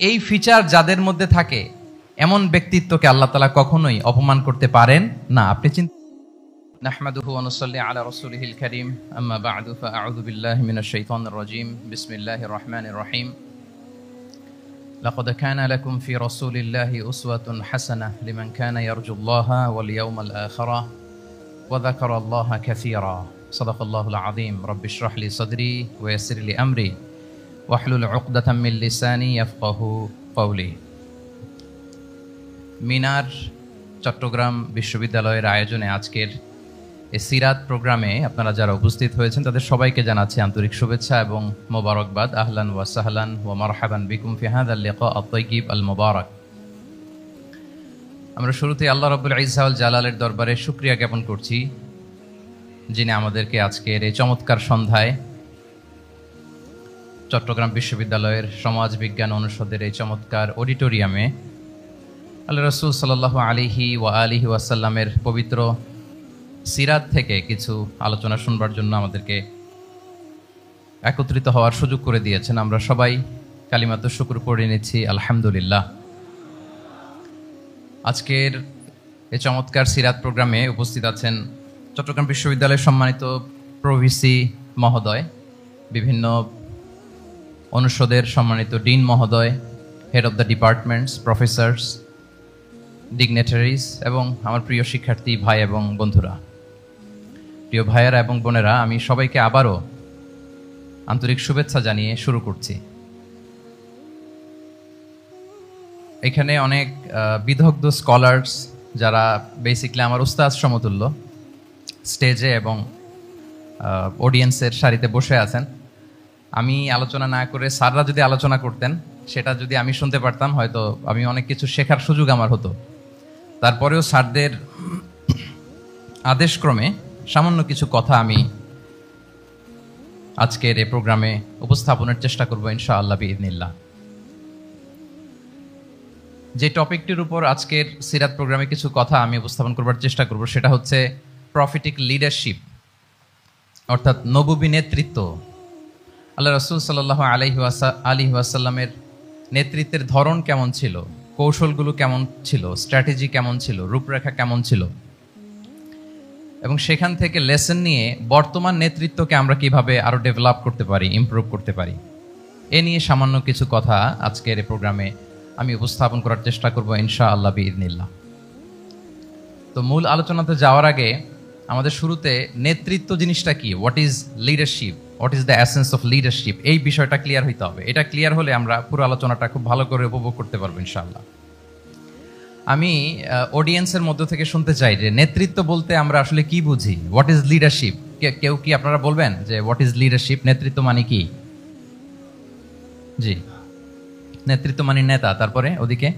এই ফিচার যাদের মধ্যে থাকে এমন ব্যক্তিত্বকে আল্লাহ তাআলা কখনোই অপমান করতে পারেন না। আপনি নাহমাদুহু ওয়া নুসাল্লি আলা রাসূলিহিল কারীম আম্মা বা'দু ফাআউযু বিল্লাহি মিনাশ শাইতানির রাজীম বিসমিল্লাহির রহমানির রহিম লাকাদ কানা লাকুম ফি রাসূলিল্লাহি উসওয়াতুন হাসানাহ লিমান কানা ইয়ারজুল্লাহা ওয়াল ইয়াওমাল আখিরা ওয়া যাকারাল্লাহা কাসীরা সাদাকাল্লাহুল আযীম রাব্বিশ ইশরাহ লি সাদরি ওয়া ইয়াসসির লি আমরি ওয়াহলুল উকদাতাম মিন লিসানি ইয়াফকাহু কওলি। মিনার চট্টগ্রাম বিশ্ববিদ্যালয়ের আয়োজনে আজকের এই সিরাত প্রোগ্রামে আপনারা যারা উপস্থিত হয়েছেন তাদের সবাইকে জানাচ্ছি আন্তরিক শুভেচ্ছা এবং মোবারকবাদ। আহলান ওয়া সাহলান ওয়া মারহাবান বিকুম ফি হাযাল লিকা আত-তাইয়িব আল মুবারাক। আমরা শুরুতে আল্লাহ রাব্বুল ইজ্জা ওয়াল জালালের দরবারে শুকরিয়া জ্ঞাপন করছি, যিনি আমাদেরকে আজকের এই চমৎকার সন্ধ্যায় চট্টগ্রাম বিশ্ববিদ্যালয়ের সমাজ বিজ্ঞান অনুষদের এই চমৎকার অডিটোরিয়ামে আল্লাহ রাসূল সাল্লাল্লাহু আলাইহি ওয়া আলিহি ওয়াসাল্লামের পবিত্র সিরাত থেকে কিছু আলোচনা শুনবার জন্য আমাদেরকে একত্রিত হওয়ার সুযোগ করে দিয়েছেন। আমরা সবাই কালিমাতুশ শুকর পড়ে নিচ্ছি আলহামদুলিল্লাহ। আজকের এই চমৎকার সিরাত প্রোগ্রামে উপস্থিত আছেন চট্টগ্রাম বিশ্ববিদ্যালয়ের সম্মানিত প্রভিসি মহোদয়, বিভিন্ন অনুষদের সম্মানিত ডিন মহোদয়, head of the departments, professors, ডিগনেটারিজ এবং আমার প্রিয় শিক্ষার্থী ভাই এবং বন্ধুরা, প্রিয় ভাইয়েরা এবং বোনেরা, আমি সবাইকে আবারও আন্তরিক শুভেচ্ছা জানিয়ে শুরু করছি। এখানে অনেক বিদগ্ধ স্কলার্স যারা বেসিকলি আমার উস্তাদ সমতুল্য স্টেজে এবং অডিয়েন্সের সারিতে বসে আছেন। আমি আলোচনা না করে স্যাররা যদি আলোচনা করতেন, সেটা যদি আমি শুনতে পারতাম, হয়তো আমি অনেক কিছু শেখার সুযোগ আমার হতো। তারপরেও স্যারদের আদেশক্রমে সামান্য কিছু কথা আমি আজকের এই প্রোগ্রামে উপস্থাপনের চেষ্টা করব ইনশাআল্লাহ বিইذنিল্লাহ। যে টপিকটির উপর আজকের সিরাত প্রোগ্রামে কিছু কথা আমি উপস্থাপন করবার চেষ্টা করব সেটা হচ্ছে প্রফেটিক লিডারশিপ, অর্থাৎ নবুবী নেতৃত্ব। আল্লাহ রাসূল সাল্লাল্লাহু আলাইহি ওয়াসাল্লামের নেতৃত্বের ধরন কেমন ছিল, কৌশলগুলো কেমন ছিল, স্ট্র্যাটেজি কেমন ছিল, রূপরেখা কেমন ছিল, এবং সেখান থেকে লেসন নিয়ে বর্তমান নেতৃত্বকে আমরা কিভাবে আরো ডেভেলপ করতে পারি, ইমপ্রুভ করতে পারি, এ নিয়ে সামান্য কিছু কথা আজকের এই প্রোগ্রামে আমি উপস্থাপন করার চেষ্টা করব ইনশাআল্লাহ বিইذنিল্লাহ। তো মূল আলোচনাতে যাওয়ার আগে আমাদের শুরুতে নেতৃত্ব জিনিসটা কি, what is leadership, what is the essence of leadership, এই বিষয়টা ক্লিয়ার হইতে হবে। এটা ক্লিয়ার হলে আমরা পুরো আলোচনাটা খুব ভালো করে উপভোগ করতে পারবো ইনশাআল্লাহ। আমি অডিয়েন্সের মধ্য থেকে শুনতে চাই যে নেতৃত্ব বলতে আমরা আসলে কি বুঝি, হোয়াট ইজ লিডারশিপ। কেউ কি আপনারা বলবেন যে হোয়াট ইজ লিডারশিপ, নেতৃত্ব মানে কি? জি, নেতৃত্ব মানে নেতা, তারপরে ওদিকে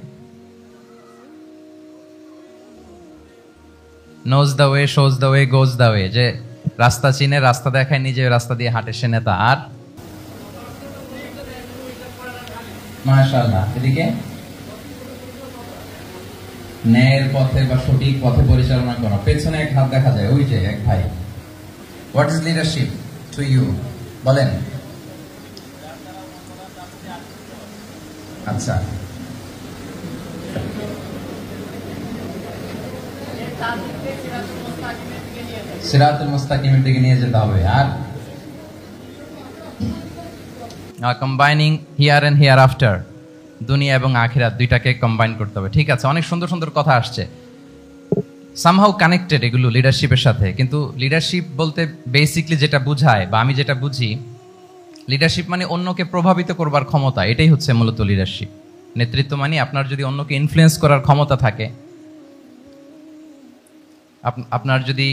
nose the way, shows the way, goes the way, যে রাস্তা চিনে, রাস্তা দেখায়, নিজে রাস্তা দিয়ে হাঁটে, সে নেতা। আর মাশাআল্লাহ, এদিকে ন্যায়ের পথে বা সঠিক পথে পরিচালনা করা। পেছনে এক হাত দেখা যায়, ওই যে এক ভাই। What is leadership to you, বলেন। আচ্ছা, সিরাতুল মুস্তাকিমের দিকে নিয়ে যেতে হবে। আর combining here and hereafter, দুনিয়া এবং আখিরাত দুইটাকে কম্বাইন করতে হবে। ঠিক আছে, অনেক সুন্দর সুন্দর কথা আসছে, সামহাউ কানেক্টেড এগুলো লিডারশিপের সাথে। কিন্তু লিডারশিপ বলতে বেসিকলি যেটা বুঝায়, বা আমি যেটা বুঝি, লিডারশিপ মানে অন্যকে প্রভাবিত করবার ক্ষমতা, এটাই হচ্ছে মূলত লিডারশিপ। নেতৃত্ব মানে আপনার যদি অন্যকে ইনফ্লুয়েন্স করার ক্ষমতা থাকে, আপনার যদি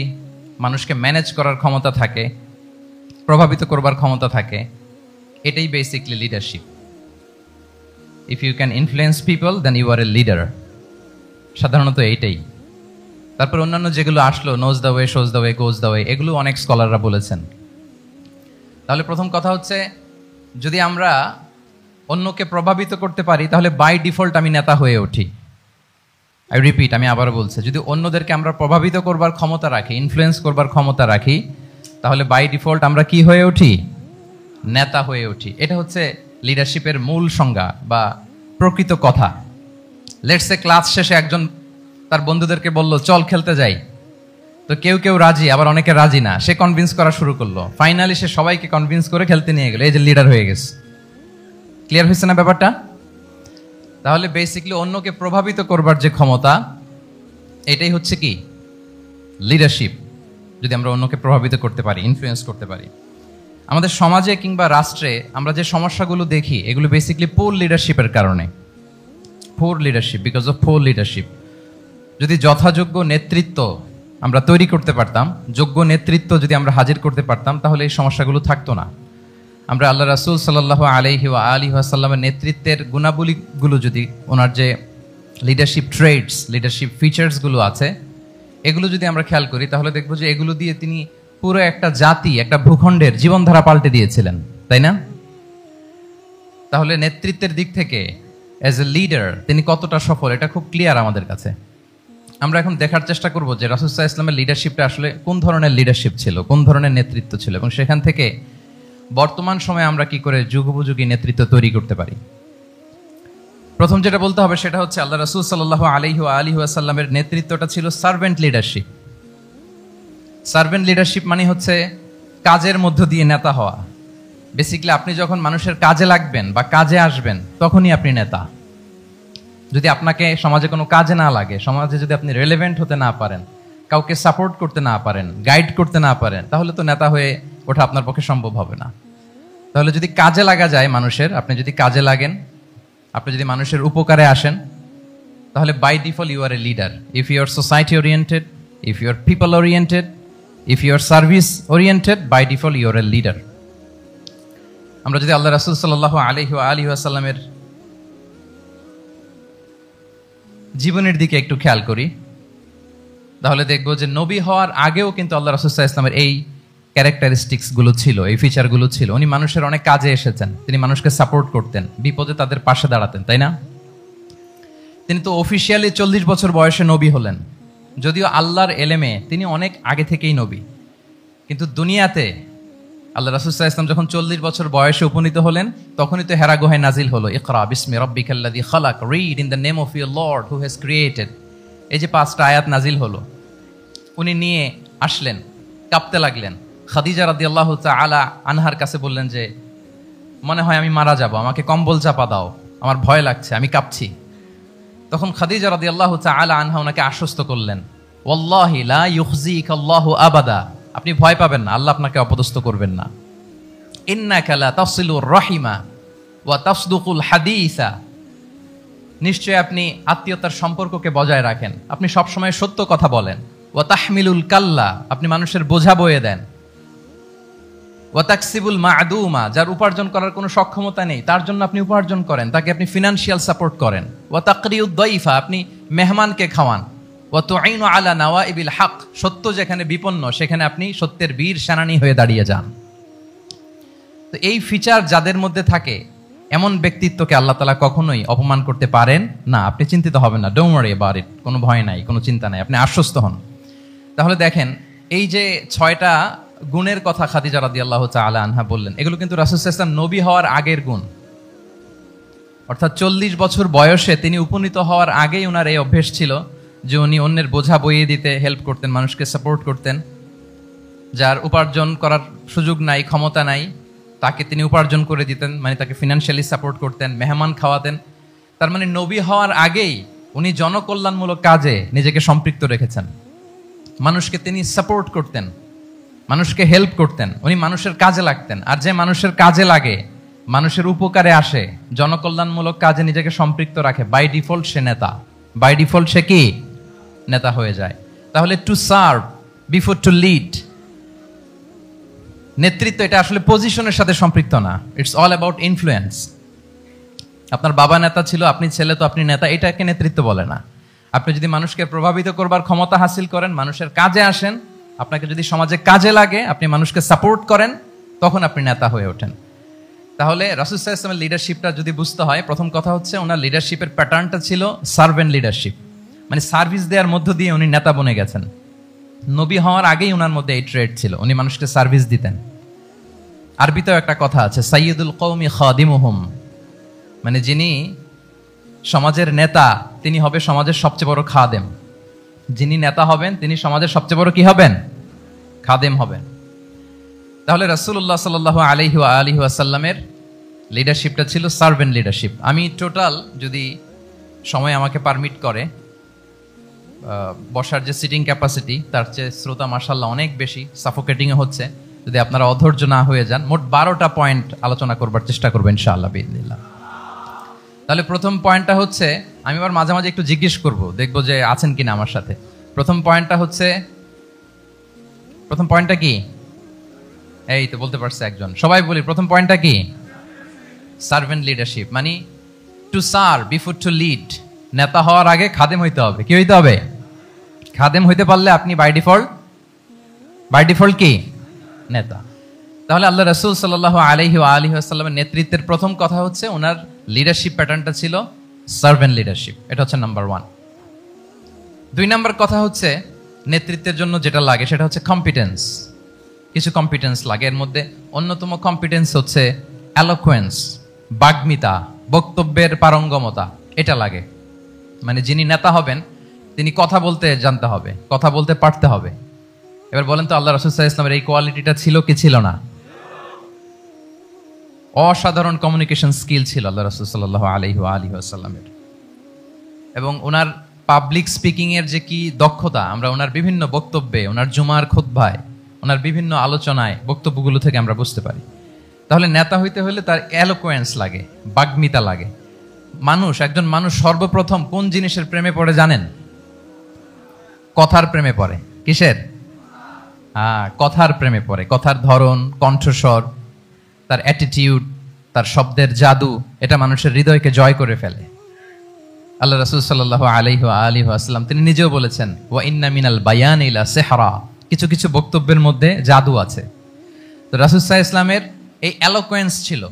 মানুষকে ম্যানেজ করার ক্ষমতা থাকে, প্রভাবিত করবার ক্ষমতা থাকে, এটাই basically leadership. If you can influence people then you are a leader, সাধারণত এইটাই। তারপর অন্যান্য যেগুলো আসলো, knows the way, shows the way, goes the way, এগুলো অনেক স্কলাররা বলেছেন। তাহলে প্রথম কথা হচ্ছে, যদি আমরা অন্যকে প্রভাবিত করতে পারি তাহলে বাই ডিফল্ট আমি নেতা হয়ে উঠি। আই রিপিট, আমি আবারও বলছি, যদি অন্যদেরকে আমরা প্রভাবিত করবার ক্ষমতা রাখি, ইনফ্লুয়েন্স করবার ক্ষমতা রাখি, তাহলে বাই ডিফল্ট আমরা কি হয়ে উঠি? নেতা হয়ে উঠি। এটা হচ্ছে লিডারশিপের মূল সংজ্ঞা বা প্রকৃত কথা। লেটস সে ক্লাস শেষে একজন তার বন্ধুদেরকে বলল চল খেলতে যাই, তো কেউ কেউ রাজি, আবার অনেকে রাজি না। সে কনভিন্স করা শুরু করলো, ফাইনালি সে সবাইকে কনভিন্স করে খেলতে নিয়ে গেল, এই যে লিডার হয়ে গেছে। ক্লিয়ার হয়েছে না ব্যাপারটা? তাহলে বেসিক্যালি অন্যকে প্রভাবিত করবার যে ক্ষমতা, এটাই হচ্ছে কি লিডারশিপ। যদি আমরা অন্যকে প্রভাবিত করতে পারি, ইনফ্লুয়েন্স করতে পারি। আমাদের সমাজে কিংবা রাষ্ট্রে আমরা যে সমস্যাগুলো দেখি, এগুলো বেসিক্যালি পোর লিডারশিপের কারণে। Poor leadership, because of poor leadership. যদি যথাযোগ্য নেতৃত্ব আমরা তৈরি করতে পারতাম, যোগ্য নেতৃত্ব যদি আমরা হাজির করতে পারতাম, তাহলে এই সমস্যাগুলো থাকতো না। আমরা আল্লাহ রাসূল সাল্লাল্লাহু আলাইহি ওয়া আলিহি ওয়াসাল্লামের নেতৃত্বের গুণাবলীগুলো যদি, ওনার যে লিডারশিপ ট্রেডস, লিডারশিপ ফিচার্সগুলো আছে, এগুলো যদি আমরা খেয়াল করি, তাহলে দেখবো যে এগুলো দিয়ে তিনি পুরো একটা জাতি, একটা ভূখণ্ডের জীবনধারা পাল্টে দিয়েছিলেন, তাই না? তাহলে নেতৃত্বের দিক থেকে অ্যাজ এ লিডার তিনি কতটা সফল, এটা খুব ক্লিয়ার আমাদের কাছে। আমরা এখন দেখার চেষ্টা করব যে রাসূল সাল্লাল্লাহু আলাইহি ওয়াসাল্লামের লিডারশিপটা আসলে কোন ধরনের লিডারশিপ ছিল, কোন ধরনের নেতৃত্ব ছিল, এবং সেখান থেকে বর্তমান সময়ে আমরা কি করে যুগোপযোগী নেতৃত্ব তৈরি করতে পারি। প্রথম যেটা বলতে হবে সেটা হচ্ছে আল্লাহ রাসূল সাল্লাল্লাহু আলাইহি ওয়া আলিহি ওয়াসাল্লামের নেতৃত্বটা ছিল সার্ভেন্ট লিডারশিপ। সার্ভেন্ট লিডারশিপ মানে হচ্ছে কাজের মধ্য দিয়ে নেতা হওয়া। বেসিক্যালি আপনি যখন মানুষের কাজে লাগবেন বা কাজে আসবেন, তখনই আপনি নেতা। যদি আপনাকে সমাজে কোনো কাজে না লাগে, সমাজে যদি আপনি রেলেভেন্ট হতে না পারেন, কাউকে সাপোর্ট করতে না পারেন, গাইড করতে না পারেন, তাহলে তো নেতা হয়ে ওঠা আপনার পক্ষে সম্ভব হবে না। তাহলে যদি কাজে লাগা যায় মানুষের, আপনি যদি কাজে লাগেন, আপনি যদি মানুষের উপকারে আসেন, তাহলে by default you are a leader. If you are society oriented, if you are people oriented, if you are service oriented, by default you are a leader. আমরা যদি আল্লাহ রাসূল সাল্লাল্লাহু আলাইহি ওয়া আলিহি ওয়াসাল্লামের জীবনের দিকে একটু খেয়াল করি, তাহলে দেখবো যে নবী হওয়ার আগেও কিন্তু আল্লাহ রাসূল সাল্লাল্লাহু আলাইহি ওয়াসাল্লামের এই ক্যারেক্টারিস্টিক্স গুলো ছিল, এই ফিচারগুলো ছিল। উনি মানুষের অনেক কাজে এসেছেন, তিনি মানুষকে সাপোর্ট করতেন, বিপদে তাদের পাশে দাঁড়াতেন, তাই না? তিনি তো অফিসিয়ালি 40 বছর বয়সে নবী হলেন, যদিও আল্লাহর এলেমে তিনি অনেক আগে থেকেই নবী। কিন্তু দুনিয়াতে আল্লাহ রাসূল সাল্লাল্লাহু আলাইহি ওয়াসাল্লাম যখন 40 বছর বয়সে উপনীত হলেন, তখনই তো হেরা গুহায় নাজিল হলো, ইকরা বিসমি রাব্বিকাল্লাযী খালাক, read in the name of your lord who has created. এই যে 5টা আয়াত নাজিল হলো, উনি নিয়ে আসলেন, কাঁপতে লাগলেন। খাদিজা রাদিয়াল্লাহু তাআলা আনহার কাছে বললেন যে মনে হয় আমি মারা যাব, আমাকে কম্বল চাপা দাও, আমার ভয় লাগছে, আমি কাঁপছি। তখন খাদিজা রাদিয়াল্লাহু তাআলা আনহা ওনাকে আশ্বস্ত করলেন, ওয়াল্লাহি লা ইউখজিকাল্লাহু আবাদা, আপনি ভয় পাবেন না, আল্লাহ আপনাকে অপদস্থ করবেন না। ইন্নাকা লা তাসিলুর রাহিমা ওয়া তাসদুকুল হাদিসা, নিশ্চয় আপনি আত্মীয়তার সম্পর্ককে বজায় রাখেন, আপনি সবসময় সত্য কথা বলেন। ওয়া তাহমিলুল কাল্লা, আপনি মানুষের বোঝা বয়ে দেন। ওয়া তাকসিবুল মা'দুমা, যার উপার্জন করার কোনো সক্ষমতা নেই তার জন্য আপনি উপার্জন করেন, তাকে আপনি ফিনান্সিয়াল সাপোর্ট করেন। ওয়া তাকরিউদ দাইফা, আপনি মেহমানকে খাওয়ান। ওয়া তুঈনু আলা নাওয়াইবিল হক, সত্য যেখানে বিপন্ন সেখানে আপনি সত্যের বীর সেনানী হয়ে দাঁড়িয়ে যান। তো এই ফিচার যাদের মধ্যে থাকে, এমন ব্যক্তিত্বকে আল্লাহ তাআলা কখনোই অপমান করতে পারেন না। আপনি চিন্তিত হবেন না, ডোন্ট ওয়ারি অ্যাবাউট ইট, কোনো ভয় নাই, কোনো চিন্তা নাই, আপনি আশ্বস্ত হন। তাহলে দেখেন, এই যে 6টা গুণের কথা খাদিজা রাদিয়াল্লাহু তাআলা আনহা বললেন, এগুলো কিন্তু রাসূল সাল্লাল্লাহু আলাইহি ওয়াসাল্লাম নবী হওয়ার আগের গুণ। অর্থাৎ 40 বছর বয়সে তিনি উপনীত হওয়ার আগেই ওনার এই অভ্যেস ছিল যে উনি অন্যের বোঝা বইয়ে দিতে হেল্প করতেন, মানুষকে সাপোর্ট করতেন। যার উপার্জন করার সুযোগ নাই, ক্ষমতা নাই, তাকে তিনি উপার্জন করে দিতেন, মানে তাকে ফিনান্সিয়ালি সাপোর্ট করতেন, মেহমান খাওয়াতেন। তার মানে নবী হওয়ার আগেই উনি জনকল্যাণমূলক কাজে নিজেকে সম্পৃক্ত রেখেছেন। মানুষকে তিনি সাপোর্ট করতেন, মানুষকে হেল্প করতেন, উনি মানুষের কাজে লাগতেন। আর যে মানুষের কাজে লাগে, মানুষের উপকারে আসে, জনকল্যাণমূলক কাজে নিজেকে সম্পৃক্ত রাখে, বাই ডিফল্ট সে নেতা, বাই ডিফল্ট সে কি নেতা হয়ে যায়। তাহলে two serve before to lead, নেতৃত্ব এটা আসলে পজিশনের সাথে সম্পৃক্ত না, ইটস অল অ্যাবাউট ইনফ্লুয়েন্স। আপনার বাবা নেতা ছিল, আপনি ছেলে, তো আপনি নেতা, এটাকে নেতৃত্ব বলে না। আপনি যদি মানুষকে প্রভাবিত করবার ক্ষমতা হাসিল করেন, মানুষের কাজে আসেন, আপনাকে যদি সমাজে কাজে লাগে, আপনি মানুষকে সাপোর্ট করেন, তখন আপনি নেতা হয়ে ওঠেন। তাহলে রাসূল সাল্লাল্লাহু আলাইহি ওয়াসাল্লামের লিডারশিপটা যদি বুঝতে হয়, প্রথম কথা হচ্ছে ওনার লিডারশিপের প্যাটার্নটা ছিল সার্ভেন্ট লিডারশিপ, মানে সার্ভিস দেওয়ার মধ্য দিয়ে উনি নেতা বনে গেছেন। নবী হওয়ার আগেই ওনার মধ্যে এই ট্রেড ছিল, উনি মানুষকে সার্ভিস দিতেন। আরবিতেও একটা কথা আছে, সাইয়্যিদুল কওমি খাদিমুহুম, মানে যিনি সমাজের নেতা তিনি হবে সমাজের সবচেয়ে বড় খাদেম। যিনি নেতা হবেন তিনি সমাজের সবচেয়ে বড় কি হবেন? খাদেম হবেন। তাহলে রাসূলুল্লাহ সাল্লাল্লাহু আলাইহি ওয়া আলিহি ওয়াসাল্লামের লিডারশিপটা ছিল সার্ভেন্ট লিডারশিপ। আমি টোটাল যদি সময় আমাকে পারমিট করে বসার যে সিটিং ক্যাপাসিটি তার চেয়ে শ্রোতা মাশাআল্লাহ অনেক বেশি, সাফোকেটিং হচ্ছে। যদি আপনারা অধৈর্য না হয়ে যান, মোট 12টা পয়েন্ট আলোচনা করবার চেষ্টা করবেন ইনশাআল্লাহ বিইذنিল্লাহ। তাহলে প্রথম পয়েন্টটা হচ্ছে, আমি আবার মাঝে মাঝে একটু জিজ্ঞেস করব, দেখবো যে আছেন কিনা আমার সাথে। প্রথম পয়েন্টটা কি? এই তো বলতে পারছে একজন। সবাই বলি প্রথম পয়েন্টটা কি? Servant leadership. মানে to serve before to lead. নেতা হওয়ার আগে খাদেম হইতে হবে। কি হইতে হবে? খাদেম হইতে পারলে আপনি বাই ডিফল্ট কি? নেতা। তাহলে আল্লাহ রাসূল সাল্লাল্লাহু আলাইহি ওয়া আলিহি ওয়াসাল্লামের নেতৃত্বের প্রথম কথা হচ্ছে ওনার লিডারশিপ প্যাটার্নটা ছিল সার্ভেন্ট লিডারশিপ। এটা হচ্ছে নাম্বার 1। 2 নাম্বার কথা হচ্ছে নেতৃত্বের জন্য যেটা লাগে সেটা হচ্ছে কম্পিটেন্স। কিছু কম্পিটেন্স লাগে। এর মধ্যে অন্যতম কম্পিটেন্স হচ্ছে এলোকুয়েন্স, বাগ্মিতা, বক্তব্যের পারঙ্গমতা। এটা লাগে। মানে যিনি নেতা হবেন তিনি কথা বলতে জানতে হবে, কথা বলতে পারতে হবে। এবার বলেন তো আল্লাহ রাসূল সাল্লাল্লাহু আলাইহি ওয়াসাল্লামের এই কোয়ালিটিটা ছিল কি ছিল না? অসাধারণ কমিউনিকেশন স্কিল ছিল আল্লাহ রাসূল সাল্লাল্লাহু আলাইহি ওয়াসাল্লামের। এবং ওনার পাবলিক স্পিকিং এর যে কি দক্ষতা, আমরা ওনার বিভিন্ন বক্তব্যে, ওনার জুমার খুতবায়, ওনার বিভিন্ন আলোচনায়, বক্তব্যগুলো থেকে আমরা বুঝতে পারি। তাহলে নেতা হইতে হলে তার এলোকুয়েন্স লাগে, বাগ্মিতা লাগে। একজন মানুষ সর্বপ্রথম কোন জিনিসের প্রেমে পড়ে জানেন? কথার প্রেমে পড়ে। কিসের? কথার প্রেমে পড়ে। কথার ধরন, কণ্ঠস্বর, তার অ্যাটিটিউড, তার শব্দের জাদু, এটা মানুষের হৃদয়কে জয় করে ফেলে। আল্লাহ রাসূল সাল্লাল্লাহু আলাইহি ওয়া আলিহি ওয়াসাল্লাম তিনি নিজেও বলেছেন, ওয়া ইন্না মিনাল বায়ানি লা সিহরা। কিছু কিছু বক্তব্যের মধ্যে জাদু আছে। তো রাসূল সাল্লাল্লাহু আলাইহি ওয়াসাল্লামের এই এলোকুয়েন্স ছিল।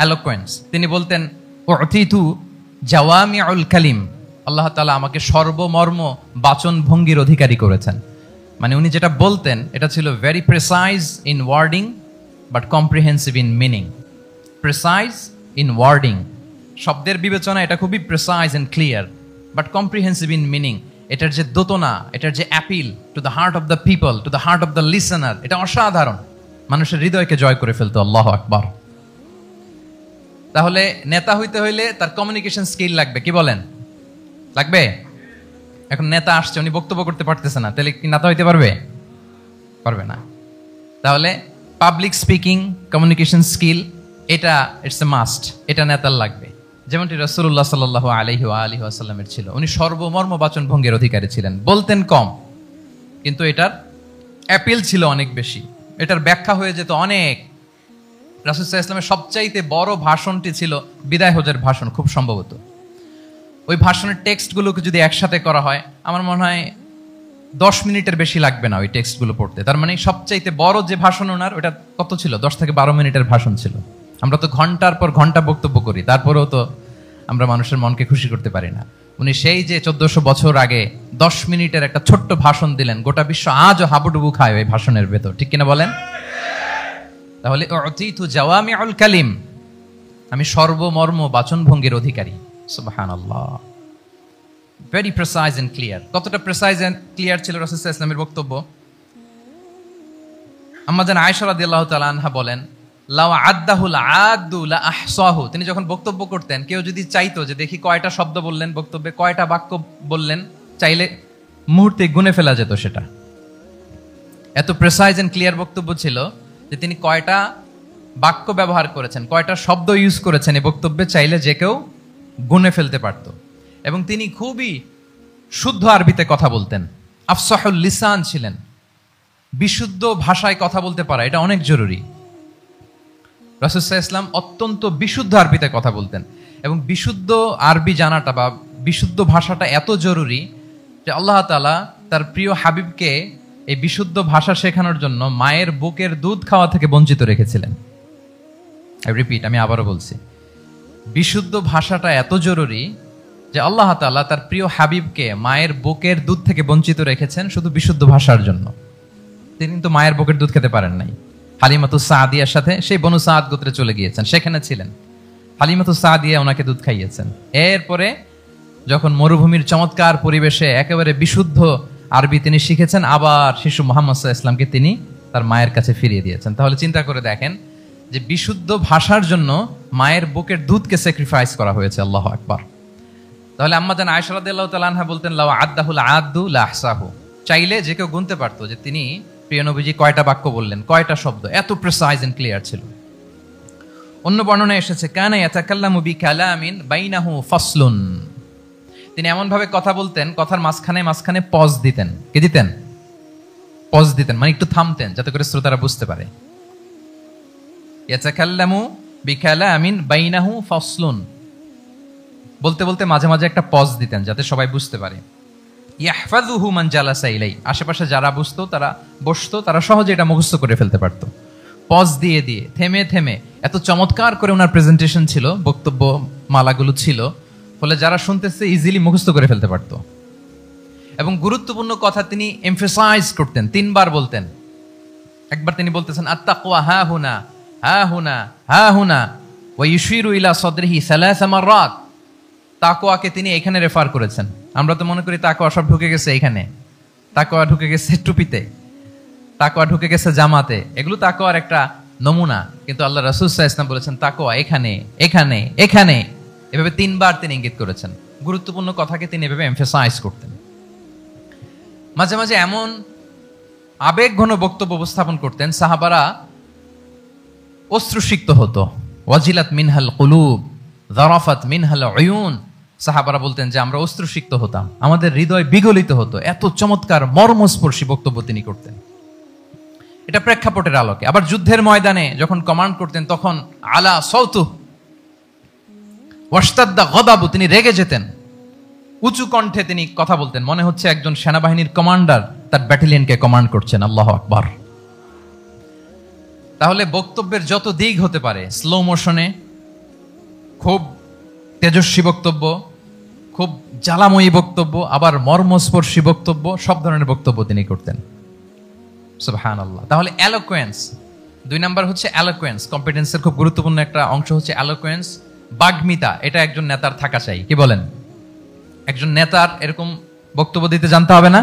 এলোকুয়েন্স, তিনি বলতেন উতিতু জাওয়ামিউল কালিম। আল্লাহ তাআলা আমাকে সর্বমর্ম বাচন ভঙ্গির অধিকারী করেছেন। মানে উনি যেটা বলতেন এটা ছিল very precise in wording but comprehensive in meaning. Precise in wording, শব্দের বিবেচনা এটা খুবই precise and clear, but comprehensive in meaning. এটার যে দোতনা, এটার যে appeal to the heart of the people, to the heart of the listener, এটা অসাধারণ। মানুষের হৃদয়কে জয় করে ফেলতো। আল্লাহু আকবার। তাহলে নেতা হইতে হইলে তার কমিউনিকেশন স্কিল লাগবে। কি বলেন? লাগবে? এখন নেতা আসছে, উনি বক্তব্য করতে পারতেছে না, তাহলে কি নেতা হইতে পারবে? পারবে না। তাহলে পাবলিক স্পিকিং, কমিউনিকেশন স্কিল, এটা ইটস এ মাস্ট। এটা নেতার লাগবে। যেমনটি রাসূলুল্লাহ সাল্লাল্লাহু আলাইহি ওয়া আলিহি ওয়াসাল্লামের ছিল। উনি সর্বমর্ম বাচন ভঙ্গির অধিকারী ছিলেন। বলতেন কম, কিন্তু এটার অ্যাপিল ছিল অনেক বেশি। এটার ব্যাখ্যা হয়ে যেত অনেক। রাসূল সাল্লাল্লাহু আলাইহি ওয়াসাল্লামের সবচাইতে বড় ভাষণটি ছিল বিদায় হজের ভাষণ, খুব সম্ভবত। ওই ভাষণের টেক্সটগুলোকে যদি একসাথে করা হয়, আমার মনে হয় 10 মিনিটের বেশি লাগবে না ওই টেক্সটগুলো পড়তে। তার মানে সবচাইতে বড় যে ভাষণ ওনার, ওটা কত ছিল? 10 থেকে 12 মিনিটের ভাষণ ছিল। আমরা তো ঘন্টার পর ঘন্টা বক্তব্য করি, তারপরেও তো আমরা মানুষের মনকে খুশি করতে পারি না। উনি সেই যে 1400 বছর আগে 10 মিনিটের একটা ছোট্ট ভাষণ দিলেন, গোটা বিশ্ব আজও হাবুডুবু খায় ওই ভাষণের ভেতর। ঠিক কিনা বলেন? তাহলে উতিতু জাওয়ামিউল কালিম, আমি সর্বমর্ম বাচনভঙ্গির অধিকারী। সুবহানাল্লাহ। Very precise and clear. কতটা প্রিসাইজ এন্ড ক্লিয়ার ছিল রাসূল সাল্লাল্লাহু আলাইহি ওয়াসাল্লামের বক্তব্য? আম্মা জান আয়েশা রাদিয়াল্লাহু তাআলা আনহা বলেন, লাউ আদ্দাহুল আদু লা আহসাহু। তিনি যখন বক্তব্য করতেন, কেউ যদি চাইতো যে দেখি কয়টা শব্দ বললেন বক্তব্যে, কয়টা বাক্য বললেন, চাইলে মুহূর্তে গুনে ফেলা যেত সেটা। এত প্রিসাইজ এন্ড ক্লিয়ার বক্তব্য ছিল যে তিনি কয়টা বাক্য ব্যবহার করেছেন, কয়টা শব্দ ইউজ করেছেন এই বক্তব্যে, চাইলে যে কেউ গুনে ফেলতে পারত। এবং তিনি খুবই শুদ্ধ আরবিতে কথা বলতেন। আফসাহুল লিসান ছিলেন। বিশুদ্ধ ভাষায় কথা বলতে পারা এটা অনেক জরুরি। রাসূল সাল্লাল্লাহু আলাইহি ওয়াসাল্লাম অত্যন্ত বিশুদ্ধ আরবিতে কথা বলতেন। এবং বিশুদ্ধ আরবি জানাটা বা বিশুদ্ধ ভাষাটা এত জরুরি যে আল্লাহ তাআলা তার প্রিয় হাবিবকে এই বিশুদ্ধ ভাষা শেখানোর জন্য মায়ের বুকের দুধ খাওয়া থেকে বঞ্চিত রেখেছিলেন। রিপিট, আমি আবারও বলছি, বিশুদ্ধ ভাষাটা এত জরুরি যে আল্লাহ তাআলা তার প্রিয় হাবিবকে মায়ের বুকের দুধ থেকে বঞ্চিত রেখেছেন শুধু বিশুদ্ধ ভাষার জন্য। তিনি কিন্তু মায়ের বুকের দুধ খেতে পারেন নাই। হালিমাতুস সাদিয়ার সাথে সেই বনু সাদ গোত্রে চলে গিয়েছেন, সেখানে ছিলেন। হালিমাতুস সাদিয়া ওনাকে দুধ খাইয়েছেন। এরপরে যখন মরুভূমির চমৎকার পরিবেশে একেবারে বিশুদ্ধ আরবি তিনি শিখেছেন, আবার শিশু মুহাম্মদ সাল্লাল্লাহু আলাইহি ওয়াসাল্লামকে তিনি তার মায়ের কাছে ফিরিয়ে দিয়েছেন। তাহলে চিন্তা করে দেখেন যে বিশুদ্ধ ভাষার জন্য মায়ের বুকের দুধকে স্যাক্রিফাইস করা হয়েছে। আল্লাহু আকবার। তাহলে আম্মা জান আয়েশা রাদিয়াল্লাহু তাআলা আনহা বলতেন, লাউ আদ্দাহুল আদ্দু লা আহসাহু, চাইলে যে কেউ গুনতে পারতো যে তিনি প্রিয় নবীজি কয়টা বাক্য বললেন, কয়টা শব্দ, এত প্রিসাইজ এন্ড ক্লিয়ার ছিল। অন্য বর্ণনায় এসেছে, কানা ইয়াতাকাল্লামু বিকালামিন বাইনাহু ফাসলুন, তিনি এমন ভাবে কথা বলতেন, কথার মাঝখানে মাঝখানে পজ দিতেন। কি দিতেন? পজ দিতেন, মানে একটু থামতেন যাতে করে শ্রোতারা বুঝতে পারে। ইয়াতাকাল্লামু বিকালামিন বাইনাহু ফাসলুন, বলতে বলতে মাঝে মাঝে একটা পজ দিতেন যাতে সবাই বুঝতে পারে। ইয়াহফাযুহু মান জালাসা ইলাই, আশেপাশে যারা বসতো তারা সহজে এটা মুখস্থ করে ফেলতে পারতো। পজ দিয়ে দিয়ে থেমে থেমে এত চমৎকার করে ওনার প্রেজেন্টেশন ছিল, বক্তব্য মালাগুলো ছিল, ফলে যারা শুনতেছে ইজিলি মুখস্থ করে ফেলতে পারতো। এবং গুরুত্বপূর্ণ কথা তিনি এমফাসাইজ করতেন, 3 বার বলতেন। একবার তিনি বলতেছেন আত্তাকওয়া হা হুনা হা হুনা হা হুনা ওয়া ইউশিরু ইলা সাদরিহি 3 মাররাত, তাকওয়াকে তিনি এখানে রেফার করেছেন। আমরা তো মনে করি তাকওয়া সব ঢুকে গেছে এখানে, তাকওয়া ঢুকে গেছে টুপিতে, তাকওয়া ঢুকে গেছে জামাতে, এগুলো তাকওয়ার একটা নমুনা। কিন্তু আল্লাহ রাসূল সাল্লাল্লাহু আলাইহি ওয়াসাল্লাম বলেছেন তাকওয়া এখানে এখানে এখানে, এভাবে 3 বার তিনি ইঙ্গিত করেছেন। গুরুত্বপূর্ণ কথাকে তিনি এভাবে এমফাসাইজ করতেন। মাঝে মাঝে এমন আবেগঘন বক্তব্য উপস্থাপন করতেন, সাহাবারা অশ্রুসিক্ত হতো। ওয়াজিলাত মিনহাল কুলুব যারাফাত মিনহাল উয়ুন, সাহাবারা বলতেন যে আমরা অশ্রুসিক্ত হতাম, আমাদের হৃদয় বিগলিত হতো। এত চমৎকার মর্মস্পর্শী বক্তব্য তিনি করতেন। এটা প্রেক্ষাপটের আলোকে। আবার যুদ্ধের ময়দানে যখন কমান্ড করতেন তখন আলা সাউতু ওয়াশতাদ্দা গদাবু, তিনি রেগে যেতেন, উঁচু কণ্ঠে তিনি কথা বলতেন, মনে হচ্ছে একজন সেনাবাহিনীর কমান্ডার তার ব্যাটালিয়নকে কমান্ড করছেন। আল্লাহু আকবার। তাহলে বক্তব্যের যত দিক হতে পারে, স্লো মোশনে, খুব তেজস্বী বক্তব্য, খুব জ্বালাময়ী বক্তব্য, আবার মর্মস্পর্শী বক্তব্য, সব ধরনের বক্তব্য তিনি করতেন। সুবহানাল্লাহ। তাহলে এলোকোয়েন্স, 2 নাম্বার হচ্ছে এলোকোয়েন্স। কম্পিটেন্সের খুব গুরুত্বপূর্ণ একটা অংশ হচ্ছে এলোকোয়েন্স, বাগ্মিতা। এটা একজন নেতার থাকা চাই। কি বলেন? একজন নেতার এরকম বক্তব্য দিতে জানতে হবে না?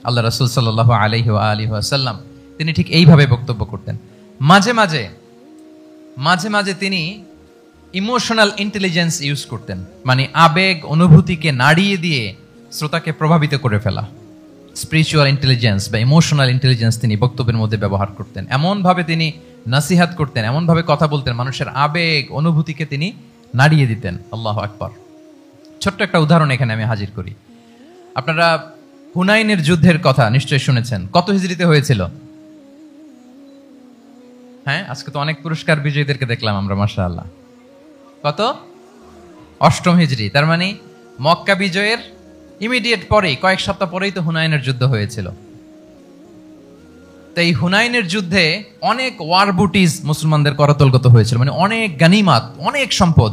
আল্লাহ রাসূল সাল্লাল্লাহু আলাইহি ওয়া আলিহি ওয়াসাল্লাম তিনি ঠিক এইভাবে বক্তব্য করতেন। মাঝে মাঝে তিনি ইমোশনাল ইন্টেলিজেন্স ইউজ করতেন, মানে আবেগ অনুভূতিকে নাড়িয়ে দিয়ে শ্রোতাকে প্রভাবিত করে ফেলা। স্পিরিচুয়াল ইন্টেলিজেন্স বা ইমোশনাল ইন্টেলিজেন্স তিনি বক্তব্যের মধ্যে ব্যবহার করতেন। এমনভাবে তিনি নাসিহাত করতেন, এমনভাবে কথা বলতেন, মানুষের আবেগ অনুভূতিকে তিনি নাড়িয়ে দিতেন। আল্লাহু আকবার। ছোট্ট একটা উদাহরণ এখানে আমি হাজির করি। আপনারা হুনাইনের যুদ্ধের কথা নিশ্চয়ই শুনেছেন। কত হিজরিতে হয়েছিল? হ্যাঁ, আজকে তো অনেক পুরস্কার বিজয়ীদেরকে দেখলাম আমরা, মাশাআল্লাহ। কত? 8ম হিজরি। তার মানে মক্কা বিজয়ের ইমিডিয়েট পরেই, কয়েক সপ্তাহ পরেই তো হুনাইনের যুদ্ধ হয়েছিল। তো এই হুনাইনের যুদ্ধে অনেক ওয়ার বুটিজ মুসলমানদের করতলগত হয়েছিল, মানে অনেক গানিমাত, অনেক সম্পদ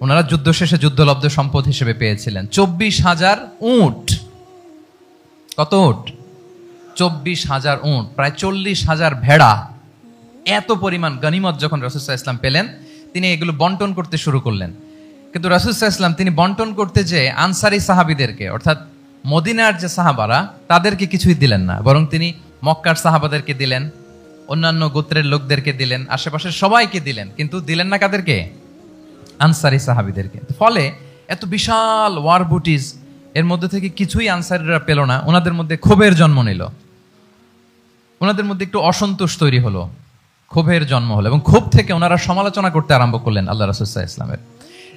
ওনারা যুদ্ধ শেষে যুদ্ধলব্ধ সম্পদ হিসেবে পেয়েছিলেন। 24,000 উট। কত উট? 24,000 উট, প্রায় 40,000 ভেড়া। এত পরিমাণ গনিমত যখন রাসূল সাল্লাল্লাহু আলাইহি ওয়াসাল্লাম পেলেন, তিনি এগুলো বন্টন করতে শুরু করলেন। কিন্তু রাসূল সাল্লাল্লাহু আলাইহি ওয়াসাল্লাম তিনি বন্টন করতে যে আনসারী সাহাবীদেরকে, অর্থাৎ মদিনার যে সাহাবারা, তাদেরকে কিছুই দিলেন না, বরং তিনি মক্কার সাহাবাদেরকে দিলেন, অন্যান্য গোত্রের লোকদেরকে দিলেন, আশেপাশের সবাইকে দিলেন, কিন্তু দিলেন না কাদেরকে? আনসারী সাহাবীদেরকে। ফলে এত বিশাল ওয়ার বুটিজ, এর মধ্যে থেকে কিছুই আনসারীরা পেল না। ওনাদের মধ্যে ক্ষোভের জন্ম নিল, ওনাদের মধ্যে একটু অসন্তোষ তৈরি হলো, ক্ষোভের জন্ম হলো, এবং ক্ষোভ থেকে ওনারা সমালোচনা করতে আরম্ভ করলেন আল্লাহ রাসূল সাল্লাল্লাহু আলাইহি ওয়াসাল্লামের।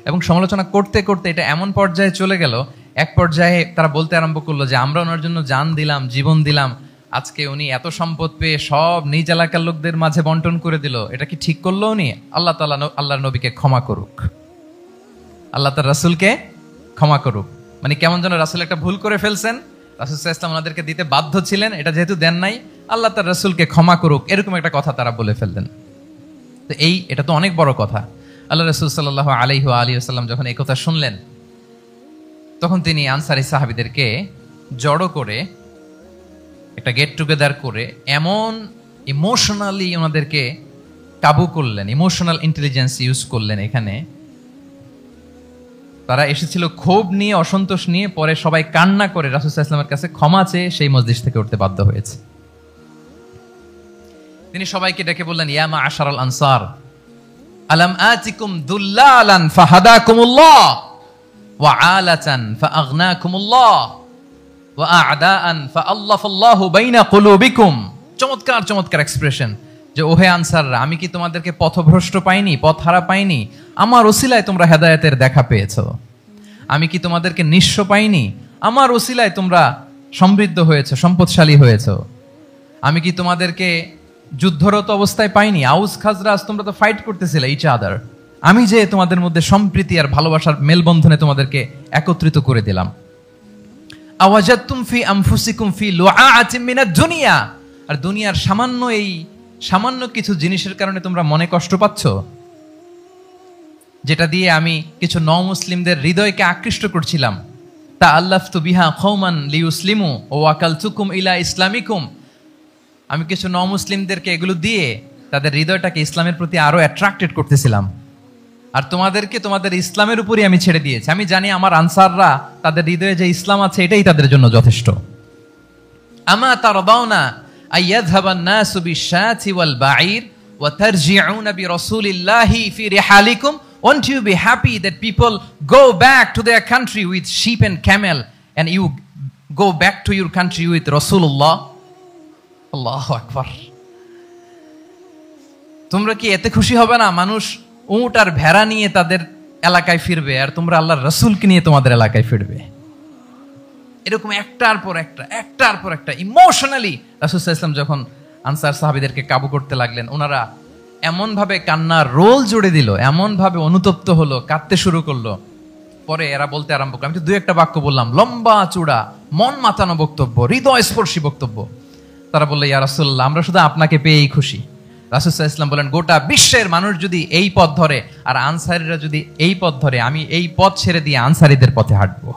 এবং সমালোচনা করতে করতে এটা এমন পর্যায়ে চলে গেল, এক পর্যায়ে তারা বলতে আরম্ভ করলো যে আমরা ওনার জন্য জান দিলাম, জীবন দিলাম, আজকে উনি এত সম্পদ পেয়ে সব নিজ এলাকার লোকদের মাঝে বন্টন করে দিল, এটা কি ঠিক করলো উনি? আল্লাহ তাআলা আল্লাহর নবীকে ক্ষমা করুক, আল্লাহ তার রাসূলকে ক্ষমা করুক। মানে কেমন যেন রাসূল একটা ভুল করে ফেলছেন, রাসূল সাল্লাল্লাহু আলাইহি ওয়াসাল্লাম ওনাদেরকে দিতে বাধ্য ছিলেন, এটা যেহেতু দেন নাই, আল্লাহ তার রাসূলকে ক্ষমা করুক, এরকম একটা কথা তারা বলে ফেললেন। তো এটা তো অনেক বড় কথা। আল্লাহ রাসূল সাল্লাল্লাহু আলাইহি ওয়া আলিহি ওয়াসাল্লাম যখন এই কথা শুনলেন, তখন তিনি আনসারী সাহাবীদেরকে জড়ো করে একটা গেট টুগেদার করে এমন ইমোশনালি ওনাদেরকে কাবু করলেন, ইমোশনাল ইন্টেলিজেন্স ইউজ করলেন। এখানে তারা এসেছিল ক্ষোভ নিয়ে, অসন্তোষ নিয়ে, পরে সবাই কান্না করে রাসূল সাল্লাল্লাহু আলাইহি ওয়াসাল্লামের কাছে ক্ষমা চেয়ে সেই মজলিস থেকে উঠতে বাধ্য হয়েছে। তিনি সবাইকে ডেকে বললেন, ইয়া মাআশারাল আনসার আলাম আতিকুম দুল্লালান ফাহাদাকুমুল্লাহ ওয়া আলাতান ফাআগনাকুমুল্লাহ ওয়া আ'দাআন ফাআল্লাফাল্লাহু বাইনা কুলুবিকুম। চমৎকার চমৎকার এক্সপ্রেশন, যে ওহে আনসাররা, আমি কি তোমাদেরকে পথভ্রষ্ট পাইনি, পথহারা পাইনি? আমার ওসিলায় তোমরা হেদায়েতের দেখা পেয়েছো। আমি কি তোমাদেরকে নিঃস্ব পাইনি? আমার ওসিলায় তোমরা সমৃদ্ধ হয়েছে, সম্পদশালী হয়েছে। আমি কি তোমাদেরকে যুদ্ধরত অবস্থায় পাইনি? আউস খাজরাজ তোমরা তো ফাইট করতেছিলে ইচ আদার, আমি যে তোমাদের মধ্যে সম্প্রীতি আর ভালোবাসার মেলবন্ধনে তোমাদেরকে একত্রিত করে দিলাম। আওয়াজাতুম ফি আনফুসিকুম ফি লুআআতিন মিনাদ দুনিয়া, আর দুনিয়ার সামান্য কিছু জিনিসের কারণে তোমরা মনে কষ্ট পাচ্ছ, যেটা দিয়ে আমি কিছু নও-মুসলিমদের হৃদয়কে আকৃষ্ট করছিলাম। তাআল্লাফতু বিহা কওমান লিয়ুসলিমু ওয়া ওয়াকালতুকুম ইলা ইসলামিকুম। আমি কিছু নও-মুসলিমদেরকে এগুলো দিয়ে তাদের হৃদয়টাকে ইসলামের প্রতি আরো অ্যাট্রাক্টেড করতেছিলাম, আর তোমাদেরকে তোমাদের ইসলামের উপরই আমি ছেড়ে দিয়েছি। আমি জানি আমার আনসাররা, তাদের হৃদয়ে যে ইসলাম আছে এটাই তাদের জন্য যথেষ্ট। আমা তারদাউনা আইয়াযহাবান নাসু বিশ-শাতি ওয়াল বাঈর ওয়া তারজিউনা বিরাসূলিল্লাহি ফি রিহালিকুম। Won't you be happy that people go back to their country with sheep and camel, and you go back to your country with Rasulullah? আল্লাহু আকবার। তোমরা কি এতে খুশি হবে না? মানুষ উট আর ভেড়া নিয়ে তাদের এলাকায় ফিরবে, আর তোমরা আল্লাহর রাসূলকে নিয়ে তোমাদের এলাকায় ফিরবে। এরকম একটার পর একটা ইমোশনালি রাসূল সাল্লাল্লাহু আলাইহি ওয়াসাল্লাম যখন আনসার সাহাবীদেরকে কাবু করতে লাগলেন, ওনারা এমন ভাবে কান্নার রোল জুড়ে দিল, এমন ভাবে অনুতপ্ত হলো, কাঁদতে শুরু করলো। পরে এরা বলতে আরম্ভ করলো, আমি তো দুই একটা বাক্য বললাম, লম্বা চূড়া মন মাতানো বক্তব্য, হৃদয় স্পর্শী বক্তব্য। তারা বললো, ইয়া রাসূলুল্লাহ, আমরা শুধু আপনাকে পেয়েই খুশি। রাসূল সাল্লাল্লাহু আলাইহি ওয়াসাল্লাম বলেন, গোটা বিশ্বের মানুষ যদি এই পথ ধরে আর আনসারীরা যদি এই পথ ধরে, আমি এই পথ ছেড়ে দিয়ে আনসারীদের পথে হাঁটবো।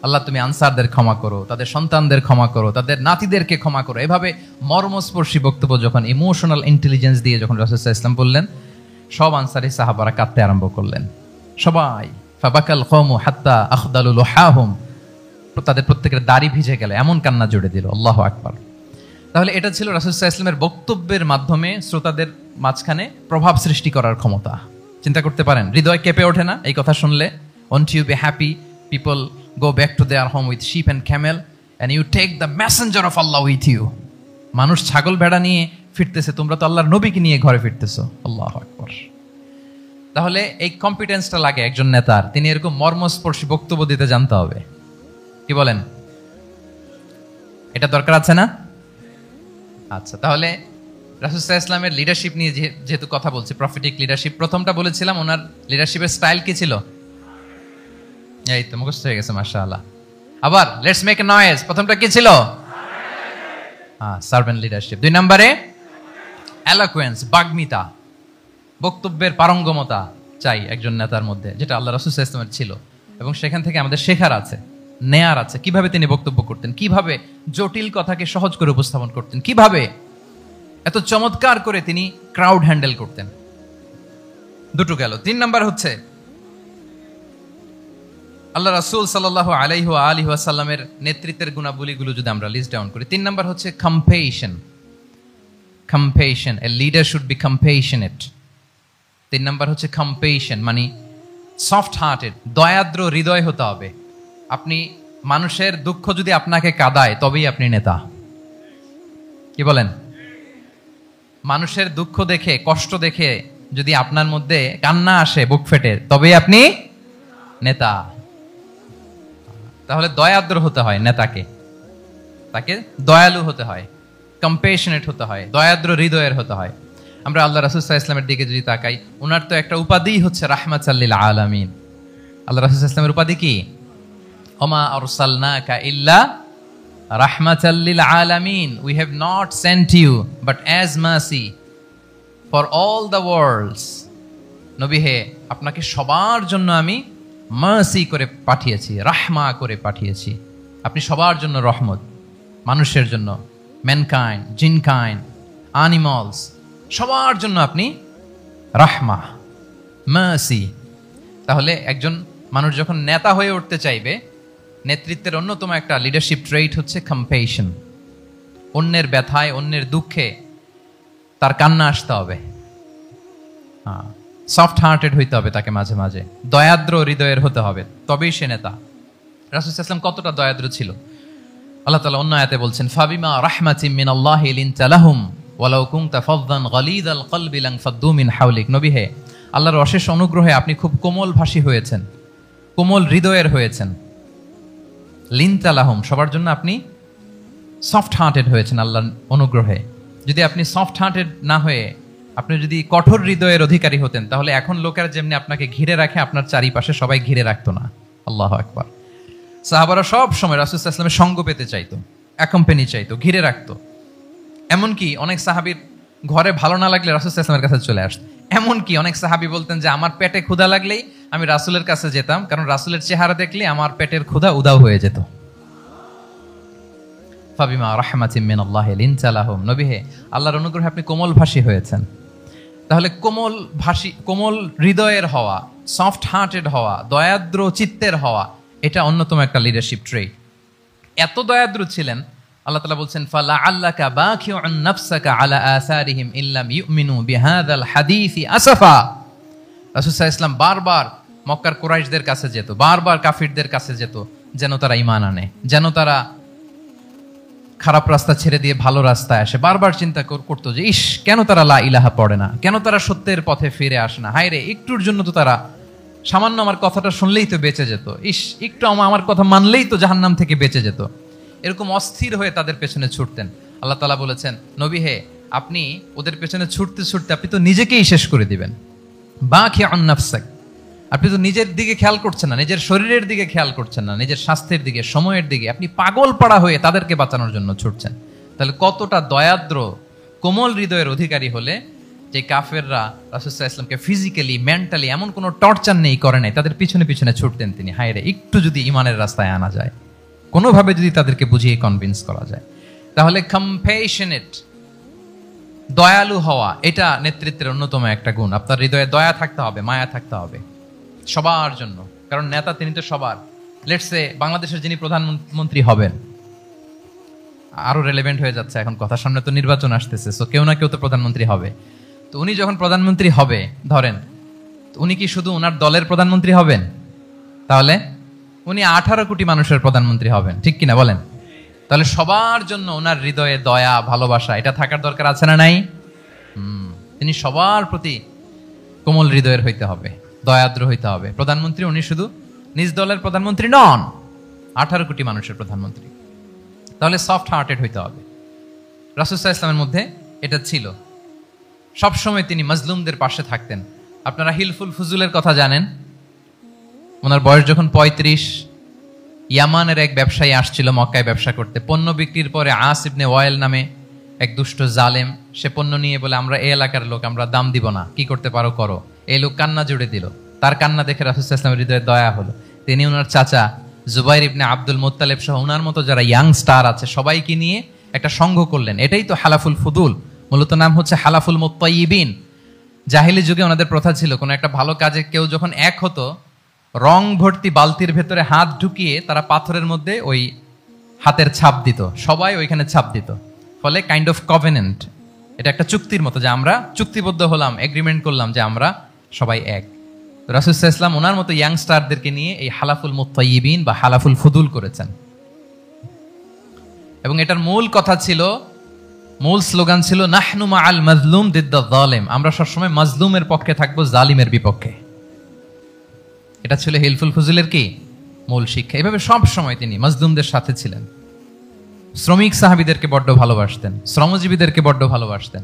আল্লাহ তুমি আনসারদের ক্ষমা করো, তাদের সন্তানদের ক্ষমা করো, তাদের নাতিদেরকে ক্ষমা করো। এভাবে মর্মস্পর্শী বক্তব্য যখন ইমোশনাল ইন্টেলিজেন্স দিয়ে যখন রাসূল সাল্লাল্লাহু আলাইহি ওয়াসাল্লাম বললেন, সব আনসারী সাহাবারা কাঁদতে আরম্ভ করলেন। সবাই ফাবাকাল কওমু হাত্তা আখদালু লুহাহুম, তাদের প্রত্যেকের দাড়ি ভিজে গেল, এমন কান্না জুড়ে দিল। আল্লাহু আকবার। তাহলে এটা ছিল রাসূল সাল্লাল্লাহু আলাইহি ওয়াসাল্লামের বক্তব্যের মাধ্যমে শ্রোতাদের মাঝখানে প্রভাব সৃষ্টি করার ক্ষমতা। চিন্তা করতে পারেন, হৃদয় কেঁপে ওঠে না এই কথা শুনলে? Won't you be happy people go back to their home with sheep and camel and you take the messenger of Allah with you? মানুষ ছাগল ভেড়া নিয়ে ফিরতেছে, তোমরা তো আল্লাহর নবীকে নিয়ে ঘরে ফিরতেছো। আল্লাহু আকবার। তাহলে এই কম্পিটেন্সটা লাগে একজন নেতার, তিনি এরকম মর্মস্পর্শী বক্তব্য দিতে জানতে হবে। কি বলেন? এটা দরকার আছে না? আচ্ছা, তাহলে রাসূল সাল্লাল্লাহু আলাইহি ওয়াসাল্লামের লিডারশিপ নিয়ে যেহেতু কথা বলছি, প্রফেটিক লিডারশিপ, প্রথমটা বলেছিলাম ওনার লিডারশিপের স্টাইল কি ছিল? এই তো মুখস্থ হয়ে গেছে, মাশাআল্লাহ। আবার লেটস মেক এ নয়েজ। প্রথমটা কি ছিল? Servant leadership. 2 নম্বরে এলোকুয়েন্স, বাগ্মিতা, বক্তব্যের পারঙ্গমতা চাই একজন নেতার মধ্যে, যেটা আল্লাহ রাসূল সাল্লাল্লাহু আলাইহি ওয়াসাল্লামের ছিল। এবং সেখান থেকে আমাদের শেখার আছে, নেয়ার আছে, কিভাবে তিনি বক্তব্য করতেন, কিভাবে জটিল কথাকে সহজ করে উপস্থাপন করতেন, কিভাবে এত চমৎকার করে তিনি ক্রাউড হ্যান্ডেল করতেন। দুটো গেল। 3 নাম্বার হচ্ছে আল্লাহ রাসূল সাল্লাল্লাহু আলাইহি ওয়া আলিহি ওয়াসাল্লামের নেতৃত্বের গুণাবলীগুলো যদি আমরা লিস্ট ডাউন করি, 3 নাম্বার হচ্ছে কম্পেশন। A leader should be compassionate. 3 number হচ্ছে কম্পেশন, মানে সফট হার্টেড, দয়াদ্র হৃদয় হতে হবে। আপনি মানুষের দুঃখ যদি আপনাকে কাঁদায়, তবেই আপনি নেতা। কি বলেন? মানুষের দুঃখ দেখে, কষ্ট দেখে যদি আপনার মধ্যে কান্না আসে বুক ফেটে, তবেই আপনি নেতা। তাহলে দয়াদ্র হতে হয় নেতাকে, তাকে দয়ালু হতে হয়, কম্পেশনেট হতে হয়, দয়াদ্র হৃদয়ের হতে হয়। আমরা আল্লাহ রাসূল সাল্লাল্লাহু আলাইহি ওয়াসাল্লামের দিকে যদি তাকাই, ওনার তো একটা উপাধি হচ্ছে রাহমাতাল লিল আলামিন। আল্লাহ রাসূল সাল্লাল্লাহু আলাইহি ওয়াসাল্লামের উপাধি কি? ওমা আরসালনাকা ইল্লা রাহমাতাল লিল আলামিন। We have not sent you but as mercy for all the worlds. নবী হে, আপনাকে সবার জন্য আমি মার্সি করে পাঠিয়েছি, রাহমা করে পাঠিয়েছি। আপনি সবার জন্য রহমত, মানুষের জন্য, ম্যানকাইন্ড, জিনকাইন্ড, অ্যানিমালস, সবার জন্য আপনি রাহমা, মার্সি। তাহলে একজন মানুষ যখন নেতা হয়ে উঠতে চাইবে, নেতৃত্বের অন্যতম একটা লিডারশিপ ট্রেইট হচ্ছে কম্পেশন। অন্যের ব্যথায়, অন্যের দুঃখে তার কান্না আসতে হবে। সফট হার্টেড হইতে হবে তাকে, মাঝে মাঝে দয়াদ্র হৃদয়ের হতে হবে, তবেই সে নেতা। রাসূল সাল্লাল্লাহু আলাইহি ওয়াসাল্লাম কতটা দয়াদ্র ছিল, আল্লাহ তাআলা অন্য আয়াতে বলছেন, ফাবিমা রাহমাতিম মিনাল্লাহি লিনতা লাহুম ওয়ালাউ কুনতা ফাযযান গালিযাল কলবি লানফাদ্দু মিন হাওলিক। নবী হে, আল্লাহর অশেষ অনুগ্রহে আপনি খুব কোমল ভাষী হয়েছেন, কোমল হৃদয়ের হয়েছেন। লিনতা লাহুম, সবার জন্য আপনি সফট হার্টেড হয়েছেন আল্লাহর অনুগ্রহে। যদি আপনি সফট হার্টেড না হয়ে আপনি যদি কঠোর হৃদয়ের অধিকারী হতেন, তাহলে এখন লোকেরা যেমনি আপনাকে ঘিরে রাখে, আপনার চারিপাশে সবাই ঘিরে রাখতো না। আল্লাহু আকবার। সাহাবারা সব সময় রাসূল সাল্লাল্লাহু আলাইহি ওয়াসাল্লামের সঙ্গ পেতে চাইতো, অ্যাকম্পানি চাইতো, ঘিরে রাখতো। এমনকি অনেক সাহাবীর ঘরে ভালো না লাগলে রাসূল সাল্লাল্লাহু আলাইহি ওয়াসাল্লামের কাছে চলে আসতো। এমনকি অনেক সাহাবী বলতেন যে আমার পেটে ক্ষুধা লাগলেই আমি রাসূলের কাছে যেতাম, কারণ রাসূলের চেহারা দেখলে আমার পেটের ক্ষুধা উধাও হয়ে যেত। ফাবিমা রাহমাতিম মিনাল্লাহি লিনতা লাহুম। নবী হে, আল্লাহর অনুগ্রহে আপনি কোমল ভাষী হয়েছেন। তাহলে কোমল ভাষী, কোমল হৃদয়ের হওয়া, সফট হার্টেড হওয়া, দয়াদ্র চিত্তের হওয়া, এটা অন্যতম একটা লিডারশিপ ট্রেট। এত দয়াদ্র ছিলেন, আল্লাহ তাআলা বলছেন, ফালাআল্লাকা বাখিউন নাফসাকা আলা আসারিহিম ইল্লাম ইউমিনু বিহাযাল হাদীসি আসাফা। রাসূল সাল্লাল্লাহু আলাইহি ওয়াসাল্লাম বারবার মক্কার কুরাইশদের কাছে যেত, বারবার কাফিরদের কাছে যেত, যেন তারা ঈমান আনে, যেন তারা খারাপ রাস্তা ছেড়ে দিয়ে ভালো রাস্তায় আসে। বারবার চিন্তা করতো যে ইস, কেন তারা লা ইলাহা পড়ে না, কেন তারা সত্যের পথে ফিরে আসে না। হায় রে, একটুর জন্য তো তারা, সামান্য আমার কথাটা শুনলেই তো বেঁচে যেত, ইস একটু আমার কথা মানলেই তো জাহান্নাম থেকে বেঁচে যেত। এরকম অস্থির হয়ে তাদের পেছনে ছুটতেন। আল্লাহ তাআলা বলেছেন, নবী হে, আপনি ওদের পেছনে ছুটতে ছুটতে আপনি তো নিজেকেই শেষ করে দিবেন। বাখিউন নাফসাক, আপনি তো নিজের দিকে খেয়াল করছেন না, নিজের শরীরের দিকে খেয়াল করছেন না, নিজের স্বাস্থ্যের দিকে, সময়ের দিকে, আপনি পাগল পাড়া হয়ে তাদেরকে বাঁচানোর জন্য ছুটছেন। তাহলে কতটা দয়াদ্র, কোমল হৃদয়ের অধিকারী হলে যে কাফেররা রাসূল সাল্লাল্লাহু আলাইহি ওয়াসাল্লামকে ফিজিক্যালি, মেন্টালি এমন কোনো টর্চার নেই, করে নাই, তাদের পিছনে পিছনে ছুটতেন তিনি। হায় রে, একটু যদি ইমানের রাস্তায় আনা যায়, কোনোভাবে যদি তাদেরকে বুঝিয়ে কনভিন্স করা যায়। তাহলে কম্প্যাশনেট, দয়ালু হওয়া, এটা নেতৃত্বের অন্যতম একটা গুণ। আপনার হৃদয়ে দয়া থাকতে হবে, মায়া থাকতে হবে সবার জন্য, কারণ নেতা তিনি তো সবার। লেটস সে বাংলাদেশের যিনি প্রধানমন্ত্রী হবেন, আরো রেলেভেন্ট হয়ে যাচ্ছে এখন কথা, সামনে তো নির্বাচন আসতেছে, সো কেউ না কেউ তো প্রধানমন্ত্রী হবে। তো উনি যখন প্রধানমন্ত্রী হবে, ধরেন উনি কি শুধু ওনার দলের প্রধানমন্ত্রী হবেন? তাহলে উনি 18 কোটি মানুষের প্রধানমন্ত্রী হবেন, ঠিক কিনা বলেন? তাহলে সবার জন্য ওনার হৃদয়ে দয়া, ভালোবাসা, এটা থাকার দরকার আছে না নাই? তিনি সবার প্রতি কোমল হৃদয়ের হইতে হবে, দয়াদ্র হইতে হবে। প্রধানমন্ত্রী উনি শুধু নিজ দলের প্রধানমন্ত্রী নন, 18 কোটি মানুষের প্রধানমন্ত্রী। তাহলে সফট হার্টেড হইতে হবে। রাসূল সাল্লাল্লাহু আলাইহি ওয়াসাল্লামের মধ্যে এটা ছিল। সবসময় তিনি মাজলুমদের পাশে থাকতেন। আপনারা হিলফুল ফুজুলের কথা জানেন। ওনার বয়স যখন 35, ইয়ামানের এক ব্যবসায়ী আসছিল মক্কায় ব্যবসা করতে। পণ্য বিক্রির পরে আস ইবনে ওয়াইল নামে এক দুষ্ট জালেম, সে পণ্য নিয়ে বলে, আমরা এই এলাকার লোক, আমরা দাম দিব না, কি করতে পারো করো। এই লোক কান্না জুড়ে দিল। তার কান্না দেখে রাসূল সাল্লাল্লাহু আলাইহি ওয়াসাল্লামের হৃদয়ে দয়া হলো। তিনি ওনার চাচা জুবাইর ইবনে আব্দুল মুত্তালিব সহ ওনার মতো যারা ইয়াং স্টার আছে সবাইকে নিয়ে একটা সংঘ করলেন। এটাই তো হালাফুল ফুদুল, মূলত নাম হচ্ছে হালাফুল মুত্তাইয়িবিন। জাহিলি যুগে ওনাদের প্রথা ছিল, কোনো একটা ভালো কাজে কেউ যখন এক হতো, রং ভর্তি বালতির ভেতরে হাত ঢুকিয়ে তারা পাথরের মধ্যে ওই হাতের ছাপ দিত, সবাই ওইখানে ছাপ দিত। ফলে কাইন্ড অফ কভেনেন্ট, এটা একটা চুক্তির মতো, যে আমরা চুক্তিবদ্ধ হলাম, এগ্রিমেন্ট করলাম যে আমরা সবাই এক। রাসূল সাল্লাল্লাহু আলাইহি ওয়াসাল্লাম ওনার মতো ইয়াংস্টারদেরকে নিয়ে এই হালাফুল মুত্তাইয়িবিন বা হালাফুল ফুদুল করেছেন। এবং এটার মূল কথা ছিল, মূল স্লোগান ছিল, নাহনু মাআল মাজলুম দিদ্দা যালিম, আমরা সবসময় মাজলুমের পক্ষে থাকবো, জালিমের বিপক্ষে। এটা ছিল হিলফুল ফুজুলের কি মূল শিক্ষা। এভাবে সব সময় তিনি মাজলুমদের সাথে ছিলেন। শ্রমিক সাহাবীদেরকে বড্ড ভালোবাসতেন, শ্রমজীবীদেরকে বড্ড ভালোবাসতেন।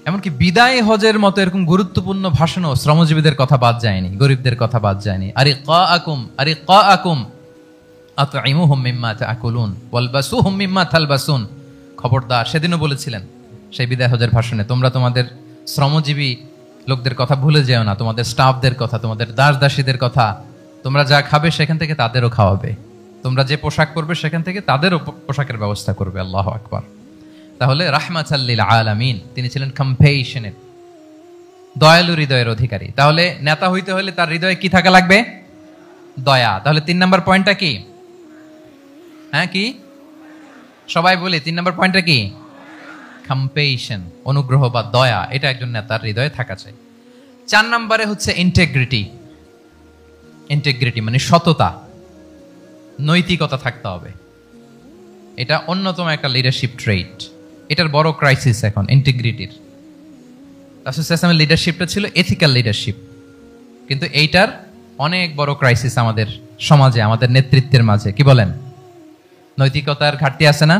এমনকি বিদায় হজের মতো এরকম গুরুত্বপূর্ণ ভাষণও শ্রমজীবীদের কথা বাদ যায়নি, গরিবদের কথা বাদ যায়নি। আরিকাআকুম আতঈমুহুম মিম্মা তাআকুলুন ওয়ালবাসুহুম মিম্মা তালবাসুন। খবরদার, সেদিনও বলেছিলেন সেই বিদায় হজের ভাষণে, তোমরা তোমাদের শ্রমজীবী লোকদের কথা ভুলে যেও না, তোমাদের স্টাফদের কথা, তোমাদের দাস দাসীদের কথা। তোমরা যা খাবে সেখান থেকে তাদেরও খাওয়াবে, তোমরা যে পোশাক পরবে সেখান থেকে তাদেরও পোশাকের ব্যবস্থা করবে। আল্লাহু আকবার। তাহলে রাহমাতাল লিল আলামিন, তিনি ছিলেন কম্প্যাশনেট, দয়ালু হৃদয়ের অধিকারী। তাহলে নেতা হইতে হলে তার হৃদয়ে কি থাকা লাগবে? দয়া। তাহলে 3 নম্বর পয়েন্টটা কি? হ্যাঁ কি সবাই বলি 3 নম্বর পয়েন্টটা কি? কম্পেশন, অনুগ্রহ বা দয়া। এটা একজন নেতার হৃদয়ে থাকা চাই। 4 নম্বরে হচ্ছে ইন্টিগ্রিটি। ইন্টিগ্রিটি মানে সততা, নৈতিকতা থাকতে হবে। এটা অন্যতম একটা লিডারশিপ ট্রেট। এটার বড় ক্রাইসিস এখন ইন্টিগ্রিটির। রাসূল সাল্লাল্লাহু আলাইহি ওয়াসাল্লামের লিডারশিপটা ছিল এথিক্যাল লিডারশিপ, কিন্তু এইটার অনেক বড় ক্রাইসিস আমাদের সমাজে, আমাদের নেতৃত্বের মাঝে। কি বলেন? নৈতিকতার ঘাটতি আছে না?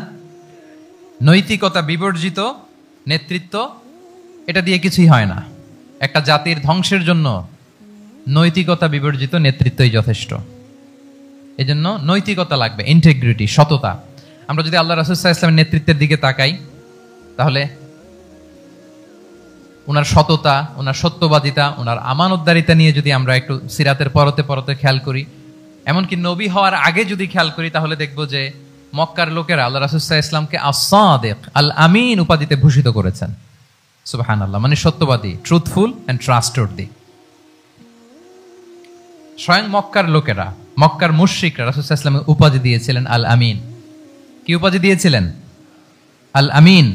নৈতিকতা বিবর্জিত নেতৃত্ব, এটা দিয়ে কিছুই হয় না। একটা জাতির ধ্বংসের জন্য নৈতিকতা বিবর্জিত নেতৃত্বই যথেষ্ট। এজন্য নৈতিকতা লাগবে, ইন্টিগ্রিটি, সততা। আমরা যদি আল্লাহ রাসূল সাল্লাল্লাহু আলাইহি ওয়াসাল্লামের নেতৃত্বের দিকে তাকাই, তাহলে ওনার সততা, ওনার সত্যবাদিতা, ওনার আমানতদারিতা নিয়ে যদি আমরা একটু সিরাতের পরতে পরতে খেয়াল করি, এমনকি নবী হওয়ার আগে যদি খেয়াল করি, তাহলে দেখব যে মক্কার লোকেরা আল্লাহ রাসূল সাল্লাল্লাহু আলাইহি ওয়াসাল্লামকে আস-সাদিক, আল আমিন উপাধিতে ভূষিত করেছেন। সুবহানাল্লাহ, মানে সত্যবাদী, ট্রুথফুল এন্ড ট্রাস্টওয়ার্দি। স্বয়ং মক্কার লোকেরা, মক্কার মুশরিকরা রাসূল সাল্লাল্লাহু আলাইহি ওয়াসাল্লামকে উপাধি দিয়েছিলেন আল আমিন। কি উপাধি দিয়েছিলেন? আল আমিন।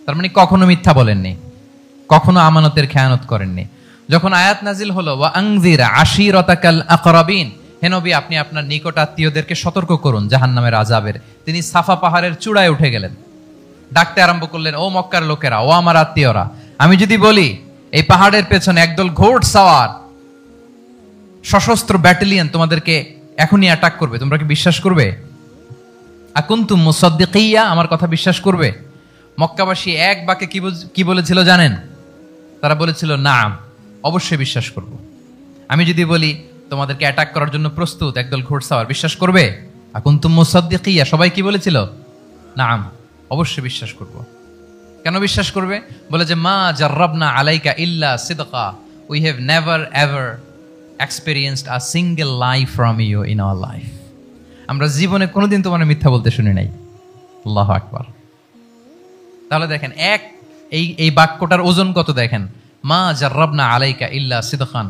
তার মানে কখনো মিথ্যা বলেননি, কখনো আমানতের খেয়ানত করেননি। যখন আয়াত নাজিল হলো ওয়া আনজির আশিরাতাকাল আকরাবিন, হে নবী আপনি আপনার নিকট আত্মীয়দেরকে সতর্ক করুন জাহান্নামের আযাবের, তিনি সাফা পাহাড়ের চূড়ায় উঠে গেলেন, ডাকতে আরম্ভ করলেন, ও মক্কার লোকেরা, ও আমার আত্মীয়রা, আমি যদি বলি এই পাহাড়ের পেছনে একদল ঘোড় সাওয়ার সশস্ত্র ব্যাটালিয়ন তোমাদেরকে এখনই অ্যাটাক করবে, তোমরা কি বিশ্বাস করবে? আকুনতুম মুসাদ্দিকিয়া, আমার কথা বিশ্বাস করবে? মক্কাবাসী এক বাক্যে কি বলেছিল জানেন? তারা বলেছিল, নাম, অবশ্যই বিশ্বাস করব। আমি যদি বলি তোমাদেরকে অ্যাটাক করার জন্য প্রস্তুত একদল ঘোড়সাওয়ার, বিশ্বাস করবে? আকুনতুম মুসাদ্দিকিয়া, সবাই কি বলেছিল? নাম, অবশ্যই বিশ্বাস করব। কেন বিশ্বাস করবে? বলে যে মা জাররাবনা আলাইকা ইল্লা সিদকা, we have never ever experienced a single lie from you in our life. আমরা জীবনে কোনোদিন তোমার মিথ্যা বলতে শুনি নাই। আল্লাহু আকবার। তাহলে দেখেন এই বাক্যটার ওজন কত দেখেন, মা জাররাবনা আলাইকা ইল্লা সিদকান,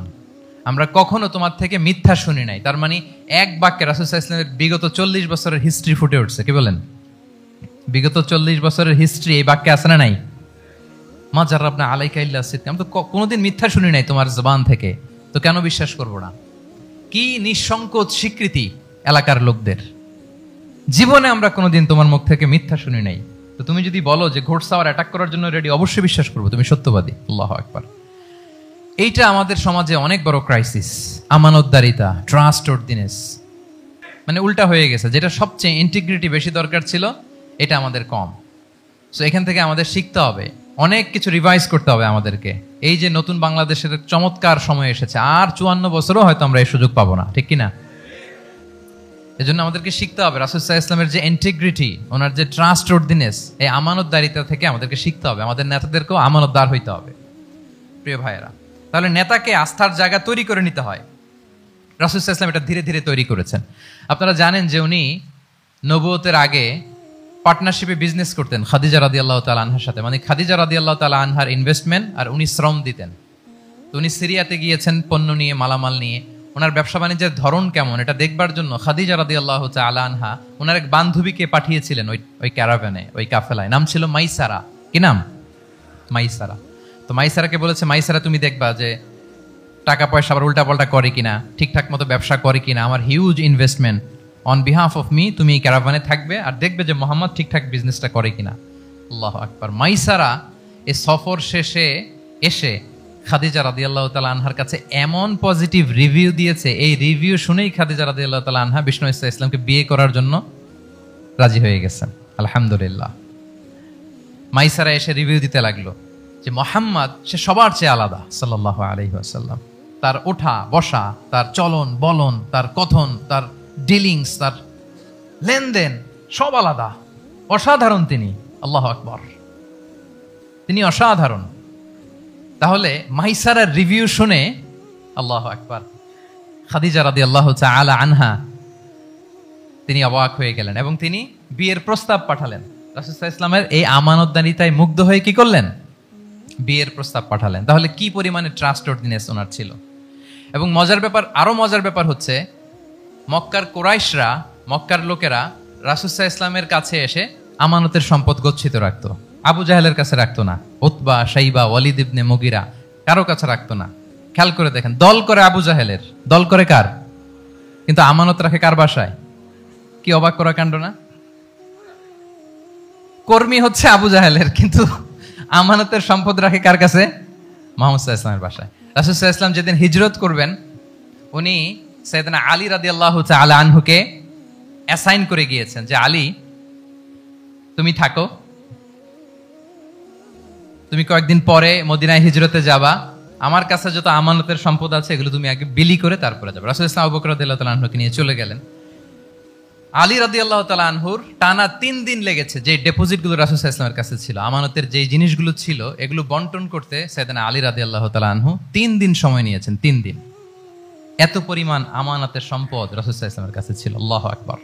আমরা কখনো তোমার থেকে মিথ্যা শুনি নাই। তার মানে এক বাক্যে রাসূল সাল্লাল্লাহু আলাইহি ওয়াসাল্লামের বিগত 40 বছরের হিস্ট্রি ফুটে উঠছে। কি বলেন? বিগত 40 বছরের হিস্ট্রি এই বাক্যে আছে না নাই? মা জাররাবনা আলাইকা ইল্লা সিদকান, আমরা তো কোনোদিন মিথ্যা শুনি নাই তোমার জবান থেকে, তো কেন বিশ্বাস করব না? কি নিঃসংকোচ স্বীকৃতি এলাকার লোকদের, জীবনে আমরা কোনোদিন তোমার মুখ থেকে মিথ্যা শুনি নাই, তো তুমি যদি বলো যে ঘোড়সাওয়ার অ্যাটাক করার জন্য রেডি, অবশ্যই বিশ্বাস করবো, তুমি সত্যবাদী। আল্লাহু আকবার। এইটা আমাদের সমাজে অনেক বড় ক্রাইসিস। আমানতদারিতা, ট্রাস্টওয়ার্দিনেস, মানে উল্টা হয়ে গেছে। যেটা সবচেয়ে ইন্টিগ্রিটি বেশি দরকার ছিল, এটা আমাদের কম। সো এখান থেকে আমাদের শিখতে হবে, অনেক কিছু রিভাইজ করতে হবে আমাদেরকে। এই যে নতুন বাংলাদেশের চমৎকার সময় এসেছে, আর 54 বছরও হয়তো আমরা এই সুযোগ পাবো না, ঠিক কিনা? এজন্য আমাদেরকে শিখতে হবে রাসূল সাল্লাল্লাহু আলাইহি ওয়াসাল্লামের যে ইন্টিগ্রিটি, ওনার যে ট্রাস্টওয়ার্দিনেস, এই আমানতদারিতা থেকে আমাদেরকে শিখতে হবে। আমাদের নেতাদেরকেও আমানতদার হইতে হবে। প্রিয় ভাইয়েরা, তাহলে নেতাকে আস্থার জায়গা তৈরি করে নিতে হয়। রাসূল সাল্লাল্লাহু আলাইহি ওয়াসাল্লাম এটা ধীরে ধীরে তৈরি করেছেন। আপনারা জানেন যে উনি নবুয়তের আগে পার্টনারশিপে বিজনেস করতেন খাদিজা রাদিয়াল্লাহু তাআলা আনহার সাথে, মানে খাদিজা রাদিয়াল্লাহু তাআলা আনহার ইনভেস্টমেন্ট আর উনি শ্রম দিতেন। তো উনি সিরিয়াতে গিয়েছেন পণ্য নিয়ে, মালামাল নিয়ে। ওনার ব্যবসা বাণিজ্যের ধরন কেমন এটা দেখবার জন্য খাদিজা রাদিয়াল্লাহু তাআলা আনহা ওনার এক বান্ধবীকে পাঠিয়েছিলেন ওই ক্যারাভ্যানে, ওই কাফেলায়। নাম ছিল মাইসারা। কি নাম? মাইসারা। তো মাইসারাকে বলেছে, মাইসারা তুমি দেখবা যে টাকা পয়সা আবার উল্টাপাল্টা করে কিনা, ঠিকঠাক মতো ব্যবসা করে কিনা, আমার huge investment, on behalf of me তুমি এই ক্যারাভানে থাকবে আর দেখবে যে মোহাম্মদ ঠিকঠাক বিজনেসটা করে কিনা। আল্লাহু আকবার। মাইসারা এই সফর শেষে এসে খাদিজা রাদিয়াল্লাহু তাআলা আনহার কাছে এমন পজিটিভ রিভিউ দিয়েছে, এই রিভিউ শুনেই খাদিজা রাদিয়াল্লাহু তাআলা আনহা বিষ্ণু ইসলামকে বিয়ে করার জন্য রাজি হয়ে গেছেন। আলহামদুলিল্লাহ। মাইসারা এসে রিভিউ দিতে লাগলো যে মোহাম্মদ সে সবার চেয়ে আলাদা সাল্লাল্লাহু আলাইহি ওয়াসাল্লাম। তার ওঠা বসা, তার চলন বলন, তার কথন, তার ডিলিংস, তার লেনদেন সব আলাদা, অসাধারণ তিনি। আল্লাহু আকবার, তিনি অসাধারণ। তাহলে মাইসারার রিভিউ শুনে আল্লাহু আকবার খাদিজা রাদিয়াল্লাহু তাআলা আনহা তিনি অবাক হয়ে গেলেন এবং তিনি বিয়ের প্রস্তাব পাঠালেন। রাসূল সাল্লাল্লাহু আলাইহি ওয়াসাল্লামের এই আমানতদারিতায় মুগ্ধ হয়ে কি করলেন? বিয়ের প্রস্তাব পাঠালেন। তাহলে কি পরিমাণে ট্রাস্টওয়ার্দিনেস ওনার ছিল। এবং আরো মজার ব্যাপার হচ্ছে, মক্কার কুরাইশরা, মক্কার লোকেরা রাসূল সাল্লাল্লাহু আলাইহি ওয়াসাল্লামের কাছে এসে আমানতের সম্পদ গচ্ছিত রাখতো। আবু জাহেলের কাছে রাখতো না, উতবা, শাইবা, ওয়ালিদ ইবনে মুগিরা কারো কাছে রাখতো না। খেয়াল করে দেখেন, দল করে আবু জাহেলের, দল করে কার, কিন্তু আমানত রাখে কার বাসায়? কি অবাক করা কাণ্ড না? কর্মী হচ্ছে আবু জাহেলের, কিন্তু আমানতের সম্পদ রাখে কার কাছে? মুহাম্মদ সাল্লাল্লাহু আলাইহি ওয়াসাল্লামের বাসায়। রাসূল সাল্লাল্লাহু আলাইহি ওয়াসাল্লাম যেদিন হিজরত করবেন, উনি সাইয়েদনা আলী রাদিয়াল্লাহু তাআলা আনহুকে অ্যাসাইন করে গিয়েছেন যে আলী, তুমি থাকো, তুমি কয়েকদিন পরে মদিনায় হিজরতে যাবা, আমার কাছে যত আমানতের সম্পদ আছে এগুলো তুমি আগে বিলি করে তারপরে যাবে। রাসূল সাল্লাল্লাহু আবু বকর রাদিয়াল্লাহু তাআলা আনহুকে নিয়ে চলে গেলেন। আলী রাদিয়াল্লাহু তাআলা আনহুর টানা 3 দিন লেগেছে যে ডেপোজিটগুলো রাসূল সাল্লাল্লাহু আলাইহি ওয়াসাল্লামের কাছে ছিল, আমানতের যে জিনিসগুলো ছিল এগুলো বন্টন করতে সাইয়েদনা আলী রাদিয়াল্লাহু তাআলা আনহু 3 দিন সময় নিয়েছেন। 3 দিন। এত পরিমাণ আমানতের সম্পদ রাসূল সাল্লাল্লাহু আলাইহি ওয়াসাল্লামের কাছে ছিল। আল্লাহু আকবার।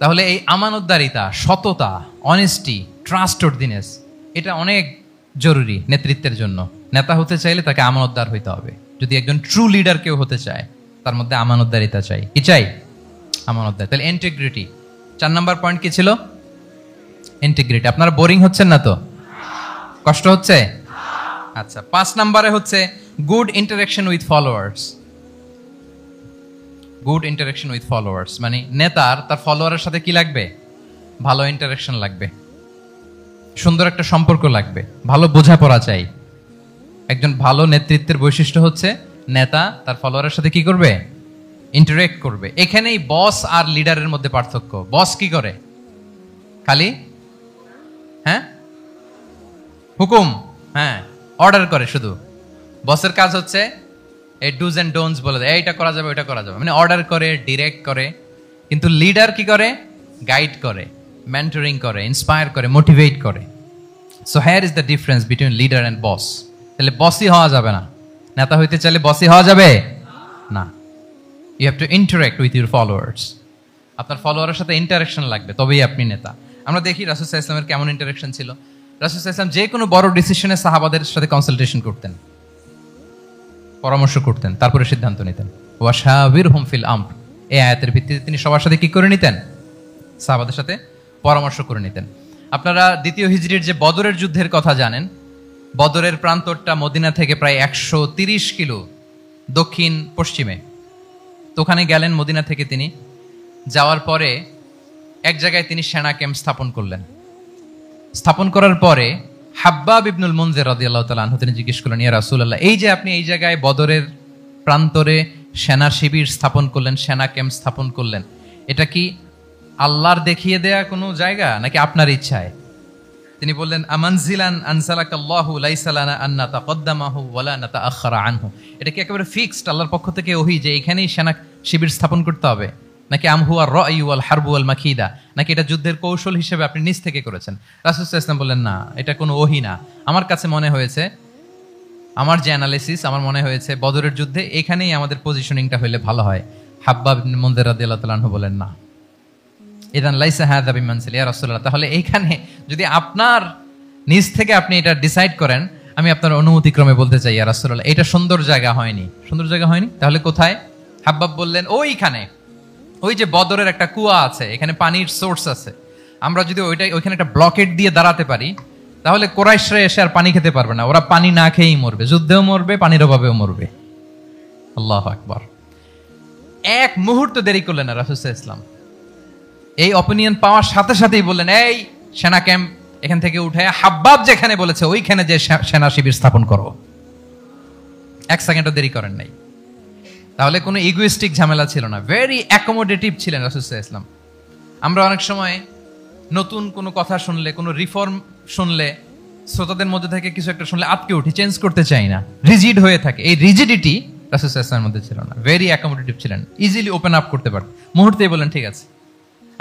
তাহলে এই আমানতদারিতা, সততা, অনেস্টি, ট্রাস্টওয়ার্দিনেস, এটা অনেক জরুরি নেতৃত্বের জন্য। নেতা হতে চাইলে তাকে আমানতদার হইতে হবে। যদি একজন ট্রু লিডার কেউ হতে চায়, তার মধ্যে আমানতদারিতা চাই। কি চাই? আমানতদার। তাহলে ইন্টিগ্রিটি। 4 নাম্বার পয়েন্ট কি ছিল? ইন্টিগ্রিটি। আপনারা বোরিং হচ্ছেন না তো? কষ্ট হচ্ছে? আচ্ছা, 5 নাম্বারে হচ্ছে good interaction with followers. Good interaction with followers মানে নেতার তার ফলোয়ারের সাথে কি লাগবে? ভালো ইন্টারেকশন লাগবে, সুন্দর একটা সম্পর্ক লাগবে, ভালো বোঝাপড়া চাই। একজন ভালো নেতৃত্বের বৈশিষ্ট্য হচ্ছে নেতা তার ফলোয়ারের সাথে কি করবে? ইন্টারেক্ট করবে। এখানেই বস আর লিডারের মধ্যে পার্থক্য। বস কি করে? খালি হুকুম, অর্ডার করে শুধু। বসের কাজ হচ্ছে এই ডুজ এন্ড ডোন্টস বলে দেয়, এইটা করা যাবে, ওইটা করা যাবে, মানে অর্ডার করে, ডিরেক্ট করে। কিন্তু লিডার কি করে? গাইড করে, মেন্টরিং করে, ইন্সপায়ার করে, মোটিভেট করে। So here is the difference between leader and boss. তাহলে বসই হওয়া যাবে না। নেতা হইতে চাইলে বসই হওয়া যাবে না। You have to interact with your followers. আপনার ফলোয়ারের সাথে ইন্টারাকশন লাগবে, তবেই আপনি নেতা। আমরা দেখি রাসূল সাল্লাল্লাহু আলাইহি ওয়াসাল্লামের কেমন ইন্টারাকশন ছিল। রাসূল সাল্লাল্লাহু আলাইহি ওয়াসাল্লাম যে কোনো বড় ডিসিশনে সাহাবাদের সাথে কনসালটেশন করতেন, পরামর্শ করতেন, তারপরে সিদ্ধান্ত নিতেন। ওয়াশাবিরহুম ফিল আমর, এই আয়াতের ভিত্তিতে তিনি সবার সাথে কি করে নিতেন? সাহাবাদের সাথে পরামর্শ করে নিতেন। আপনারা দ্বিতীয় হিজরির যে বদরের যুদ্ধের কথা জানেন। বদরের প্রান্তরটা মদিনা থেকে প্রায় 130 কিলো দক্ষিণ পশ্চিমে। তো ওখানে গেলেন মদিনা থেকে। তিনি যাওয়ার পরে এক জায়গায় তিনি সেনা ক্যাম্প স্থাপন করলেন। স্থাপন করার পরে হাব্বাব ইবনুল মুনজির রাদিয়াল্লাহু তাআলা আনহু তিনি জিজ্ঞেস করলেন, ইয়া রাসূলুল্লাহ, এই যে আপনি এই জায়গায় বদরের প্রান্তরে সেনা শিবির স্থাপন করলেন, সেনা ক্যাম্প স্থাপন করলেন, এটা কি আল্লাহর দেখিয়ে দেয়া কোনো জায়গা নাকি আপনার ইচ্ছায়? তিনি বললেন, আমানজিলান আনসালাকাল্লাহু লাইসা লানা আন নাতাকদ্দামাহু ওয়ালা নাতাআখারা আনহু। এটা কি একেবারে ফিক্সড আল্লাহর পক্ষ থেকে ওহী যে এখানেই সেনা শিবির স্থাপন করতে হবে, নাকি আমহু আর রা'ই ওয়াল হারবু ওয়াল মাকিদা, নাকি এটা যুদ্ধের কৌশল হিসেবে আপনি নিজ থেকে করেছেন? রাসূল সাল্লাল্লাহু আলাইহি ওয়াসাল্লাম বললেন, না, এটা কোনো ওহী না। আমার কাছে মনে হয়েছে, আমার যে অ্যানালিসিস, আমার মনে হয়েছে বদরের যুদ্ধে এখানেই আমাদের পজিশনিংটা হইলে ভালো হয়। হাব্বাব ইবনে মুনজির রাদিয়াল্লাহু তাআলা আনহু বলেন, না, ইদান লাইসা হাযা বিমানসিল ইয়া রাসূলুল্লাহ, তাহলে এইখানে যদি আপনার নিজ থেকে আপনি এটা ডিসাইড করেন, আমি আপনার অনুমতি ক্রমে বলতে চাই ইয়া রাসূলুল্লাহ, এটা সুন্দর জায়গা হয়নি। সুন্দর জায়গা হয়নি? তাহলে কোথায়? হাব্বাব বললেন, ওইখানে, ওই যে বদরের একটা কুয়া আছে, এখানে পানির সোর্স আছে। আমরা যদি ওইখানে একটা ব্লকেট দিয়ে দাঁড়াতে পারি, তাহলে কুরাইশরা এসে আর পানি খেতে পারবে না। ওরা পানি না খেয়েই মরবে, যুদ্ধেও মরবে, পানির অভাবেও মরবে। আল্লাহু আকবার। এক মুহূর্ত দেরি করলেন না রাসূল সাল্লাল্লাহু আলাইহি ওয়াসাল্লাম। এই অপিনিয়ন পাওয়ার সাথে সাথেই বললেন, এই সেনা ক্যাম্প এখান থেকে উঠে হাব্বাব যেখানে বলেছে ওইখানে যে সেনা শিবির স্থাপন করো। 1 সেকেন্ডও দেরি করেন নাই। তাহলে কোনো ইগোইস্টিক ঝামেলা ছিল না, ভেরি অ্যাকোমোডেটিভ ছিলেন রাসূল সাল্লাল্লাহু আলাইহি ওয়াসাল্লাম। আমরা অনেক সময় নতুন কোনো কথা শুনলে, কোনো রিফর্ম শুনলে, শ্রোতাদের মধ্যে থেকে কিছু একটা শুনলে আটকে উঠি, চেঞ্জ করতে চাই না, রিজিড হয়ে থাকে। এই রিজিডিটি রাসূল সাল্লাল্লাহু আলাইহি ওয়াসাল্লামের মধ্যে ছিল না। ভেরি অ্যাকোমোডেটিভ ছিলেন, ইজিলি ওপেন আপ করতে পারতেন। মুহূর্তেই বলেন, ঠিক আছে,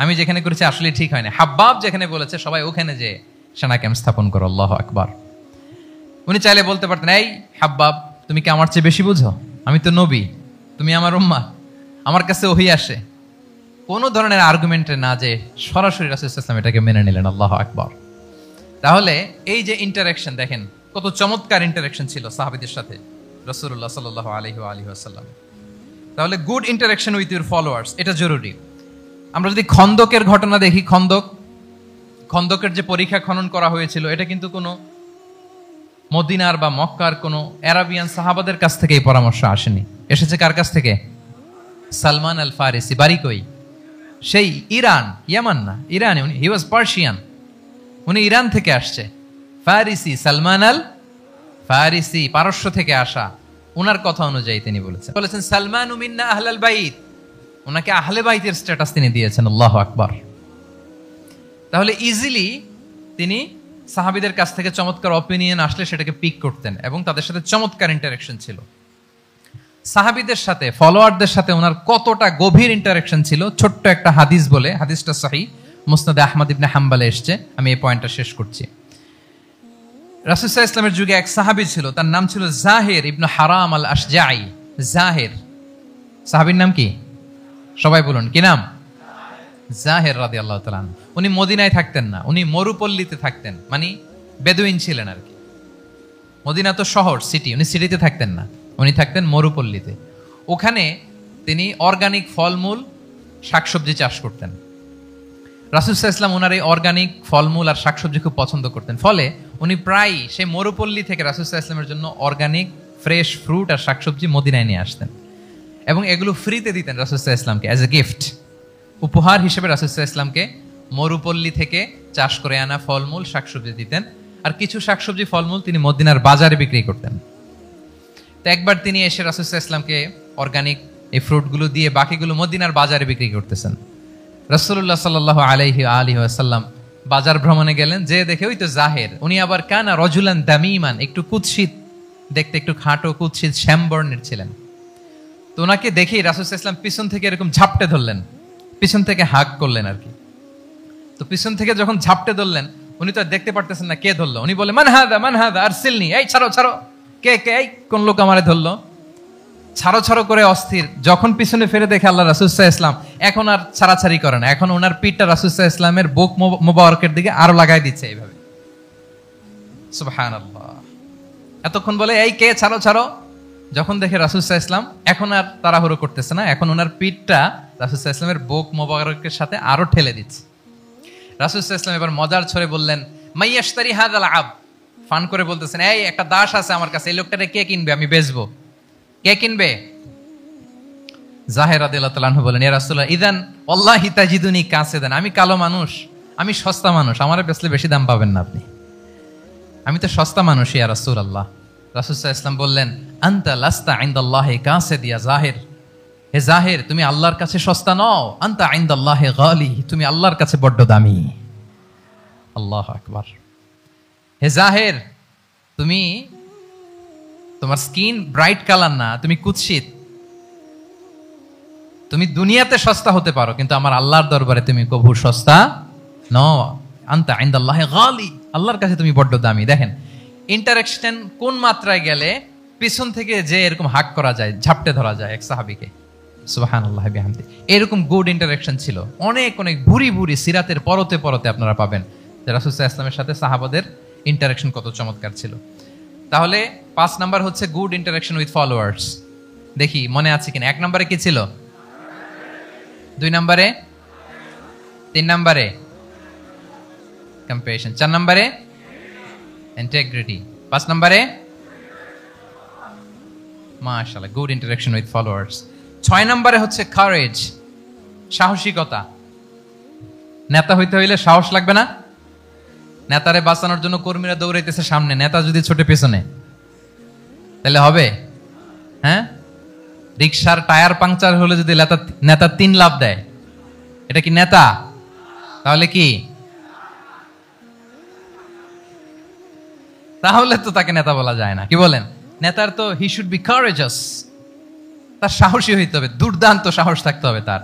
আমি যেখানে করেছি আসলে ঠিক হয় না। হাব্বাব যেখানে বলেছে সবাই ওখানে যে সেনা ক্যাম্প স্থাপন করো। আল্লাহু আকবার। উনি চাইলে বলতে পারতেন, এই হাব্বাব, তুমি কি আমার চেয়ে বেশি বুঝো? আমি তো নবী, তুমি আমার উম্মাহ, আমার কাছে ওহী আসে। কোনো ধরনের আর্গুমেন্টে না যে সরাসরি রাসূল সাল্লাল্লাহু আলাইহি ওয়াসাল্লাম এটাকে মেনে নিলেন। আল্লাহু আকবার। তাহলে এই যে ইন্টারাকশন দেখেন, কত চমৎকার ইন্টারাকশন ছিল সাহাবীদের সাথে রাসূলুল্লাহ সাল্লাল্লাহু আলাইহি ওয়া আলিহি ওয়াসাল্লাম। তাহলে good interaction with your followers এটা জরুরি। আমরা যদি খন্দকের ঘটনা দেখি, খন্দকের যে পরীক্ষা খনন করা হয়েছিল এটা কিন্তু কোনো মদিনার বা মক্কার কোনো আরাবিয়ান সাহাবাদের কাছ থেকে এই পরামর্শ আসেনি। এসেছে কার কাছ থেকে? সালমান আল ফারিসি। বাড়ি কই? সেই ইরান, ইয়ামান না, ইরানে। উনি হি ওয়াজ পার্সিয়ান, উনি ইরান থেকে আসছে। ফারিসি, সালমান আল ফারিসি, পারস্য থেকে আসা। ওনার কথা অনুযায়ী তিনি বলেছেন সালমান মিন্না আহলাল বাইত। ওনাকে আহলে বাইতের স্ট্যাটাস তিনি দিয়েছেন। আল্লাহু আকবার। তাহলে ইজিলি তিনি সাহাবীদের কাছ থেকে চমৎকার অপিনিয়ন আসলে সেটাকে পিক করতেন এবং তাদের সাথে চমৎকার ইন্টারাকশন ছিল। সাহাবীদের সাথে, ফলোয়ারদের সাথে ওনার কতটা গভীর ইন্টারাকশন ছিল, ছোট্ট একটা হাদিস বলে, হাদিসটা সহিহ মুসনাদে আহমদ ইবনে হাম্বলে এসেছে। আমি এই পয়েন্টটা শেষ করছি। রাসূল সাল্লাল্লাহু আলাইহি ওয়াসাল্লামের যুগে এক সাহাবী ছিল, তার নাম ছিল জাহির ইবনে হারাম আল আশজাঈ। জাহির সাহাবীর নাম কি? সবাই বলুন, কি নাম? জাহির রাদিয়াল্লাহু তাআলা। উনি মদিনায় থাকতেন না, উনি মরুপল্লীতে থাকতেন, মানে বেদুইন ছিলেন আর কি। মদিনা তো শহর, সিটি, উনি সিটিতে থাকতেন না, উনি থাকতেন মরুপল্লীতে। ওখানে তিনি অর্গানিক ফলমূল, শাকসবজি চাষ করতেন। রাসূল সাল্লাল্লাহু আলাইহি ওয়াসাল্লাম ওনার এই অর্গানিক ফলমূল আর শাকসবজি খুব পছন্দ করতেন। ফলে উনি প্রায় সেই মরুপল্লী থেকে রাসূল সাল্লাল্লাহু আলাইহি ওয়াসাল্লামের জন্য অর্গানিক ফ্রেশ ফ্রুট আর শাকসবজি মদিনায় নিয়ে আসতেন এবং এগুলো ফ্রিতে দিতেন রাসূল সাল্লাল্লাহু আলাইহি ওয়াসাল্লামকে অ্যাজ এ গিফট। উপহার হিসেবে রাসূল সাল্লাল্লাহু আলাইহি ওয়াসাল্লামকে মরুপল্লী থেকে চাষ করে আনা ফলমূল শাকসবজি দিতেন, আর কিছু শাকসবজি ফলমূল তিনি মদিনার বাজারে বিক্রি করতেন। তো একবার তিনি এসে রাসূল সাল্লাল্লাহু আলাইহি ওয়াসাল্লামকে অর্গানিক এই ফ্রুটগুলো দিয়ে বাকিগুলো মদিনার বাজারে বিক্রি করতেছেন। রাসূলুল্লাহ সাল্লাল্লাহু আলাইহি ওয়া আলিহি ওয়াসাল্লাম বাজার ভ্রমণে গেলেন, যে দেখে ওই তো জাহির, উনি আবার কানা রজুলান দামিমান, একটু কুৎসিত দেখতে, একটু খাটো কুৎসিত শ্যামবর্ণের ছিলেন। তো ওনাকে দেখেই রাসূল সাল্লাল্লাহু আলাইহি ওয়াসাল্লাম পিছন থেকে এরকম ঝাপটে ধরলেন, পিছন থেকে হাগ করলেন আর কি। তো পিছন থেকে যখন ঝাপটে ধরলেন, উনি তো দেখতে পারতেছেন না কে ধরলো। উনি বলে মান হাদা আরসিলনি, এই ছাড়ো ছাড়ো, কে কে, এই কোন লোক আমারে ধরলো, ছাড়ো ছাড়ো করে অস্থির। যখন পিছনে ফিরে দেখে আল্লাহ রাসূল সাল্লাল্লাহু আলাইহি ওয়াসাল্লাম, এখন আর ছাড়াছাড়ি করে না, এখন ওনার পিঠটা রাসূল সাল্লাল্লাহু আলাইহি ওয়াসাল্লামের বুক মোবারকের দিকে আরো লাগাই দিচ্ছে এইভাবে। সুবহানাল্লাহ। এতক্ষণ বলে এই কে, ছাড়ো ছাড়ো, যখন দেখে রাসূল সাল্লাল্লাহু আলাইহি ওয়াসাল্লাম এখন আর তাড়াহুড়ো করতেছে না, এখন ওনার পিঠটা রাসূল সাল্লাল্লাহু আলাইহি ওয়াসাল্লামের বুক মোবারকের সাথে আরো ঠেলে দিচ্ছে। রাসূল সাল্লাল্লাহু আলাইহি ওয়াসাল্লাম এবার মজার ছলে বললেন মাইয়াশতারি হাযাল আব, ফান করে বলতেছেন, এই একটা দাস আছে আমার কাছে, এই লোকটাকে কে কিনবে, আমি বেচবো, কে কিনবে? জাহির রাদিয়াল্লাহু তাআলা আনহু বলেন, ইয়া রাসূলুল্লাহ ইযান ওয়াল্লাহি তাজিদুনি কাসিদান, আমি কালো মানুষ, আমি সস্তা মানুষ, আমারে বেচলে বেশি দাম পাবেন না আপনি, আমি তো সস্তা মানুষ ইয়া রাসূলুল্লাহ। রাসূল সাল্লাল্লাহু আলাইহি ওয়াসাল্লাম বললেন আনতা লাস্তা ইনদাল্লাহি কাসিদ ইয়া জাহির, হে জাহির তুমি আল্লাহর কাছে সস্তা নও, আনতা ইনদাল্লাহি গালি, তুমি আল্লাহর কাছে বড্ড দামি। আল্লাহু আকবার। হে জাহির, তুমি, তোমার স্কিন ব্রাইট কালার না, তুমি কুৎসিত, তুমি দুনিয়াতে সস্তা হতে পারো কিন্তু আমার আল্লাহর দরবারে তুমি কবু সস্তা নও। আনতা ইনদাল্লাহি গালি, আল্লাহর কাছে তুমি বড্ড দামি। দেখেন ইন্টারাকশন কোন মাত্রায় গেলে পিছন থেকে যে এরকম হাক করা যায়, ঝাপটে ধরা যায় এক সাহাবীকে। সুবহানাল্লাহি বিহামদি। এরকম গুড ইন্টারাকশন ছিল অনেক অনেক ভুরি ভুরি সিরাতের পরতে পরতে আপনারা পাবেন যে রাসূল সাল্লাল্লাহু আলাইহি ওয়াসাল্লামের সাথে সাহাবাদের ইন্টারাকশন কত চমৎকার ছিল। তাহলে 5 নাম্বার হচ্ছে গুড ইন্টারাকশন উইথ ফলোয়ার্স। দেখি মনে আছে কিনা। 1 নম্বরে কি ছিল? 2 নম্বরে, 3 নম্বরে কম্প্যাশন, 4 নম্বরে ইন্টিগ্রিটি, 5 নম্বরে মাশাআল্লাহ গুড ইন্টারাকশন উইথ ফলোয়ার্স। 6 নম্বরে হচ্ছে কারেজ, সাহসিকতা। নেতা হইতে হইলে সাহস লাগবে না? নেতারে বাঁচানোর জন্য কর্মীরা দৌড়াইতেছে সামনে, নেতা যদি ছোটে পেছনে তাহলে হবে? হ্যাঁ, রিকশার টায়ার পাংচার হলে যদি নেতা 3 লাফ দেয়, এটা কি নেতা? তাহলে কি? তাহলে তো তাকে নেতা বলা যায় না। কি বলেন? নেতার তো হি শুড বি কারেজাস, তার সাহসী হইতে হবে, দুর্দান্ত সাহস থাকতে হবে তার।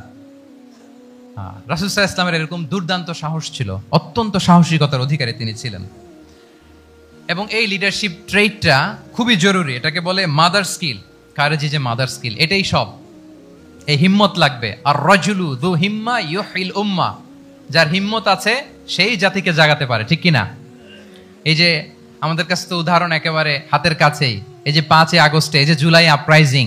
রাসূল সাল্লাল্লাহু আলাইহি ওয়াসাল্লামের এরকম দুর্দান্ত সাহস ছিল, অত্যন্ত সাহসিকতার অধিকারী তিনি ছিলেন। এবং এই লিডারশিপ ট্রেটটা খুবই জরুরি, এটাকে বলে mother skill. Courage is a mother skill, এটাই সব। এই হিম্মত লাগবে। আর রাজুলু যু হিম্মা ইউহিল উম্মাহ, যার হিম্মত আছে সেই জাতিকে জাগাতে পারে, ঠিক কিনা? এই যে আমাদের কাছে তো উদাহরণ একেবারে হাতের কাছেই। এই যে 5 আগস্টে, এই যে জুলাই আপরাইজিং,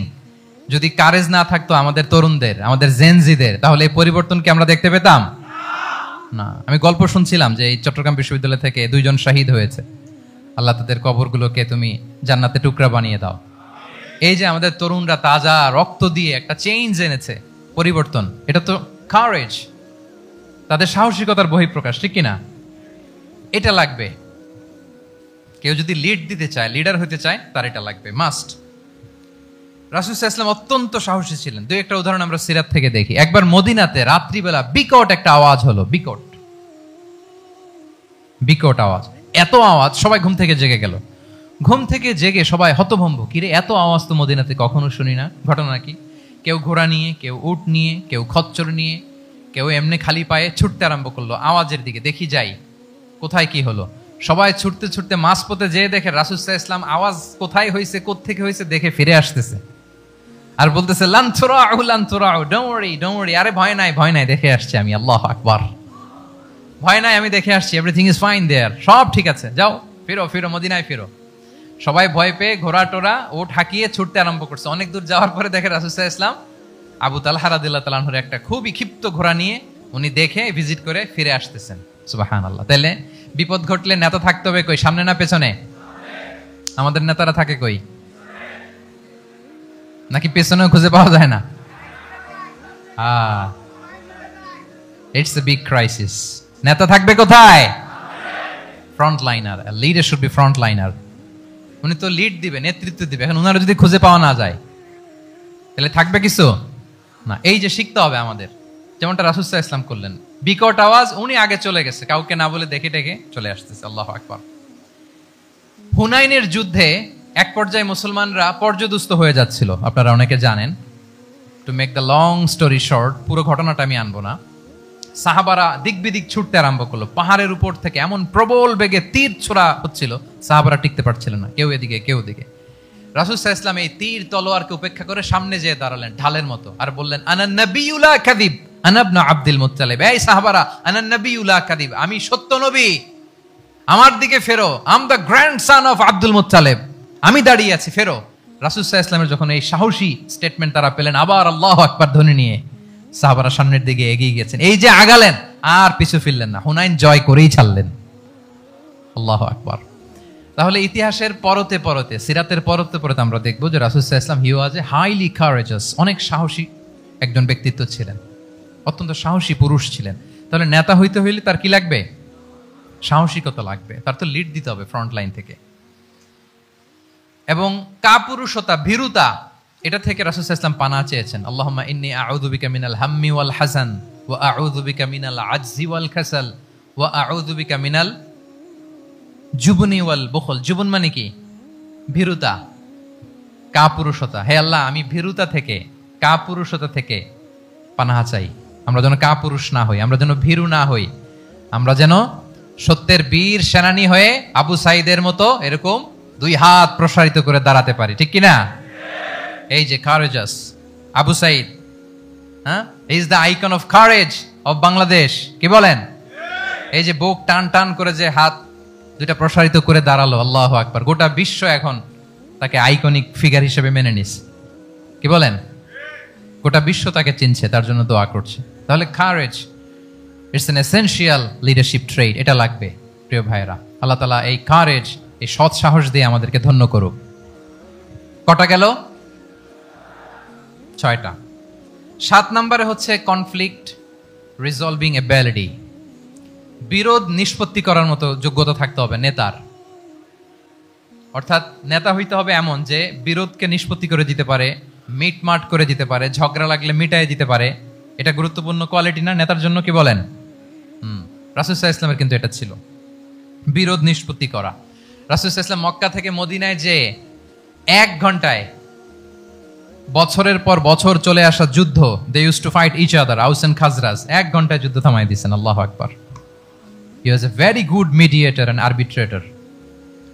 যদি কারেজ না থাকতো আমাদের তরুণদের, আমাদের জেনজিদের, তাহলে এই পরিবর্তন কি আমরা দেখতে পেতাম? না। আমি গল্প শুনছিলাম যে এই চট্টগ্রাম বিশ্ববিদ্যালয় থেকে 2 জন শহীদ হয়েছে। আল্লাহ তাদের কবরগুলোকে তুমি জান্নাতে টুকরা বানিয়ে দাও। এই যে আমাদের তরুণরা তাজা রক্ত দিয়ে একটা চেঞ্জ এনেছে, পরিবর্তন, এটা তো কারেজ, তাদের সাহসিকতার বহিঃপ্রকাশ, ঠিক কিনা? এটা লাগবে। কেউ যদি লিড দিতে চায়, লিডার হতে চায়, তার এটা লাগবে, মাস্ট। রাসূল সাল্লাল্লাহু আলাইহি ওয়াসাল্লাম অত্যন্ত সাহসী ছিলেন। দুই একটা উদাহরণ আমরা সিরাত থেকে দেখি। একবার মদিনাতে রাত্রিবেলা বিকট একটা আওয়াজ হলো, বিকট আওয়াজ, এত আওয়াজ সবাই ঘুম থেকে জেগে গেল। ঘুম থেকে জেগে সবাই হতভম্ব, কিরে এত আওয়াজ তো মদিনাতে কখনো শুনি না, ঘটনা কি? কেউ ঘোড়া নিয়ে, কেউ উট নিয়ে, কেউ খচ্চর নিয়ে, কেউ এমনি খালি পায়ে ছুটতে আরম্ভ করলো আওয়াজের দিকে, দেখি যাই কোথায় কি হলো। সবাই ছুটতে ছুটতে মাঝপথে যেয়ে দেখে রাসূল সাল্লাল্লাহু আলাইহি ওয়াসাল্লাম আওয়াজ কোথায় হয়েছে, কোত্থেকে হয়েছে দেখে ফিরে আসতেছে আর বলতেছে, লান তুরাউ ডোন্ট ওয়ারি, আরে ভয় নাই, দেখে আসছি আমি, আল্লাহু আকবার, ভয় নাই, আমি দেখে আসছি, এভরিথিং ইজ ফাইন দেয়ার, সব ঠিক আছে, যাও ফিরো মদিনায় ফিরো। সবাই ভয় পেয়ে ঘোড়া টোরা ওট হাঁকিয়ে ছুটতে আরম্ভ করছে। অনেক দূর যাওয়ার পরে দেখে রাসূল সাল্লাল্লাহু আলাইহি ওয়াসাল্লাম আবু তালহা রাদিয়াল্লাহু তাআলা আনহুর একটা খুবই ক্ষিপ্ত ঘোড়া নিয়ে উনি দেখে ভিজিট করে ফিরে আসতেছেন। সুবহানাল্লাহ। তাহলে বিপদ ঘটলে নেতা থাকতে হবে কই, সামনে না পেছনে? আমাদের নেতারা থাকে কই? নাকি পেছনেও খুঁজে পাওয়া যায় না? It's a big crisis. নেতা থাকবে কোথায়? Front liner. Leader should be front liner. উনি তো লিড দিবে, নেতৃত্ব দিবে। এখন উনারা যদি খুঁজে পাওয়া না যায় তাহলে থাকবে কিছু না। এই যে শিখতে হবে আমাদের, যেমনটা রাসূল সাল্লাল্লাহু আলাইহি ওয়াসাল্লাম করলেন। বিকট আওয়াজ, উনি আগে চলে গেছে, কাউকে না বলে দেখে টেকে চলে আসতেছে। আল্লাহু আকবার। হুনাইনের যুদ্ধে এক পর্যায়ে মুসলমানরা পর্যদুস্ত হয়ে যাচ্ছিল, আপনারা অনেকে জানেন। To make the long story short, পুরো ঘটনাটা আমি আনবো না। সাহাবারা দিক বিদিক ছুটতে আরম্ভ করলো। পাহাড়ের উপর থেকে এমন প্রবল বেগে তীর ছোড়া হচ্ছিল, সাহাবারা টিকতে পারছিল না, কেউ এদিকে কেউ ওদিকে। রাসূল সাল্লাল্লাহু আলাইহি ওয়াসাল্লাম এই তীর তলোয়ারকে উপেক্ষা করে সামনে যেয়ে দাঁড়ালেন ঢালের মতো, আর বললেন, আনা নবিয়্যু লা কাযিব, আনা ইবনু আব্দুল মুত্তালিব। এই সাহাবারা, আনা নবিয়্যু লা কাযিব, আমি সত্য নবী, আমার দিকে ফেরো, I am the grandson of Abdul Muttalib, আমি দাঁড়িয়ে আছি, ফেরো। রাসূল সাল্লাল্লাহু আলাইহি ওয়াসাল্লামের যখন এই সাহসী স্টেটমেন্ট তারা পেলেন, আবার আল্লাহু আকবার ধ্বনি নিয়ে সাহাবারা সামনের দিকে এগিয়ে গেছেন। এই যে আগালেন, আর পিছু ফিরলেন না, হুনাইন জয় করেই ছাড়লেন। আল্লাহু আকবার। তাহলে ইতিহাসের পরতে পরতে, সিরাতের পরতে পরতে আমরা দেখবো যে রাসূল সাল্লাল্লাহু আলাইহি ওয়াসাল্লাম হি ওয়াজ এ হাইলি কারেজাস, অনেক সাহসী একজন ব্যক্তিত্ব ছিলেন, অত্যন্ত সাহসী পুরুষ ছিলেন। তাহলে নেতা হইতে হইলে তার কি লাগবে? সাহসিকতা লাগবে, তার তো লিড দিতে হবে ফ্রন্ট লাইন থেকে। এবং কাপুরুষতা, ভীরুতা, এটা থেকে রাসূল সাল্লাল্লাহু আলাইহি ওয়াসাল্লাম পানা চেয়েছেন। আল্লাহুম্মা ইন্নী আউযু বিকা মিনাল হাম্মি ওয়াল হাসান ওয়া আউযু বিকা মিনাল আজজি ওয়াল কাসাল ওয়া আউযু বিকা মিনাল জুবনি ওয়াল বুখল। জুবন মানে কি? ভীরুতা, কাপুরুষতা। হে আল্লাহ, আমি ভীরুতা থেকে, কাপুরুষতা থেকে পানাহ চাই। আমরা যেন কাপুরুষ না হই, আমরা যেন ভীরু না হই, আমরা যেন সত্যের বীর সেনানী হয়ে আবু সাঈদের মতো এরকম 2 হাত প্রসারিত করে দাঁড়াতে পারি, ঠিক কিনা? এই যে কারেজাস আবু সাঈদ, হ্যাঁ, is the icon of courage of Bangladesh. কি বলেন? এই যে বুক টান টান করে যে হাত 2টা প্রসারিত করে দাঁড়ালো, আল্লাহু আকবার। গোটা বিশ্ব এখন তাকে আইকনিক ফিগার হিসেবে মেনে নিছে। কি বলেন? গোটা বিশ্ব তাকে চিনছে, তার জন্য দোয়া করছে। তাহলে courage, it's an essential leadership trait, এটা লাগবে প্রিয় ভাইরা। আল্লাহ তাআলা এই কারেজ, এই সৎ সাহস দিয়ে আমাদেরকে ধন্য করুক। কটা গেল? 6টা। 7 নম্বরে হচ্ছে কনফ্লিক্ট রিজলভিং এবিলিটি। বিরোধ নিষ্পত্তি করার মতো যোগ্যতা থাকতে হবে নেতার। অর্থাৎ নেতা হইতে হবে এমন যে বিরোধকে নিষ্পত্তি করে দিতে পারে, মিটমাট করে দিতে পারে, ঝগড়া লাগলে মিটাই দিতে পারে। এটা গুরুত্বপূর্ণ কোয়ালিটি না নেতার জন্য? কি বলেন? রাসূল সাল্লাল্লাহু আলাইহি ওয়াসাল্লামের কিন্তু এটা ছিল, বিরোধ নিষ্পত্তি করা। রাসূল সাল্লাল্লাহু আলাইহি ওয়াসাল্লাম মক্কা থেকে মদিনায় যে 1 ঘন্টায় বছরের পর বছর চলে আসা যুদ্ধ, they use to fight each other, Aws and Khazraj, 1 ঘন্টায় যুদ্ধ থামাই দিয়েছেন। আল্লাহু আকবার। He was a very good mediator and arbitrator.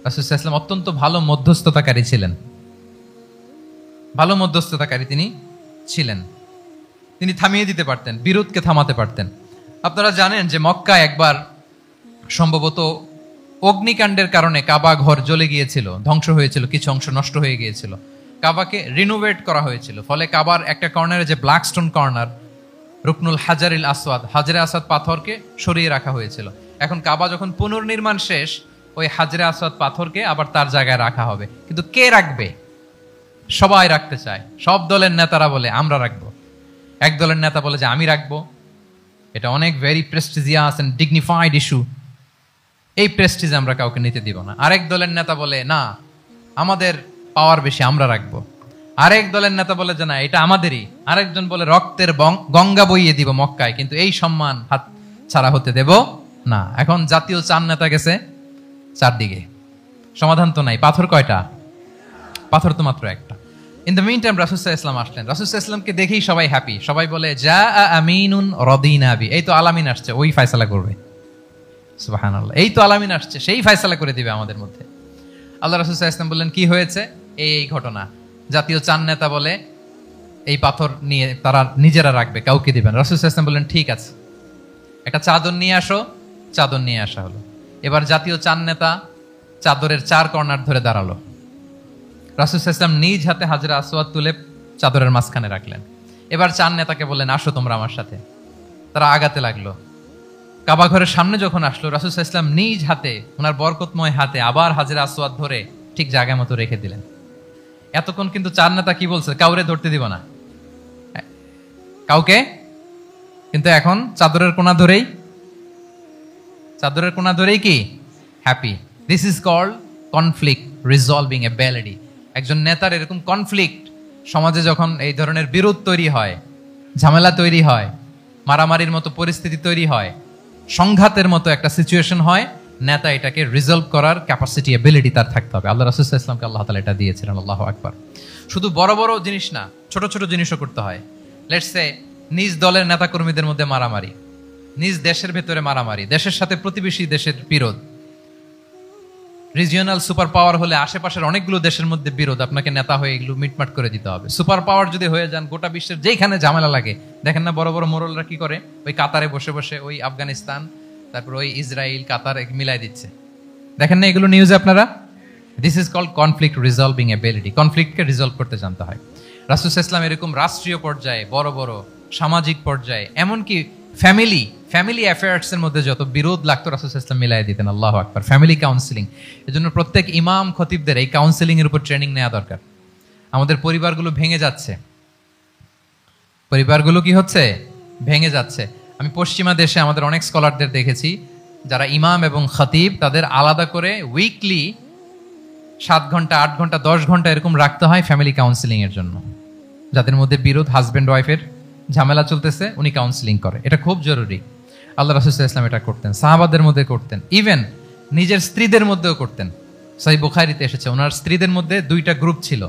রাসূল সাল্লাল্লাহু আলাইহি ওয়াসাল্লাম অত্যন্ত ভালো মধ্যস্থতাকারী ছিলেন, ভালো মধ্যস্থতাকারী তিনি ছিলেন। তিনি থামিয়ে দিতে পারতেন, বিরোধকে থামাতে পারতেন। আপনারা জানেন যে মক্কায় একবার সম্ভবত অগ্নিকাণ্ডের কারণে কাবা ঘর জ্বলে গিয়েছিল, ধ্বংস হয়েছিল, কিছু অংশ নষ্ট হয়ে গিয়েছিল। কাবাকে রিনোভেট করা হয়েছিল, ফলে কাবার একটা কর্নারে যে ব্ল্যাক স্টোন কর্নার, রুকনুল হাজারিল আসওয়াদ, হাজরে আসওয়াদ পাথরকে সরিয়ে রাখা হয়েছিল। এখন কাবা যখন পুনর্নির্মাণ শেষ, ওই হাজরে আসওয়াদ পাথরকে আবার তার জায়গায় রাখা হবে। কিন্তু কে রাখবে? সবাই রাখতে চায়। সব দলের নেতারা বলে আমরা রাখবো, এক দলের নেতা বলে যে আমি রাখবো। এটা অনেক very prestigious and dignified issue, এই প্রেস্টিজ আমরা কাউকে নিতে দিব না। আরেক দলের নেতা বলে না, আমাদের পাওয়ার বেশি, আমরা রাখবো। আরেক দলের নেতা বলে যে না, এটা আমাদেরই। আরেকজন বলে রক্তের গঙ্গা বইয়ে দিব মক্কায়, কিন্তু এই সম্মান হাত ছাড়া হতে দেব না। এখন জাতীয় চার নেতা গেছে চারদিকে, সমাধান তো নাই। পাথর কয়টা? পাথর তো মাত্র একটা। ইন দ্য মিন টাইম রাসূল সাল্লাল্লাহু আলাইহি ওয়াসাল্লাম আসলেন। রাসূল সাল্লাল্লাহু আলাইহি ওয়াসাল্লামকে দেখেই সবাই হ্যাপি। সবাই বলে যা আমিনুন রাদিনা বি, এই তো আলামিন আসছে, ওই ফয়সালা করবে। সুবহানাল্লাহ, এই তো আলামিন আসছে, সেই ফয়সালা করে দিবে আমাদের মধ্যে। আল্লাহ রাসূল সাল্লাল্লাহু আলাইহি ওয়াসাল্লাম বললেন কি হয়েছে? এই ঘটনা। জাতীয় চার নেতা বলে এই পাথর নিয়ে তারা নিজেরা রাখবে, কাউকে দিবেন। রাসূল সাল্লাল্লাহু আলাইহি ওয়াসাল্লাম বললেন ঠিক আছে, একটা চাদর নিয়ে আসো। চাদর নিয়ে আসা হলো। এবার জাতীয় চার নেতা চাদরের চার কর্নার ধরে দাঁড়ালো। রাসূল সাল্লাল্লাহু আলাইহি ওয়াসাল্লাম নিজ হাতে হাজরে আসওয়াদ তুলে চাদরের মাঝখানে রাখলেন। এবার চার নেতাকে বললেন আসো তোমরা আমার সাথে। তারা আগাতে লাগলো। কাবা ঘরের সামনে যখন আসলো, রাসূল সাল্লাল্লাহু আলাইহি ওয়াসাল্লাম নিজ হাতে, ওনার বরকতময় হাতে আবার হাজরে আসওয়াদ ধরে ঠিক জায়গা মতো রেখে দিলেন। এতক্ষণ কিন্তু চার নেতা কি বলছে? কাউরে ধরতে দিব না, কাউকে। কিন্তু এখন চাদরের কোনা ধরেই কি happy. This is called conflict resolving ability. একজন নেতার এরকম কনফ্লিক্ট, সমাজে যখন এই ধরনের বিরোধ তৈরি হয়, ঝামেলা তৈরি হয়, মারামারির মতো পরিস্থিতি তৈরি হয়, সংঘাতের মতো একটা সিচুয়েশন হয়, নেতা এটাকে রিজলভ করার ক্যাপাসিটি, এবিলিটি তার থাকতে হবে। আল্লাহ রাসূল সাল্লাল্লাহু আলাইহি ওয়াসাল্লামকে আল্লাহ তাআলা এটা দিয়েছিলেন। আল্লাহু আকবার। শুধু বড় বড় জিনিস না, ছোট ছোট জিনিসও করতে হয়। লেটস সে নিজ দলের নেতা কর্মীদের মধ্যে মারামারি, নিজ দেশের ভেতরে মারামারি, দেশের সাথে প্রতিবেশী দেশের বিরোধ, রিজিওনাল সুপার পাওয়ার হলে আশেপাশের অনেকগুলো দেশের মধ্যে বিরোধ, আপনাকে নেতা হয়ে এগুলো মিটমাট করে দিতে হবে। সুপার পাওয়ার যদি হয়ে যান, গোটা বিশ্বের যেখানে ঝামেলা লাগে, দেখেন না বড় বড় মোরলরা কি করে? ওই কাতারে বসে বসে ওই আফগানিস্তান, তারপর ওই ইসরায়েল, কাতার মিলাই দিচ্ছে, দেখেন না এগুলো নিউজে আপনারা? This is called conflict resolving ability. কনফ্লিক্টকে রিজলভ করতে জানতে হয়। রাসূল সাল্লাল্লাহু আলাইহি ওয়াসাল্লাম এরকম রাষ্ট্রীয় পর্যায়ে, বড় বড় সামাজিক পর্যায়ে, এমনকি ফ্যামিলি অ্যাফেয়ার্স এর মধ্যে যত বিরোধ লাগতো রাসূল সাল্লাল্লাহু আলাইহি ওয়াসাল্লাম মিলাই দিতেন। আল্লাহু আকবার। ফ্যামিলি কাউন্সিলিং, এজন্য প্রত্যেক ইমাম খতিবদের এই কাউন্সিলিং এর উপর ট্রেনিং নেওয়া দরকার। আমাদের পরিবারগুলো ভেঙে যাচ্ছে, পরিবারগুলো কি হচ্ছে? ভেঙে যাচ্ছে। আমি পশ্চিমা দেশে আমাদের অনেক স্কলারদের দেখেছি, যারা ইমাম এবং খতিব, তাদের আলাদা করে উইকলি 7 ঘন্টা, 8 ঘন্টা, 10 ঘন্টা এরকম রাখতে হয় ফ্যামিলি কাউন্সিলিং এর জন্য। যাদের মধ্যে বিরোধ, হাজব্যান্ড ওয়াইফের ঝামেলা চলতেছে, উনি কাউন্সিলিং করে। এটা খুব জরুরি। আল্লাহ রাসূল সাল্লাল্লাহু আলাইহি ওয়াসাল্লাম এটা করতেন, সাহাবাদের মধ্যে করতেন, ইভেন নিজের স্ত্রীদের মধ্যেও করতেন। সহিহ বুখারীতে এসেছে, ওনার স্ত্রীদের মধ্যে 2টা গ্রুপ ছিল।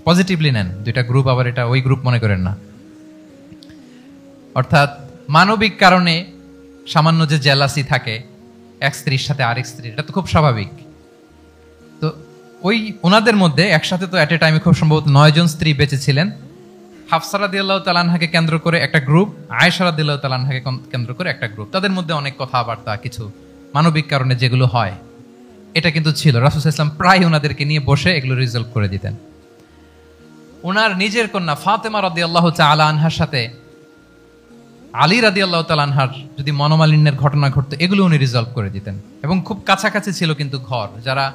পজিটিভলি নেন, 2টা গ্রুপ, আবার এটা ওই গ্রুপ মনে করেন না। অর্থাৎ মানবিক কারণে সামান্য যে জেলাসি থাকে এক স্ত্রীর সাথে আরেক স্ত্রীর, এটা তো খুব স্বাভাবিক। তো ওই ওনাদের মধ্যে একসাথে তো এট এ টাইমে খুব সম্ভবত 9 জন স্ত্রী বেঁচে ছিলেন। হাফসা রাদিয়াল্লাহু তাআলা আনহাকে কেন্দ্র করে একটা গ্রুপ, আয়েশা রাদিয়াল্লাহু তাআলা আনহাকে কেন্দ্র করে একটা গ্রুপ। তাদের মধ্যে অনেক কথাবার্তা, কিছু মানবিক কারণে যেগুলো হয়, এটা কিন্তু ছিল। রাসূল সাল্লাল্লাহু আলাইহি ওয়াসাল্লাম প্রায় ওনাদেরকে নিয়ে বসে এগুলো রিজলভ করে দিতেন। ওনার নিজের কন্যা ফাতেমা রাদিয়াল্লাহু তাআলা আনহার সাথে আলী রাদিয়াল্লাহু তাআলা আনহার যদি মনোমালিন্যের ঘটনা ঘটতো, এগুলো উনি রিজলভ করে দিতেন। এবং খুব কাছাকাছি ছিল কিন্তু ঘর। যারা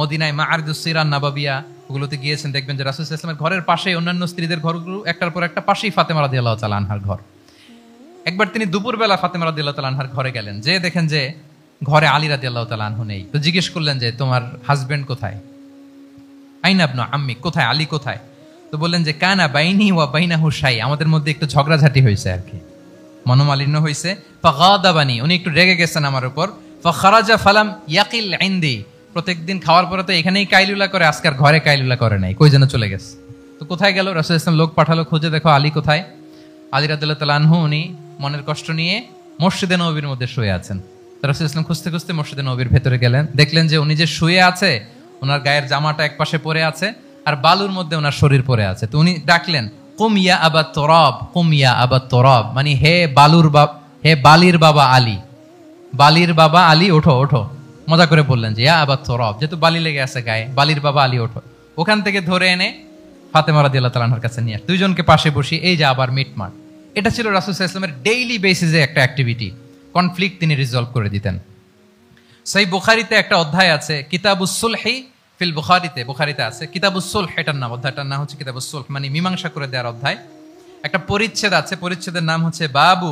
মদিনায় মাআরিদুস সিরান নাবাবিয়া ওগুলোতে গিয়েছেন, দেখবেন যে রাসূল সাল্লাল্লাহু আলাইহি ওয়াসাল্লামের ঘরের পাশেই অন্যান্য স্ত্রীদের ঘরগুলো একটার পর একটা, পাশেই ফাতেমা রাদিয়াল্লাহু তাআলা আনহার ঘর। একবার তিনি দুপুরবেলা ফাতেমা রাদিয়াল্লাহু তাআলা আনহার ঘরে গেলেন, যে দেখেন যে ঘরে আলী রাদিয়াল্লাহু তাআলা আনহু নেই। তো জিজ্ঞেস করলেন যে তোমার হাজবেন্ড কোথায়? আইনা ইবনু আম্মি, কোথায় আলী কোথায়? তো বললেন যে কানা বাইনি ওয়া বাইনাহু শাই, আমাদের মধ্যে একটু ঝগড়াঝাটি হয়েছে আর কি, মনোমালিন্য হয়েছে। ফাগাদাবানি, উনি একটু রেগে গেছেন আমার উপর। ফাখারাজা ফালাম ইয়াকিল ইনদি, প্রত্যেকদিন খাওয়ার পরে তো এখানেই কাইলুলা করে, আজকাল ঘরে কাইলুলা করে নাই, কই যেন চলে গেছে। তো কোথায় গেল? রাসূল সাল্লাল্লাহু আলাইহি ওয়াসাল্লাম লোক পাঠালো, খুঁজে দেখো আলী কোথায়। আলী রাদিয়াল্লাহু তাআলা আনহু উনি মনের কষ্ট নিয়ে মসজিদে নববীর মধ্যে শুয়ে আছেন। রাসূল সাল্লাল্লাহু আলাইহি ওয়াসাল্লাম খুঁজতে খুঁজতে মসজিদে নববীর ভেতরে গেলেন, দেখলেন যে উনি যে শুয়ে আছে, ওনার গায়ের জামাটা এক পাশে পড়ে আছে, আর বালুর মধ্যে ওনার শরীর পড়ে আছে। তো উনি ডাকলেন কুম ইয়া আবা তুরাব, কুম ইয়া আবা তুরাব, মানে হে বালির বাবা আলী, বালির বাবা আলী, ওঠো ওঠো, মজা করে বললেন যে ইয়া আবা তুরাব, যেহেতু বালি লেগে আছে গায়ে, বালির বাবা আলী ওঠো। ওখান থেকে ধরে এনে ফাতেমা রাদিয়াল্লাহু তাআলার কাছে নিয়ে দুইজনকে পাশে বসিয়ে এই যে আবার মিটমাট। এটা ছিল রাসূল সাল্লাল্লাহু আলাইহি ওয়াসাল্লামের ডেইলি বেসিসে একটা অ্যাক্টিভিটি। কনফ্লিক্ট তিনি রিজলভ করে দিতেন। সহিহ বুখারীতে একটা অধ্যায় আছে কিতাবুস সুলহি ফিল বুখারীতে, বুখারীতে আছে কিতাবুস সুলহ, এটার নাম, অধ্যায়টার নাম হচ্ছে কিতাবুস সুলহ, মানে মীমাংসা করে দেওয়ার অধ্যায়। একটা পরিচ্ছেদ আছে, পরিচ্ছেদের নাম হচ্ছে বাবু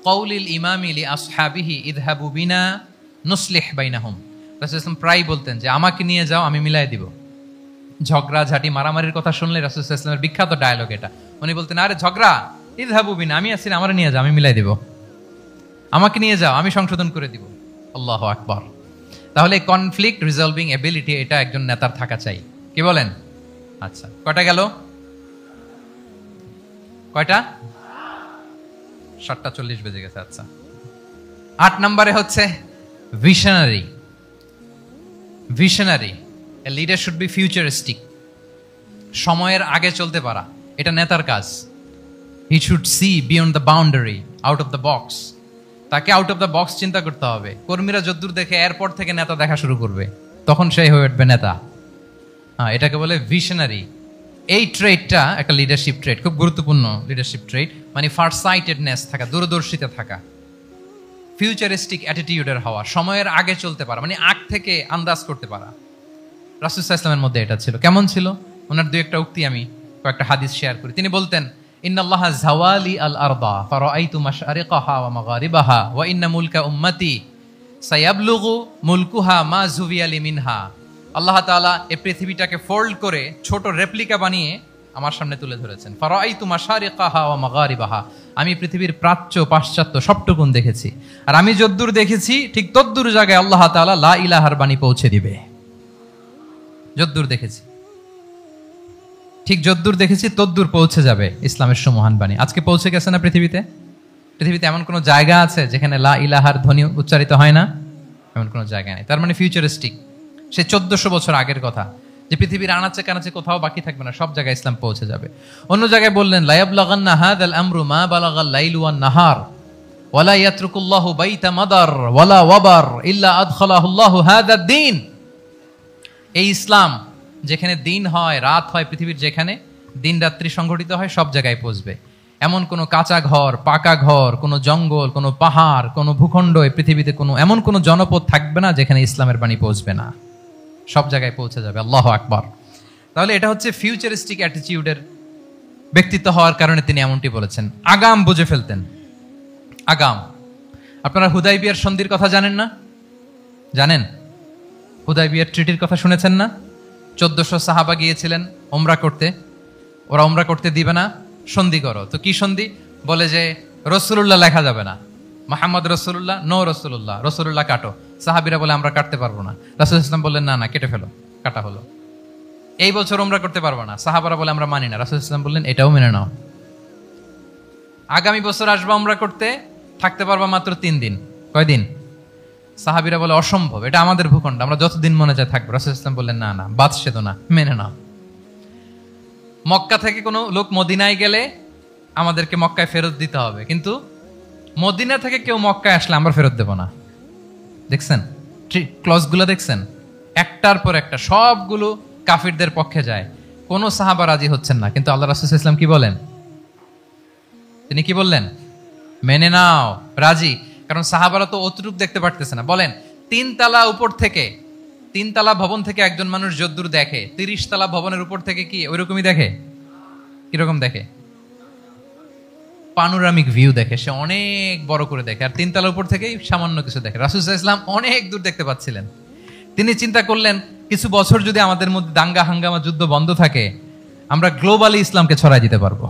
কওলিল ইমামি লি আসহাবিহি ইযহাবু বিনা নুসলিহ বাইনাহুম। রাসূল সাল্লাল্লাহু প্রায় বলতেন যে আমাকে নিয়ে যাও, আমি মিলাই দিব। ঝগড়া ঝাঁটি মারামারির কথা শুনলে রাসূল সাল্লাল্লাহু আলাইহি ওয়াসাল্লামের বিখ্যাত ডায়লগ এটা। উনি বলতেন আরে ঝগড়া, ইযহাবু বিনা, আমি আছি, আমারে নিয়ে যাও, আমি মিলাই দিব। আমাকে নিয়ে যাও, আমি সংশোধন করে দিব। আল্লাহু আকবার। তাহলে কনফ্লিক্ট রিজলভিং এবিলিটি এটা একজন নেতার থাকা চাই। কি বলেন? আচ্ছা, কয়টা গেল? কয়টা? 7:40 বেজে গেছে। আচ্ছা, 8 নম্বরে হচ্ছে visionary. Visionary, a leader should be futuristic. সময়ের আগে চলতে পারা, এটা নেতার কাজ। He should see beyond the boundary, out of the box. তাকে আউট অফ দ্য বক্স চিন্তা করতে হবে। কর্মীরা যদ্দূর দেখে এয়ারপোর্ট থেকে নেতা দেখা শুরু করবে, তখন সেই হয়ে উঠবে নেতা। এটাকে বলে ভিশনারি। এই ট্রেডটা একটা লিডারশিপ ট্রেড, খুব গুরুত্বপূর্ণ লিডারশিপ ট্রেড, মানে ফারসাইটেডনেস থাকা, দূরদর্শিতা থাকা, ফিউচারিস্টিক অ্যাটিটিউডের হওয়া, সময়ের আগে চলতে পারা, মানে আগ থেকে আন্দাজ করতে পারা। রাসূল সাল্লাল্লাহু আলাইহি ওয়াসাল্লামের মধ্যে এটা ছিল। কেমন ছিল? ওনার দুই একটা উক্তি আমি কয়েকটা হাদিস শেয়ার করি। তিনি বলতেন ইন্নাল্লাহা যাওয়ালি আল আরদা ফারাআইতু মাশআরিকাহা ওয়া মাগারিবাহা ওয়া ইন্না মুলকা উম্মতি সায়াবলুগু মুলকুহা মা যুবিয়া লি মিনহা। আল্লাহ তাআলা এই পৃথিবীটাকে ফোল্ড করে ছোট রেপ্লিকা বানিয়ে আমার সামনে তুলে ধরেছেন। ফারাআইতু মাশারিকাহা ওয়া মাগারিবাহা, আমি পৃথিবীর প্রাচ্য পাশ্চাত্য সবটুকুন দেখেছি, আর আমি যদ্দূর দেখেছি ঠিক তদ্দূর জায়গায় আল্লাহ তাআলা লা ইলাহার বাণী পৌঁছে দিবে। যদ্দূর দেখেছি, ঠিক যদ্দূর দেখেছি তদ্দূর পৌঁছে যাবে ইসলামের সুমহান বাণী। আজকে পৌঁছে গেছে না পৃথিবীতে? পৃথিবীতে এমন কোনো জায়গা আছে যেখানে লা ইলাহার ধ্বনি উচ্চারিত হয় না? এমন কোনো জায়গা নেই। তার মানে ফিউচারিস্টিক, সে 1400 বছর আগের কথা, যে পৃথিবীর আনাচে কানাচে কোথাও বাকি থাকবে না, সব জায়গায় ইসলাম পৌঁছে যাবে। অন্য জায়গায় বললেন লা ইয়াবলাগান্না হাযাল আমরু মা বালাগাল লাইলু ওয়ান নাহার ওয়ালা ইয়াতরুকুল্লাহু বাইতা মাদার ওয়ালা ওয়াবার ইল্লা আদখালাহুল্লাহু হাযা দ্বীন। এই ইসলাম যেখানে দিন হয় রাত হয়, পৃথিবীর যেখানে দিন রাত্রি সংঘটিত হয়, সব জায়গায় পৌঁছবে। এমন কোনো কাঁচা ঘর, পাকা ঘর, কোনো জঙ্গল, কোনো পাহাড়, কোনো ভূখণ্ড, এই পৃথিবীতে কোনো এমন কোনো জনপদ থাকবে না যেখানে ইসলামের বাণী পৌঁছবে না। সব জায়গায় পৌঁছে যাবে। আল্লাহু আকবার। তাহলে এটা হচ্ছে ফিউচারিস্টিক অ্যাটিটিউডের ব্যক্তিত্ব হওয়ার কারণে তিনি এমনটি বলেছেন। আগাম বুঝে ফেলতেন, আগাম। আপনারা হুদাইবিয়ার সন্ধির কথা জানেন না? জানেন? হুদাইবিয়ার ট্রিটির কথা শুনেছেন না? 1400 সাহাবা গিয়েছিলেন ওমরা করতে, ওরা ওমরা করতে দিবে না, সন্ধি করো। তো কি সন্ধি? বলে যে রাসূলুল্লাহ লেখা যাবে না, মুহাম্মদ রাসূলুল্লাহ, নো রাসূলুল্লাহ, রাসূলুল্লাহ কাটো। সাহাবীরা বলে আমরা কাটতে পারবো না। রাসূল সাল্লাল্লাহু আলাইহি ওয়াসাল্লাম বললেন না না, কেটে ফেলো। কাটা হলো। এই বছর ওমরা করতে পারবো না, সাহাবারা বলে আমরা মানি না। রাসূল সাল্লাল্লাহু আলাইহি ওয়াসাল্লাম বললেন এটাও মেনে নাও। আগামী বছর আসবা ওমরা করতে, থাকতে পারবা মাত্র 3 দিন। কয়দিন? সাহাবীরা বলে অসম্ভব, এটা আমাদের ভূখণ্ড, আমরা যতদিন মনে চায় থাকবো। রাসূল সাল্লাল্লাহু আলাইহি ওয়াসাল্লাম বললেন না না, বাদশাহ না, মেনে নাও। মক্কা থেকে কোনো লোক মদিনায় গেলে আমাদেরকে মক্কায় ফেরত দিতে হবে, কিন্তু মদিনা থেকে কেউ মক্কায় আসলে আমরা ফেরত দেব না। দেখছেন ক্লজগুলো? দেখছেন একটার পর একটা, সবগুলো কাফিরদের পক্ষে যায়। কোন সাহাবা রাজি হচ্ছেন না, কিন্তু আল্লাহ রাসূল সাল্লাল্লাহু আলাইহি ওয়াসাল্লাম কি বলেন? তিনি কি বললেন? মেনে নাও, রাজি। কারণ সাহাবারা তো অতটুক দেখতে পারতেছে না। বলেন 3 তালা উপর থেকে, 3 তালা ভবন থেকে একজন মানুষ যদ্দূর দেখে, 30 তালা ভবনের উপর থেকে কি ওইরকমই দেখে? কিরকম দেখে? পানোরামিক ভিউ দেখে, সে অনেক বড় করে দেখে। আর 3 তালার উপর থেকেই সামান্য কিছু দেখে। রাসূল সাল্লাল্লাহু আলাইহি ওয়াসাল্লাম অনেক দূর দেখতে পাচ্ছিলেন। তিনি চিন্তা করলেন কিছু বছর যদি আমাদের মধ্যে দাঙ্গা হাঙ্গামা যুদ্ধ বন্ধ থাকে, আমরা গ্লোবালি ইসলামকে ছড়াই দিতে পারবো।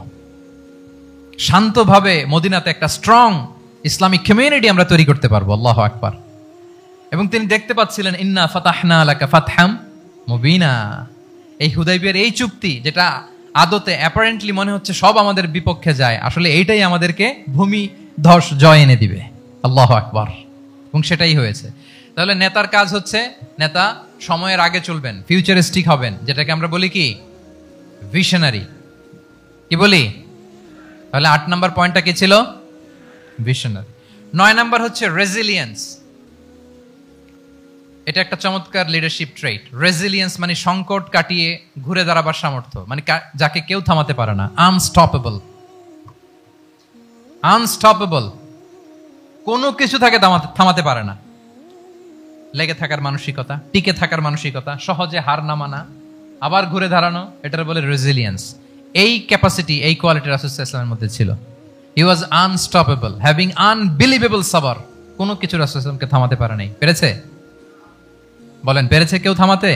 শান্তভাবে মদিনাতে একটা স্ট্রং ইসলামিক কমিউনিটি আমরা তৈরি করতে পারবো। আল্লাহু আকবার। এবং তিনি দেখতে পাচ্ছিলেন ইন্না ফাতাহনা লাকা ফাতহাম মুবিনা, এই হুদাইবিয়ার এই চুক্তি, যেটা আদতে অ্যাপারেন্টলি মনে হচ্ছে সব আমাদের বিপক্ষে যায়, আসলে এইটাই আমাদেরকে ভূমি ধস জয় এনে দিবে। আল্লাহু আকবার। এবং সেটাই হয়েছে। তাহলে নেতার কাজ হচ্ছে, নেতা সময়ের আগে চলবেন, ফিউচারিস্টিক হবেন, যেটাকে আমরা বলি কি ভিশনারি। কি বলি? তাহলে 8 নম্বর পয়েন্টটা কি ছিল? ভিশনারি। 9 নম্বর হচ্ছে রেজিলিয়েন্স। এটা একটা চমৎকার লিডারশিপ ট্রেট। রেজিলিয়েন্স মানে সংকট কাটিয়ে ঘুরে দাঁড়াবার সামর্থ্য, মানে যাকে কেউ থামাতে পারে না। আনস্টপেবল, আনস্টপেবল, কোনো কিছু তাকে থামাতে পারে না। লেগে থাকার মানসিকতা, টিকে থাকার মানসিকতা, সহজে হার না মানা, আবার ঘুরে দাঁড়ানো, এটার বলে রেজিলিয়েন্স। এই ক্যাপাসিটি, এই কোয়ালিটি রাসূল সাল্লাল্লাহু আলাইহি ওয়াসাল্লামের মধ্যে ছিল। হি ওয়াজ আনস্টপেবল, হ্যাভিং আনবিলিভেবল সাবর। কোনো কিছু রাসূল সাল্লাল্লাহু আলাইহি ওয়াসাল্লামকে থামাতে পারে নাই। পেরেছে? বলেন, পেরেছে কেউ থামাতে?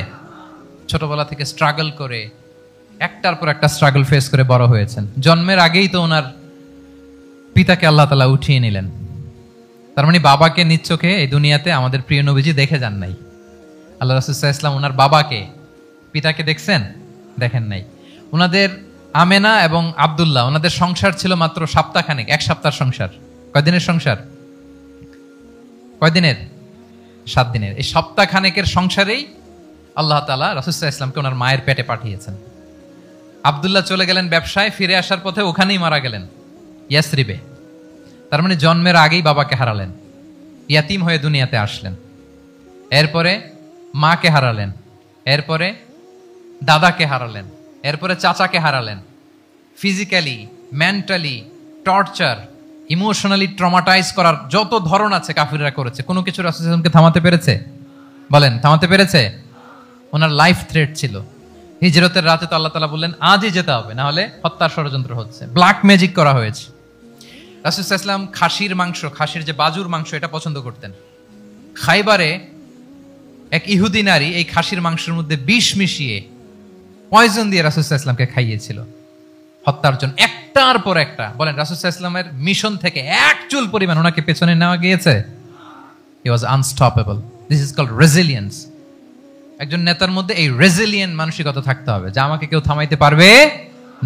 ছোটবেলা থেকে স্ট্রাগল করে, একটার পর একটা স্ট্রাগল ফেস করে বড় হয়েছেন। জন্মের আগেই তো ওনার পিতাকে আল্লাহ তাআলা উঠিয়ে নিলেন। তার মানে বাবাকে নিজ চোখে এই দুনিয়াতে আমাদের প্রিয় নবীজি দেখে যান নাই। আল্লাহ রাসূল সাল্লাল্লাহু আলাইহি ওয়াসাল্লাম ওনার বাবাকে, পিতাকে দেখছেন? দেখেন নাই। ওনাদের আমেনা এবং আব্দুল্লাহ, ওনাদের সংসার ছিল মাত্র সপ্তাহখানেক, এক সপ্তাহের সংসার। কয়দিনের সংসার? কয়দিনের? 7 দিনের। এই সপ্তাহখানেকের সংসারেই আল্লাহ তাআলা রাসূল সাল্লাল্লাহু আলাইহি ওয়াসাল্লামকে ওনার মায়ের পেটে পাঠিয়েছেন। আব্দুল্লাহ চলে গেলেন ব্যবসায়, ফিরে আসার পথে ওখানেই মারা গেলেন, ইয়াসরিবে। তার মানে জন্মের আগেই বাবাকে হারালেন, ইয়াতিম হয়ে দুনিয়াতে আসলেন। এরপরে মাকে হারালেন, এরপরে দাদাকে হারালেন, এরপরে চাচাকে হারালেন। Physically, mentally torture, emotionally traumatise করার যত ধরন আছে কাফিররা করেছে, কোনো কিছু রাসূল সাল্লাল্লাহু আলাইহি ওয়াসাল্লামকে থামাতে পেরেছে? বলেন, থামাতে পেরেছে? ওনার লাইফ থ্রেট ছিল। হিজরতের রাতে তো আল্লাহ তাআলা বললেন আজই যেতে হবে, না হলে হত্যার ষড়যন্ত্র হচ্ছে, ব্ল্যাক ম্যাজিক করা হয়েছে। রাসূল সাল্লাল্লাহু আলাইহি ওয়াসাল্লাম খাসির মাংস, খাসির যে বাজুর মাংস, এটা পছন্দ করতেন। খাইবারে এক ইহুদি নারী এই খাসির মাংসের মধ্যে বিষ মিশিয়ে, পয়জন দিয়ে রাসূল সাল্লাল্লাহু আলাইহি ওয়াসাল্লামকে খাইয়েছিল হত্যার জন্য, একটার পর একটা। বলেন, রাসূল সাল্লাল্লাহু আলাইহি ওয়াসাল্লামের মিশন থেকে এক চুল পরিমাণ ওনাকে পেছনে নেওয়া গিয়েছে? He was unstoppable. This is called resilience. একজন নেতার মধ্যে এই রেজিলিয়েন্ট মানসিকতা থাকতে হবে যে আমাকে কেউ থামাইতে পারবে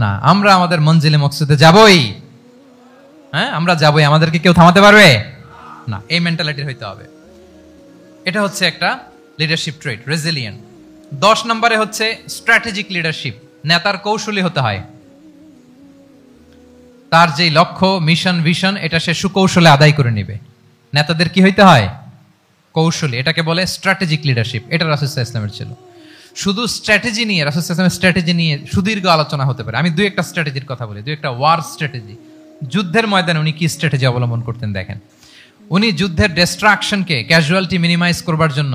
না, আমরা আমাদের মঞ্জিলে মকসুদে যাবই। হ্যাঁ, আমরা যাবই, আমাদেরকে কেউ থামাতে পারবে না, এই মেন্টালিটি হইতে হবে। এটা হচ্ছে একটা লিডারশিপ ট্রেট, রেজিলিয়েন্ট। 10 নম্বরে হচ্ছে স্ট্র্যাটেজিক লিডারশিপ। নেতার কৌশলী হতে হয়। তার যে লক্ষ্য, মিশন, ভিশন, এটা সে সুকৌশলে আদায় করে নেবে। নেতাদের কি হইতে হয়? কৌশলী। এটাকে বলে স্ট্র্যাটেজিক লিডারশিপ। এটা রাসূল সাল্লাল্লাহু আলাইহি ওয়াসাল্লামের ছিল। শুধু স্ট্র্যাটেজি নিয়ে, রাসূল সাল্লাল্লাহু আলাইহি ওয়াসাল্লামের স্ট্র্যাটেজি নিয়ে সুদীর্ঘ আলোচনা হতে পারে। আমি দুই একটা স্ট্র্যাটেজির কথা বলি, দুই একটা ওয়ার স্ট্র্যাটেজি। যুদ্ধের ময়দানে উনি কি স্ট্র্যাটেজি অবলম্বন করতেন দেখেন। উনি যুদ্ধের ডিস্ট্রাকশনকে, ক্যাজুয়ালিটি মিনিমাইজ করবার জন্য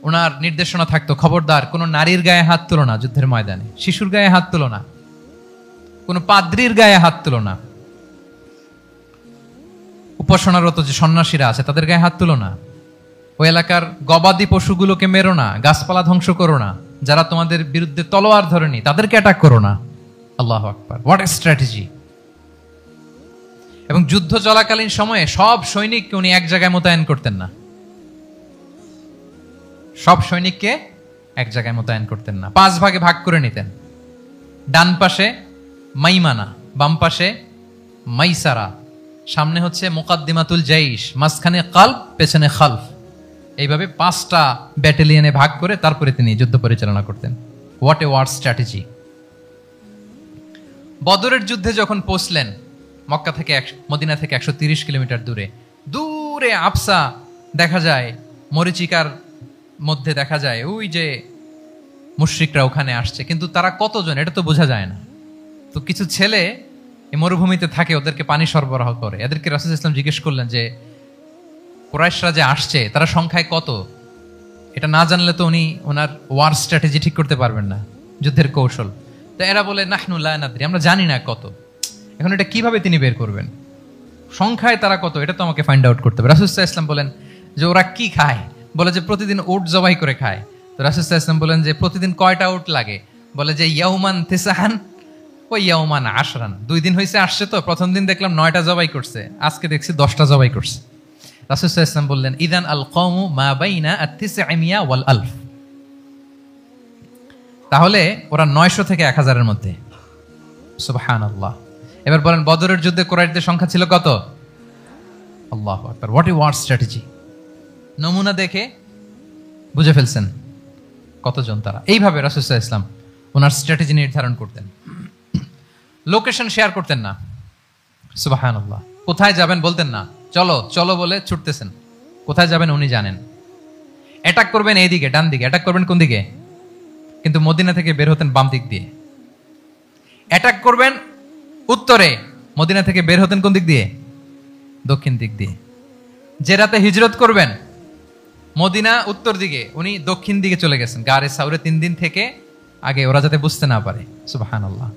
ওনার নির্দেশনা থাকতো, খবরদার কোনো নারীর গায়ে হাত তুলো না যুদ্ধের ময়দানে, শিশুর গায়ে হাত তুলো না, কোনো পাদ্রীর গায়ে হাত তুলো না, উপাসনারত যে সন্ন্যাসীরা আছে তাদের গায়ে হাত তুলো না, ওই এলাকার গবাদি পশুগুলোকে মেরো না, গাছপালা ধ্বংস করো না, যারা তোমাদের বিরুদ্ধে তলোয়ার ধরেনি তাদেরকে অ্যাটাক করো না। আল্লাহু আকবার, হোয়াট এ স্ট্র্যাটেজি! এবং যুদ্ধ চলাকালীন সময়ে সব সৈনিককে উনি এক জায়গায় মোতায়েন করতেন না, সব সৈনিককে এক জায়গায় মোতায়েন করতেন না, 5 ভাগে ভাগ করে নিতেন। ডান পাশে মাইমানা, বাম পাশে মাইসারা, সামনে হচ্ছে মুকাদ্দিমাতুল জাইশ, মাঝখানে কালব, পেছনে খালফ। এইভাবে 5টা ব্যাটালিয়নে ভাগ করে তারপরে তিনি যুদ্ধ পরিচালনা করতেন। What a war strategy! বদরের যুদ্ধে যখন পৌঁছলেন, মক্কা থেকে মদিনা থেকে 130 কিলোমিটার দূরে, দূরে আফসা দেখা যায়, মরিচিকার মধ্যে দেখা যায় ওই যে মুশরিকরা ওখানে আসছে, কিন্তু তারা কতজন এটা তো বোঝা যায় না। তো কিছু ছেলে এই মরুভূমিতে থাকে, ওদেরকে পানি সরবরাহ করে। এদেরকে রাসূল সাল্লাল্লাহু আলাইহি ওয়াসাল্লাম জিজ্ঞেস করলেন যে কুরাইশরা যে আসছে তারা সংখ্যায় কত? এটা না জানলে তো উনি ওনার ওয়ার স্ট্র্যাটেজি ঠিক করতে পারবেন না, যুদ্ধের কৌশল। তো এরা বলে নাহনু লা নাদরি, আমরা জানি না কত। এখন এটা কিভাবে তিনি বের করবেন? সংখ্যায় তারা কত এটা তো আমাকে ফাইন্ড আউট করতে হবে। রাসূল সাল্লাল্লাহু আলাইহি ওয়াসাল্লাম বলেন যে ওরা কি খায়? বলে যে প্রতিদিন উট জবাই করে খায়। তো রাসূল সাল্লাল্লাহু আলাইহি ওয়াসাল্লাম বলেন যে প্রতিদিন কয়টা উট লাগে? বলে যে ইয়াউমান তিসআন ওই ইয়াউমান আশরান। 2 দিন হয়েছে আসছে, তো প্রথম দিন দেখলাম 9টা জবাই করছে, আজকে দেখছি 10টা জবাই করছে। রাসূল সাল্লাল্লাহু আলাইহি ওয়াসাল্লাম বললেন ইদান আল কওমু মা বাইনা আত-900 ওয়াল আলফ। তাহলে ওরা 900 থেকে 1000 এর মধ্যে। সুবহানাল্লাহ। এবার বলেন বদরের যুদ্ধে কুরাইশদের সংখ্যা ছিল কত? আল্লাহু আকবার, হোয়াট এ ওয়ার স্ট্র্যাটেজি! নমুনা দেখে বুঝে ফেলছেন কতজন তারা। এইভাবে রাসূল সাল্লাল্লাহু আলাইহি ওয়াসাল্লাম ওনার স্ট্র্যাটেজি নির্ধারণ করতেন। লোকেশন শেয়ার করতেন না। সুবহানাল্লাহ। কোথায় যাবেন বলতেন না, চলো চলো বলে ছুটতেছেন। কোথায় যাবেন উনি জানেন। অ্যাটাক করবেন এইদিকে ডান দিকে, অ্যাটাক করবেন কোন দিকে? কিন্তু মদিনা থেকে বের হতেন বাম দিক দিয়ে। অ্যাটাক করবেন উত্তরে, মদিনা থেকে বের হতেন কোন দিক দিয়ে? দক্ষিণ দিক দিয়ে। যে রাতে হিজরত করবেন মদিনা উত্তর দিকে, উনি দক্ষিণ দিকে চলে গেছেন গারে সাউরে 3 দিন থেকে আগে, ওরা যাতে বুঝতে না পারে। সুবহানাল্লাহ।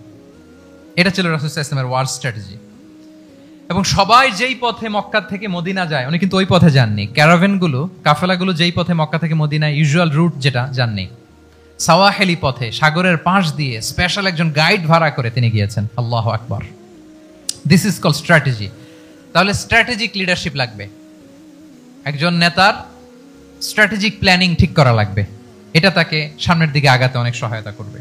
এটা ছিল রাসূল সাল্লাল্লাহু আলাইহি ওয়াসাল্লামের ওয়ার স্ট্র্যাটেজি। এবং সবাই যেই পথে মক্কা থেকে মদিনা যায় উনি কিন্তু ওই পথে যাননি। ক্যারাভেনগুলো, কাফেলাগুলো যেই পথে মক্কা থেকে মদিনা ইউজুয়াল রুট যেটা, যাননি। সাওয়াহেলি পথে সাগরের পাশ দিয়ে স্পেশাল একজন গাইড ভাড়া করে তিনি গিয়েছেন। আল্লাহু আকবার। This is called strategy. তাহলে স্ট্র্যাটেজিক লিডারশিপ লাগবে, একজন নেতার স্ট্র্যাটেজিক প্ল্যানিং ঠিক করা লাগবে। এটা তাকে সামনের দিকে আগাতে অনেক সহায়তা করবে।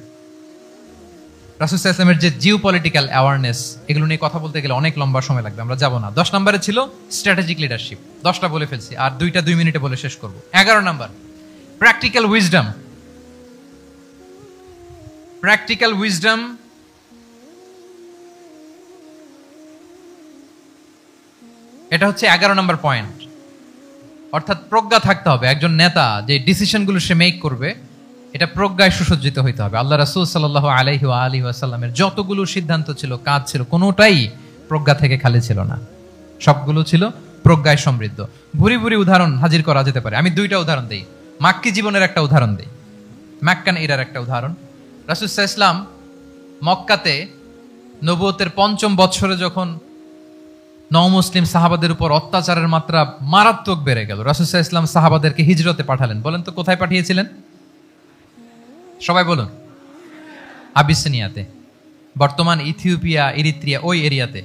রাসূল সাল্লাল্লাহু আলাইহি ওয়াসাল্লামের যে জিও পলিটিক্যাল অ্যাওয়ারনেস, এগুলো নিয়ে কথা বলতে গেলে অনেক লম্বা সময় লাগবে, আমরা যাব না। 10 নম্বরে ছিল স্ট্র্যাটেজিক লিডারশিপ, 10টা বলে ফেলছি, আর 2টা 2 মিনিটে বলে শেষ করব। 11 নম্বর প্র্যাকটিক্যাল উইজডম। প্র্যাকটিক্যাল উইজডম এটা হচ্ছে 11 নম্বর পয়েন্ট। অর্থাৎ প্রজ্ঞা থাকতে হবে। একজন নেতা যে ডিসিশনগুলো সে মেক করবে, এটা প্রজ্ঞায় সুসজ্জিত হইতে হবে। আল্লাহ রাসূল সাল্লাল্লাহু আলাইহি ওয়া আলিহি ওয়াসাল্লামের যতগুলো সিদ্ধান্ত ছিল, কাজ ছিল, কোনোটাই প্রজ্ঞা থেকে খালি ছিল না, সবগুলো ছিল প্রজ্ঞায় সমৃদ্ধ। ভুরি ভুরি উদাহরণ হাজির করা যেতে পারে। আমি 2টা উদাহরণ দেই, মাক্কি জীবনের একটা উদাহরণ দেই, মাক্কান এরার একটা উদাহরণ। রাসূল সাল্লাল্লাহু আলাইহি ওয়াসাল্লাম মক্কাতে নবুয়তের 5ম বছরে যখন নও-মুসলিম সাহাবাদের উপর অত্যাচারের মাত্রা মারাত্মক বেড়ে গেল, রাসূল সাল্লাল্লাহু আলাইহি ওয়াসাল্লাম সাহাবাদেরকে হিজরতে পাঠালেন। বলেন তো কোথায় পাঠিয়েছিলেন? সবাই বলুন। আবিসিনিয়াতে, বর্তমান ইথিওপিয়া, ইরিত্রিয়া, ওই এরিয়াতে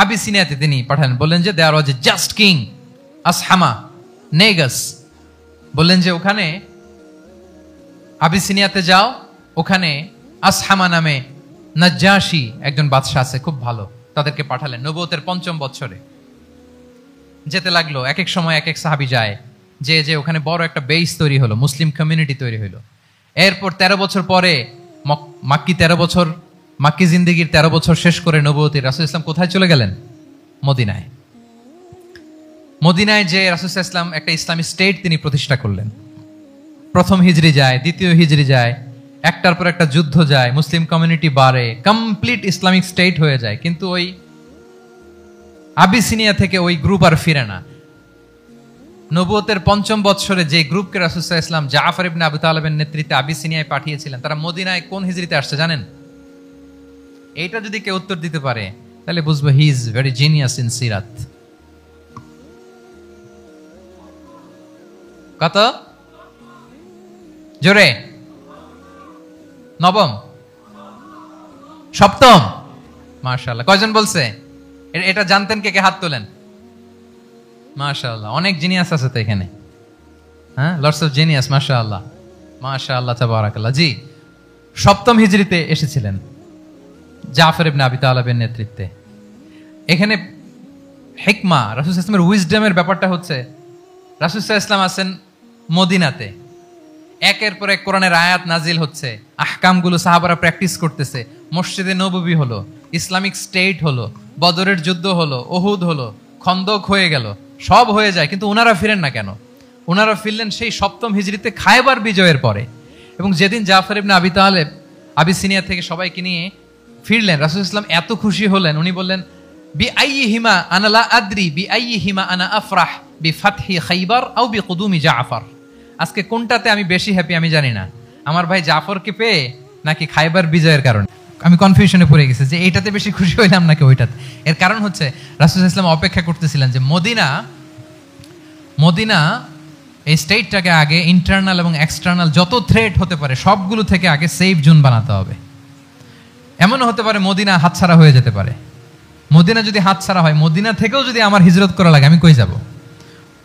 আবিসিনিয়াতে তিনি পাঠালেন। বললেন যে দেয়ার ওয়াজ এ জাস্ট কিং আসহামা নেগাস। বললেন যে ওখানে আবিসিনিয়াতে যাও, ওখানে আসহামা নামে নাজ্জাশী একজন বাদশা আছে, খুব ভালো। তাদেরকে পাঠালেন নবুয়তের 5ম বছরে। যেতে লাগলো, এক এক সময় এক এক সাহাবী যায়, যে ওখানে বড় একটা বেস তৈরি হলো, মুসলিম কমিউনিটি তৈরি হলো। এরপর 13 বছর পরে মাক্কি জিন্দেগির 13 বছর শেষ করে নবুয়তে রাসূল ইসলাম কোথায় চলে গেলেন? মদিনায়। মদিনায় যে রাসূল ইসলাম একটা ইসলামী স্টেট তিনি প্রতিষ্ঠা করলেন। প্রথম হিজরি যায়, দ্বিতীয় হিজরি যায়, একটার পর একটা যুদ্ধ যায়, মুসলিম কমিউনিটি বাড়ে, কমপ্লিট ইসলামিক স্টেট হয়ে যায়। কিন্তু ওই আবিসিনিয়া থেকে ওই গ্রুপ আর ফিরে না। নবুয়তের 5ম বছরে যে গ্রুপকে রাসূল সাল্লাল্লাহু আলাইহি ওয়াসাল্লাম জাফর ইবনে আবু তালেবের নেতৃত্বে আবিসিনিয়ায় পাঠিয়েছিলেন, তারা মদিনায় কোন হিজরিতে আসছে জানেন? এইটা যদি কেউ উত্তর দিতে পারে তাহলে বুঝবো he is very genius in সিরাত। কত জোরে? নবম, সপ্তম? মাশাআল্লাহ। কয়জন বলছে? এটা জানতেন কে কে? হাত তোলেন। মাশাআল্লাহ, অনেক জিনিয়াস আছে তো এখানে। হ্যাঁ, লটস অফ জিনিয়াস। মাশাআল্লাহ, মাশাআল্লাহ, তাবারাকাল্লাহ। জি, 7ম হিজরিতে এসেছিলেন জাফর ইবনে আবি তালেবের নেতৃত্বে। এখানে হিকমা, রাসূল সাল্লাল্লাহু আলাইহি ওয়াসাল্লামের উইজডমের ব্যাপারটা হচ্ছে, রাসূল সাল্লাল্লাহু আলাইহি ওয়াসাল্লাম আছেন মদিনাতে, একের পর এক কোরআনের আয়াত নাজিল হচ্ছে, আহকামগুলো সাহাবারা প্র্যাকটিস করতেছে, মসজিদে নববী হলো, ইসলামিক স্টেট হলো, বদরের যুদ্ধ হলো, উহুদ হলো, খন্দক হয়ে গেল, সব হয়ে যায়। কিন্তু ওনারা ফিরেন না কেন? ওনারা ফিরলেন সেই 7ম হিজরিতে খায়বার বিজয়ের পরে। এবং যেদিন জাফর ইবনে আবি তালেব আবিসিনিয়া থেকে সবাইকে নিয়ে ফিরলেন, রাসূল ইসলাম এত খুশি হলেন, উনি বললেন বিআইয়িহিমা আনা লা আদরি বিআইয়িহিমা আনা আফরাহ বিফাতহি খাইবার আও বিকুদুমি জাফর। আজকে কোনটাতে আমি বেশি হ্যাপি আমি জানি না, আমার ভাই জাফরকে পেয়ে নাকি খাইবার বিজয়ের কারণে। আমি কনফিউশনে পড়ে গেছি যে এইটাতে বেশি খুশি হইলাম নাকি ওইটাতে। এর কারণ হচ্ছে রাসূল ইসলাম অপেক্ষা করতেছিলেন যে মদিনা এই স্টেটটাকে আগে ইন্টারনাল এবং এক্সটার্নাল যত থ্রেট হতে পারে সবগুলো থেকে আগে সেফ জোন বানাতে হবে। এমনও হতে পারে মদিনা হাতছাড়া হয়ে যেতে পারে। মদিনা যদি হাতছাড়া হয়, মদিনা থেকেও যদি আমার হিজরত করা লাগে, আমি কই যাব?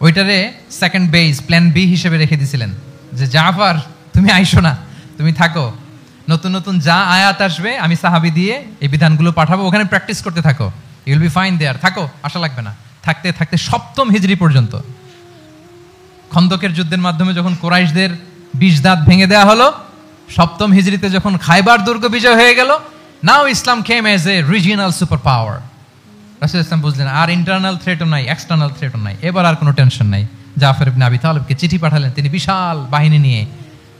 ওইটারে সেকেন্ড বেস, প্ল্যান বি হিসেবে রেখে দিয়েছিলেন যে জাফর তুমি আইসো না, তুমি থাকো, নতুন নতুন যা আয়াত আসবে আমি সাহাবী দিয়ে এই বিধানগুলো পাঠাবো, ওখানে প্র্যাকটিস করতে থাকো, ইউ উইল বি ফাইন দেয়ার, থাকো, আশা লাগবে না। থাকতে থাকতে 7ম হিজরি পর্যন্ত, খন্দকের যুদ্ধের মাধ্যমে যখন কুরাইশদের 20 দাঁত ভেঙে দেওয়া হলো, 7ম হিজরিতে যখন খায়বার দুর্গ বিজয় হয়ে গেল, now Islam came as a regional super power. রাসূল ইসলাম বুঝলেন আর ইন্টারনাল থ্রেটও নাই, এক্সটার্নাল থ্রেটও নাই, এবার আর কোনো টেনশন নাই, জাফর ইবনে আবি তালিবকে চিঠি পাঠালেন, তিনি বিশাল বাহিনী নিয়ে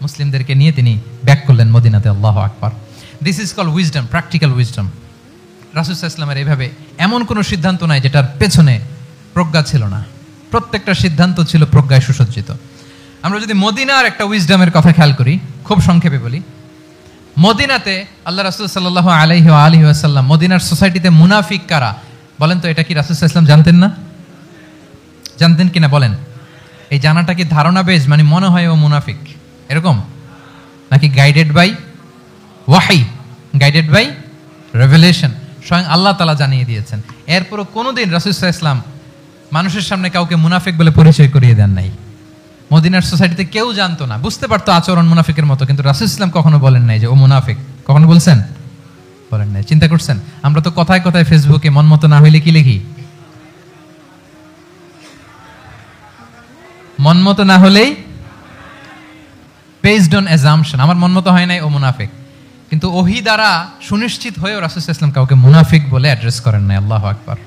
মুসলিমদেরকে নিয়ে তিনি ব্যাক করলেন মদিনাতে। আল্লাহু আকবার। This is called wisdom, practical wisdom. রাসূল সাল্লাল্লাহু আলাইহি ওয়াসাল্লামের এইভাবে এমন কোনো সিদ্ধান্ত নাই যেটার পেছনে প্রজ্ঞা ছিল না, প্রত্যেকটা সিদ্ধান্ত ছিল প্রজ্ঞায় সুসজ্জিত। আমরা যদি মদিনার একটা উইজডমের কথা খেয়াল করি, খুব সংক্ষেপে বলি, মদিনাতে আল্লাহ রাসূল সাল্লাল্লাহু আলাইহি ওয়া আলিহি ওয়াসাল্লাম, মদিনার সোসাইটিতে মুনাফিক কারা বলেন তো? এটা কি রাসূল সাল্লাল্লাহু আলাইহি ওয়াসাল্লাম জানতেন না? জানতেন কিনা বলেন? এই জানাটা কি ধারণা বেজ, মানে মনে হয় ও মুনাফিক এরকম, নাকি গাইডেড বাই ওয়াহি, গাইডেড বাই রেভেলেশন? স্বয়ং আল্লাহ তাআলা জানিয়ে দিয়েছেন। এরপরও কোনোদিন রাসূল সাল্লাল্লাহু আলাইহি ওয়াসাল্লাম মানুষের সামনে কাউকে মুনাফিক বলে পরিচয় করিয়ে দেন নাই। মদিনার সোসাইটিতে কেউ জানতো না, বুঝতে পারতো আচরণ মুনাফিকের মতো, কিন্তু রাসূল সাল্লাল্লাহু আলাইহি ওয়াসাল্লাম কখনো বলেন নাই যে ও মুনাফিক। কখনো বলছেন? বলেন নাই। চিন্তা করছেন? আমরা তো কথায় কথায় ফেসবুকে মন মতো না হইলে কি লিখি? মন মতো না হলেই বেসড অন অ্যাজাম্পশন, আমার মন মতো হয় নাই ও মুনাফিক। কিন্তু ওহী দ্বারা সুনিশ্চিত হয়েও রাসূল সাল্লাল্লাহু আলাইহি ওয়াসাল্লাম কাউকে মুনাফিক বলে অ্যাড্রেস করেন নাই। আল্লাহু আকবার।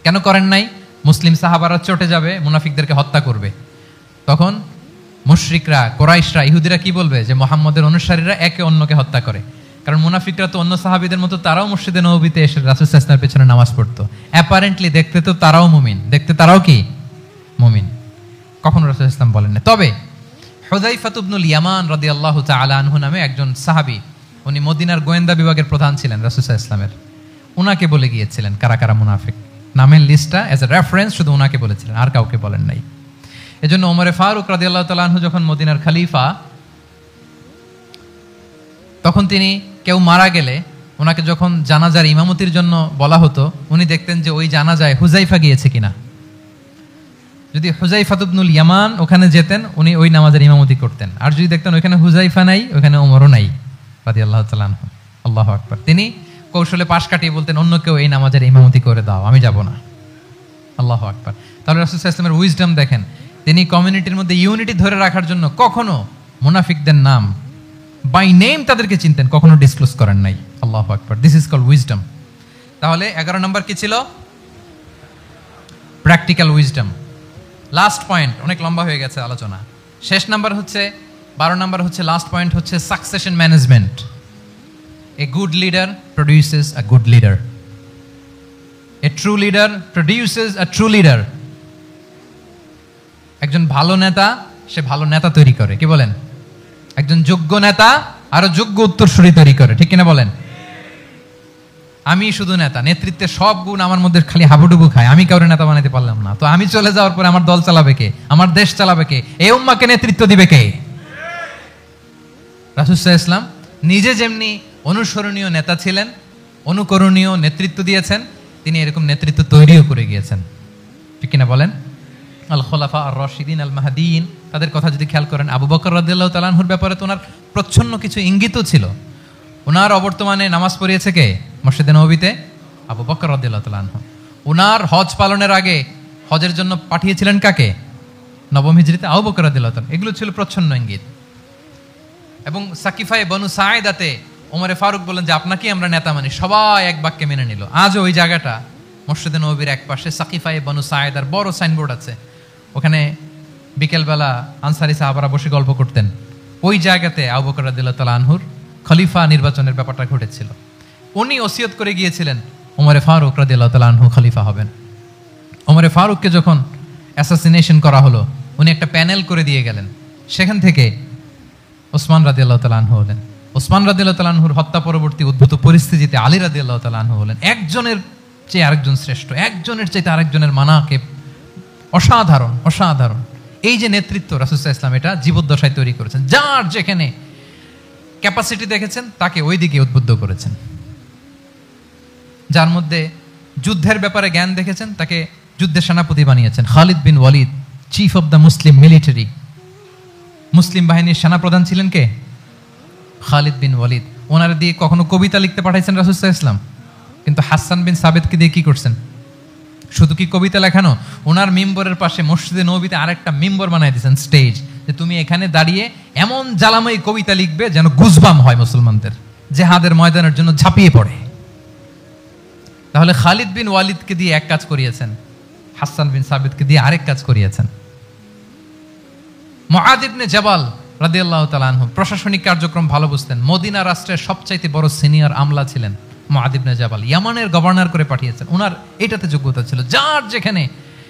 কেন করেন নাই? মুসলিম সাহাবারা চটে যাবে, মুনাফিকদেরকে হত্যা করবে। তখন মুশরিকরা, কোরাইশরা, ইহুদিরা কি বলবে? যে মুহাম্মদের অনুসারীরা একে অন্যকে হত্যা করে। কারণ মুনাফিকরা তো অন্য সাহাবীদের মতো তারাও মসজিদে নববীতে এসে রাসূল সাল্লাল্লাহু আলাইহি ওয়াসাল্লামের পেছনে নামাজ পড়তো। অ্যাপারেন্টলি দেখতে তো তারাও মুমিন, দেখতে তারাও কি মুমিন। কখনো রাসূল সাল্লাল্লাহু আলাইহি ওয়াসাল্লাম বলেন না। তবে হুযায়ফা ইবনুল ইয়ামান রাদিয়াল্লাহু তাআলা আনহু নামে একজন সাহাবী, উনি মদিনার গোয়েন্দা বিভাগের প্রধান ছিলেন রাসূল সাল্লাল্লাহু আলাইহি ওয়াসাল্লামের। উনাকে বলে গিয়েছিলেন কারা কারা মুনাফিক, নামের লিস্টটা এজ এ রেফারেন্স শুধু উনাকে বলেছিলেন, আর কাউকে বলেন নাই। এজন্য ওমরে ফারুক রাদিয়াল্লাহু তাআলা আনহু যখন মদিনার খলিফা, তখন তিনি কেউ মারা গেলে ওনাকে যখন জানাজার ইমামতির জন্য বলা হতো, উনি দেখতেন যে ওই জানাজায় হুযায়ফা গিয়েছে কিনা। যদি হুযায়ফা ইবনুল ইয়ামান ওখানে যেতেন, উনি ওই নামাজের ইমামতি করতেন। আর যদি দেখতেন ওইখানে হুযায়ফা নাই, ওইখানে ওমরও নাই রাদিয়াল্লাহু তাআলা আনহু, আল্লাহু আকবার, তিনি কৌশলে পাশ কাটিয়ে বলতেন অন্য কেউ এই নামাজের ইমামতি করে দাও, আমি যাব না। আল্লাহু আকবার। তাহলে রাসূল সাল্লাল্লাহু আলাইহি ওয়াসাল্লামের উইজডম দেখেন, তিনি কমিউনিটির মধ্যে ইউনিটি ধরে রাখার জন্য কখনো মুনাফিকদের নাম বাই নেম তাদেরকে চিনতেন, কখনো ডিসক্লোজ করেন নাই। আল্লাহু আকবার। This is called wisdom. তাহলে 11 নম্বর কি ছিল? Practical wisdom. লাস্ট পয়েন্ট, অনেক লম্বা হয়ে গেছে আলোচনা। শেষ নাম্বার হচ্ছে 12 নম্বর হচ্ছে, লাস্ট পয়েন্ট হচ্ছে succession management. A good leader produces a good leader. A true leader produces a true leader. একজন ভালো নেতা সে ভালো নেতা তৈরি করে, কি বলেন? একজন যোগ্য নেতা আরো যোগ্য উত্তরসূরি তৈরি করে, ঠিক কিনা বলেন? আমি শুধু নেতা, নেতৃত্বের সব গুণ আমার মধ্যে খালি হাবুডুবু খায়, আমি কাউরে নেতা বানাইতে পারলাম না, তো আমি চলে যাওয়ার পরে আমার দল চালাবে কে? আমার দেশ চালাবে কে? এই উম্মাহকে নেতৃত্ব দিবে কে? রাসূল সাল্লাল্লাহু আলাইহি ওয়াসাল্লাম নিজে যেমনি অনুসরণীয় নেতা ছিলেন, অনুকরণীয় নেতৃত্ব দিয়েছেন, তিনি এরকম নেতৃত্ব তৈরিও করে গিয়েছেন, ঠিক কিনা বলেন? আল খোলাফা আর রাশিদিন আল মাহদিয়িন, তাদের কথা যদি খেয়াল করেন, আবু বকর রাদিয়াল্লাহু তাআলা আনহুর ব্যাপারে তো ওনার প্রচ্ছন্ন কিছু ইঙ্গিতও ছিল। ওনার অবর্তমানে নামাজ পড়িয়েছে কে মসজিদে নববীতে? আবু বকর রাদিয়াল্লাহু তাআলা আনহু। ওনার হজ পালনের আগে হজের জন্য পাঠিয়েছিলেন কাকে? নবম হিজরিতে আবু বকর রাদিয়াল্লাহু তাআলা। এগুলো ছিল প্রচ্ছন্ন ইঙ্গিত। এবং সাকিফায়ে বনু সাঈদাতে ওমরে ফারুক বলেন যে আপনাকে আমরা নেতা মানি, সবাই এক বাক্যে মেনে নিল। আজও ওই জায়গাটা মসজিদে নববীর এক পাশে সাকিফায়ে বনু সাঈদার বড় সাইনবোর্ড আছে, ওখানে বিকেলবেলা আনসারি সাহাবারা বসে গল্প করতেন। ওই জায়গাতে আবু বকর রাদিয়াল্লাহু তাআলা আনহুর খলিফা নির্বাচনের ব্যাপারটা ঘটেছিল। উনি ওসিয়ত করে গিয়েছিলেন ওমরে ফারুক রাদিয়াল্লাহু তাআলা আনহু খলিফা হবেন। ওমরে ফারুককে যখন অ্যাসাসিনেশন করা হলো, উনি একটা প্যানেল করে দিয়ে গেলেন, সেখান থেকে ওসমান রাদিয়াল্লাহু তাআলা আনহু হলেন। ওসমান রাদিয়াল্লাহু তাআলা আনহুর হত্যা পরবর্তী উদ্ভূত পরিস্থিতিতে আলী রাদিয়াল্লাহু তাআলা আনহু হলেন। একজনের চেয়ে আরেকজন শ্রেষ্ঠ, একজনের চাইতে আরেকজনের মানাকে অসাধারণ, অসাধারণ। এই যে নেতৃত্ব রাসূল সাল্লাল্লাহু আলাইহি ওয়াসাল্লাম এটা জীবদ্দশায় তৈরি করেছেন। যার যেখানে ক্যাপাসিটি দেখেছেন তাকে ওই দিকে উদ্বুদ্ধ করেছেন। যার মধ্যে যুদ্ধের ব্যাপারে জ্ঞান দেখেছেন তাকে যুদ্ধের সেনাপতি বানিয়েছেন। Khalid bin Walid, chief of the Muslim military, মুসলিম বাহিনীর সেনাপ্রধান ছিলেন কে? খালিদ বিন ওয়ালিদ। ওনার দিয়ে কখনো কবিতা লিখতে পাঠাইছেন রাসূল সাল্লাল্লাহু আলাইহি ওয়াসাল্লাম, কিন্তু হাসান বিন সাবিতকে দিয়ে কি করছেন? শুধু কি কবিতা লেখানো, ওনার মিম্বরের পাশে মসজিদে নববীতে আরেকটা মিম্বর বানাই দিয়েছেন, স্টেজ, যে তুমি এখানে দাঁড়িয়ে এমন জ্বালাময়ী কবিতা লিখবে যেন গুজবাম হয় মুসলমানদের, জিহাদের ময়দানের জন্য ঝাঁপিয়ে পড়ে। তাহলে খালিদ বিন ওয়ালিদকে দিয়ে এক কাজ করিয়েছেন, হাসান বিন সাবিতকে দিয়ে আরেক কাজ করিয়েছেন। মুআদ ইবনে জাবাল রাদিয়াল্লাহু তাআলা আনহু প্রশাসনিক কার্যক্রম ভালো বুঝতেন। মদিনা রাষ্ট্রের সবচাইতে বড় সিনিয়র আমলা ছিলেন মুআদ ইবনে জাবাল। ইয়ামানের গভর্নর করে পাঠিয়েছেন। ওনার এটাতে যোগ্যতা ছিল, যার যেখানে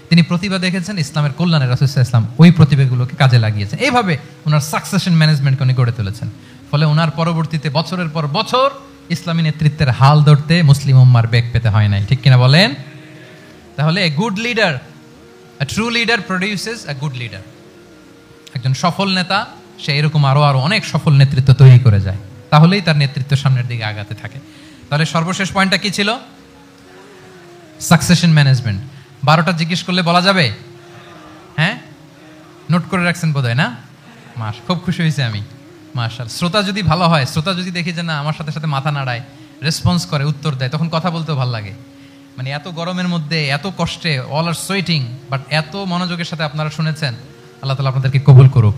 তিনি প্রতিভা দেখেছেন ইসলামের কল্যাণে রাসূল সাল্লাল্লাহু আলাইহি ওয়াসাল্লাম ওই প্রতিভাগুলোকে কাজে লাগিয়েছেন। এইভাবে ওনার সাকসেশন ম্যানেজমেন্টকে উনি গড়ে তুলেছেন। ফলে ওনার পরবর্তীতে বছরের পর বছর ইসলামী নেতৃত্বের হাল ধরতে মুসলিম উম্মার বেগ পেতে হয় নাই। ঠিক কিনা বলেন? তাহলে a good leader, a true leader produces a good leader. একজন সফল নেতা সে এরকম আরো অনেক সফল নেতৃত্ব তৈরি করে যায়, তাহলেই তার নেতৃত্ব সামনের দিকে আগাতে থাকে। তাহলে সর্বশেষ পয়েন্টটা কি ছিল? Succession management. 12টা জিজ্ঞেস করলে বলা যাবে? হ্যাঁ, নোট করে রাখছেন বোধহয় না? খুব খুশি হয়েছে আমি, মাশাআল্লাহ। শ্রোতা যদি ভালো হয়, শ্রোতা যদি দেখি যে না আমার সাথে সাথে মাথা নাড়ায়, রেসপন্স করে, উত্তর দেয়, তখন কথা বলতেও ভালো লাগে। মানে এত গরমের মধ্যে, এত কষ্টে, অল আর সোয়েটিং, বাট এত মনোযোগের সাথে আপনারা শুনেছেন। আল্লাহ তাআলা আপনাদেরকে কবুল করুক।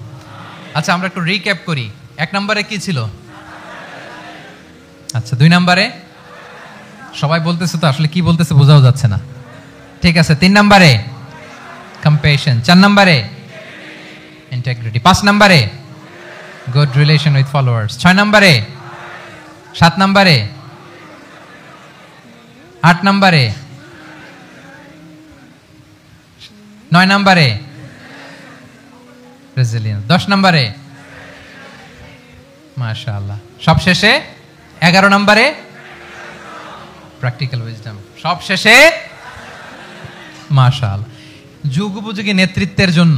আচ্ছা, আমরা একটু রিক্যাপ করি। 1 নম্বরে কি ছিল? আচ্ছা, 2 নম্বরে সবাই বলতেছে তো, আসলে কি বলতেছে বোঝাও যাচ্ছে না। ঠিক আছে, 3 নম্বরে কম্প্যাশন, 4 নম্বরে ইন্টিগ্রিটি, 5 নম্বরে গুড রিলেশন উইথ ফলোয়ার্স, 6 নম্বরে, 7 নম্বরে, 8 নম্বরে, 9 নম্বরে রেজিলিয়েন্স, 10 নম্বরে মাশাআল্লাহ, সব শেষে 11 নম্বরে প্র্যাকটিক্যাল উইজডম, সব শেষে মাশাআল্লাহ। যুগোপযোগী নেতৃত্বের জন্য,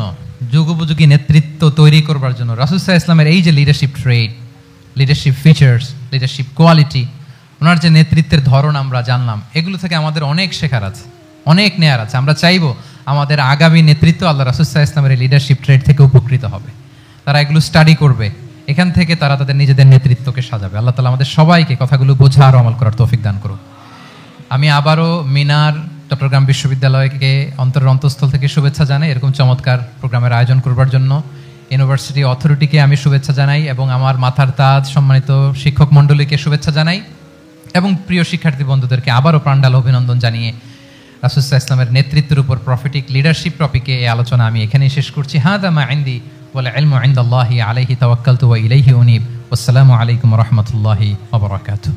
যুগোপযোগী নেতৃত্ব তৈরি করবার জন্য রাসূল সাল্লাল্লাহু আলাইহি ওয়াসাল্লামের এই যে leadership trait, leadership features, leadership quality, ওনার যে নেতৃত্বের ধরন আমরা জানলাম, এগুলো থেকে আমাদের অনেক শেখার আছে, অনেক নেয়ার আছে। আমরা চাইবো আমাদের আগামী নেতৃত্ব আল্লাহ রাসূল সাল্লাল্লাহু আলাইহি ওয়াসাল্লামের লিডারশিপ ট্রেড থেকে উপকৃত হবে। তারা এগুলো স্টাডি করবে, এখান থেকে তারা তাদের নিজেদের নেতৃত্বকে সাজাবে। আল্লাহ তাআলা আমাদের সবাইকে কথাগুলো বোঝা আর আমল করার তৌফিক দান করুক। আমি আবারও মিনার চট্টগ্রাম বিশ্ববিদ্যালয়কে অন্তরের অন্তঃস্থল থেকে শুভেচ্ছা জানাই এরকম চমৎকার প্রোগ্রামের আয়োজন করবার জন্য। ইউনিভার্সিটি অথরিটিকে আমি শুভেচ্ছা জানাই এবং আমার মাথার তাজ সম্মানিত শিক্ষক মণ্ডলীকে শুভেচ্ছা জানাই এবং প্রিয় শিক্ষার্থী বন্ধুদেরকে আবারও প্রাণঢাল অভিনন্দন জানিয়ে রাসূল সাল্লাল্লাহু আলাইহি ওয়াসাল্লামের নেতৃত্বের উপর প্রফিটিক লিডারশিপ টপিকে এই আলোচনা আমি এখানেই শেষ করছি। হাদা মা ইনদি ওয়াল ইলমু ইনদাল্লাহি আলাইহি তাওয়াক্কালতু ওয়া ইলাইহি উনীব। ওয়াসসালামু আলাইকুম ওয়া রাহমাতুল্লাহি ওয়া বারাকাতুহু।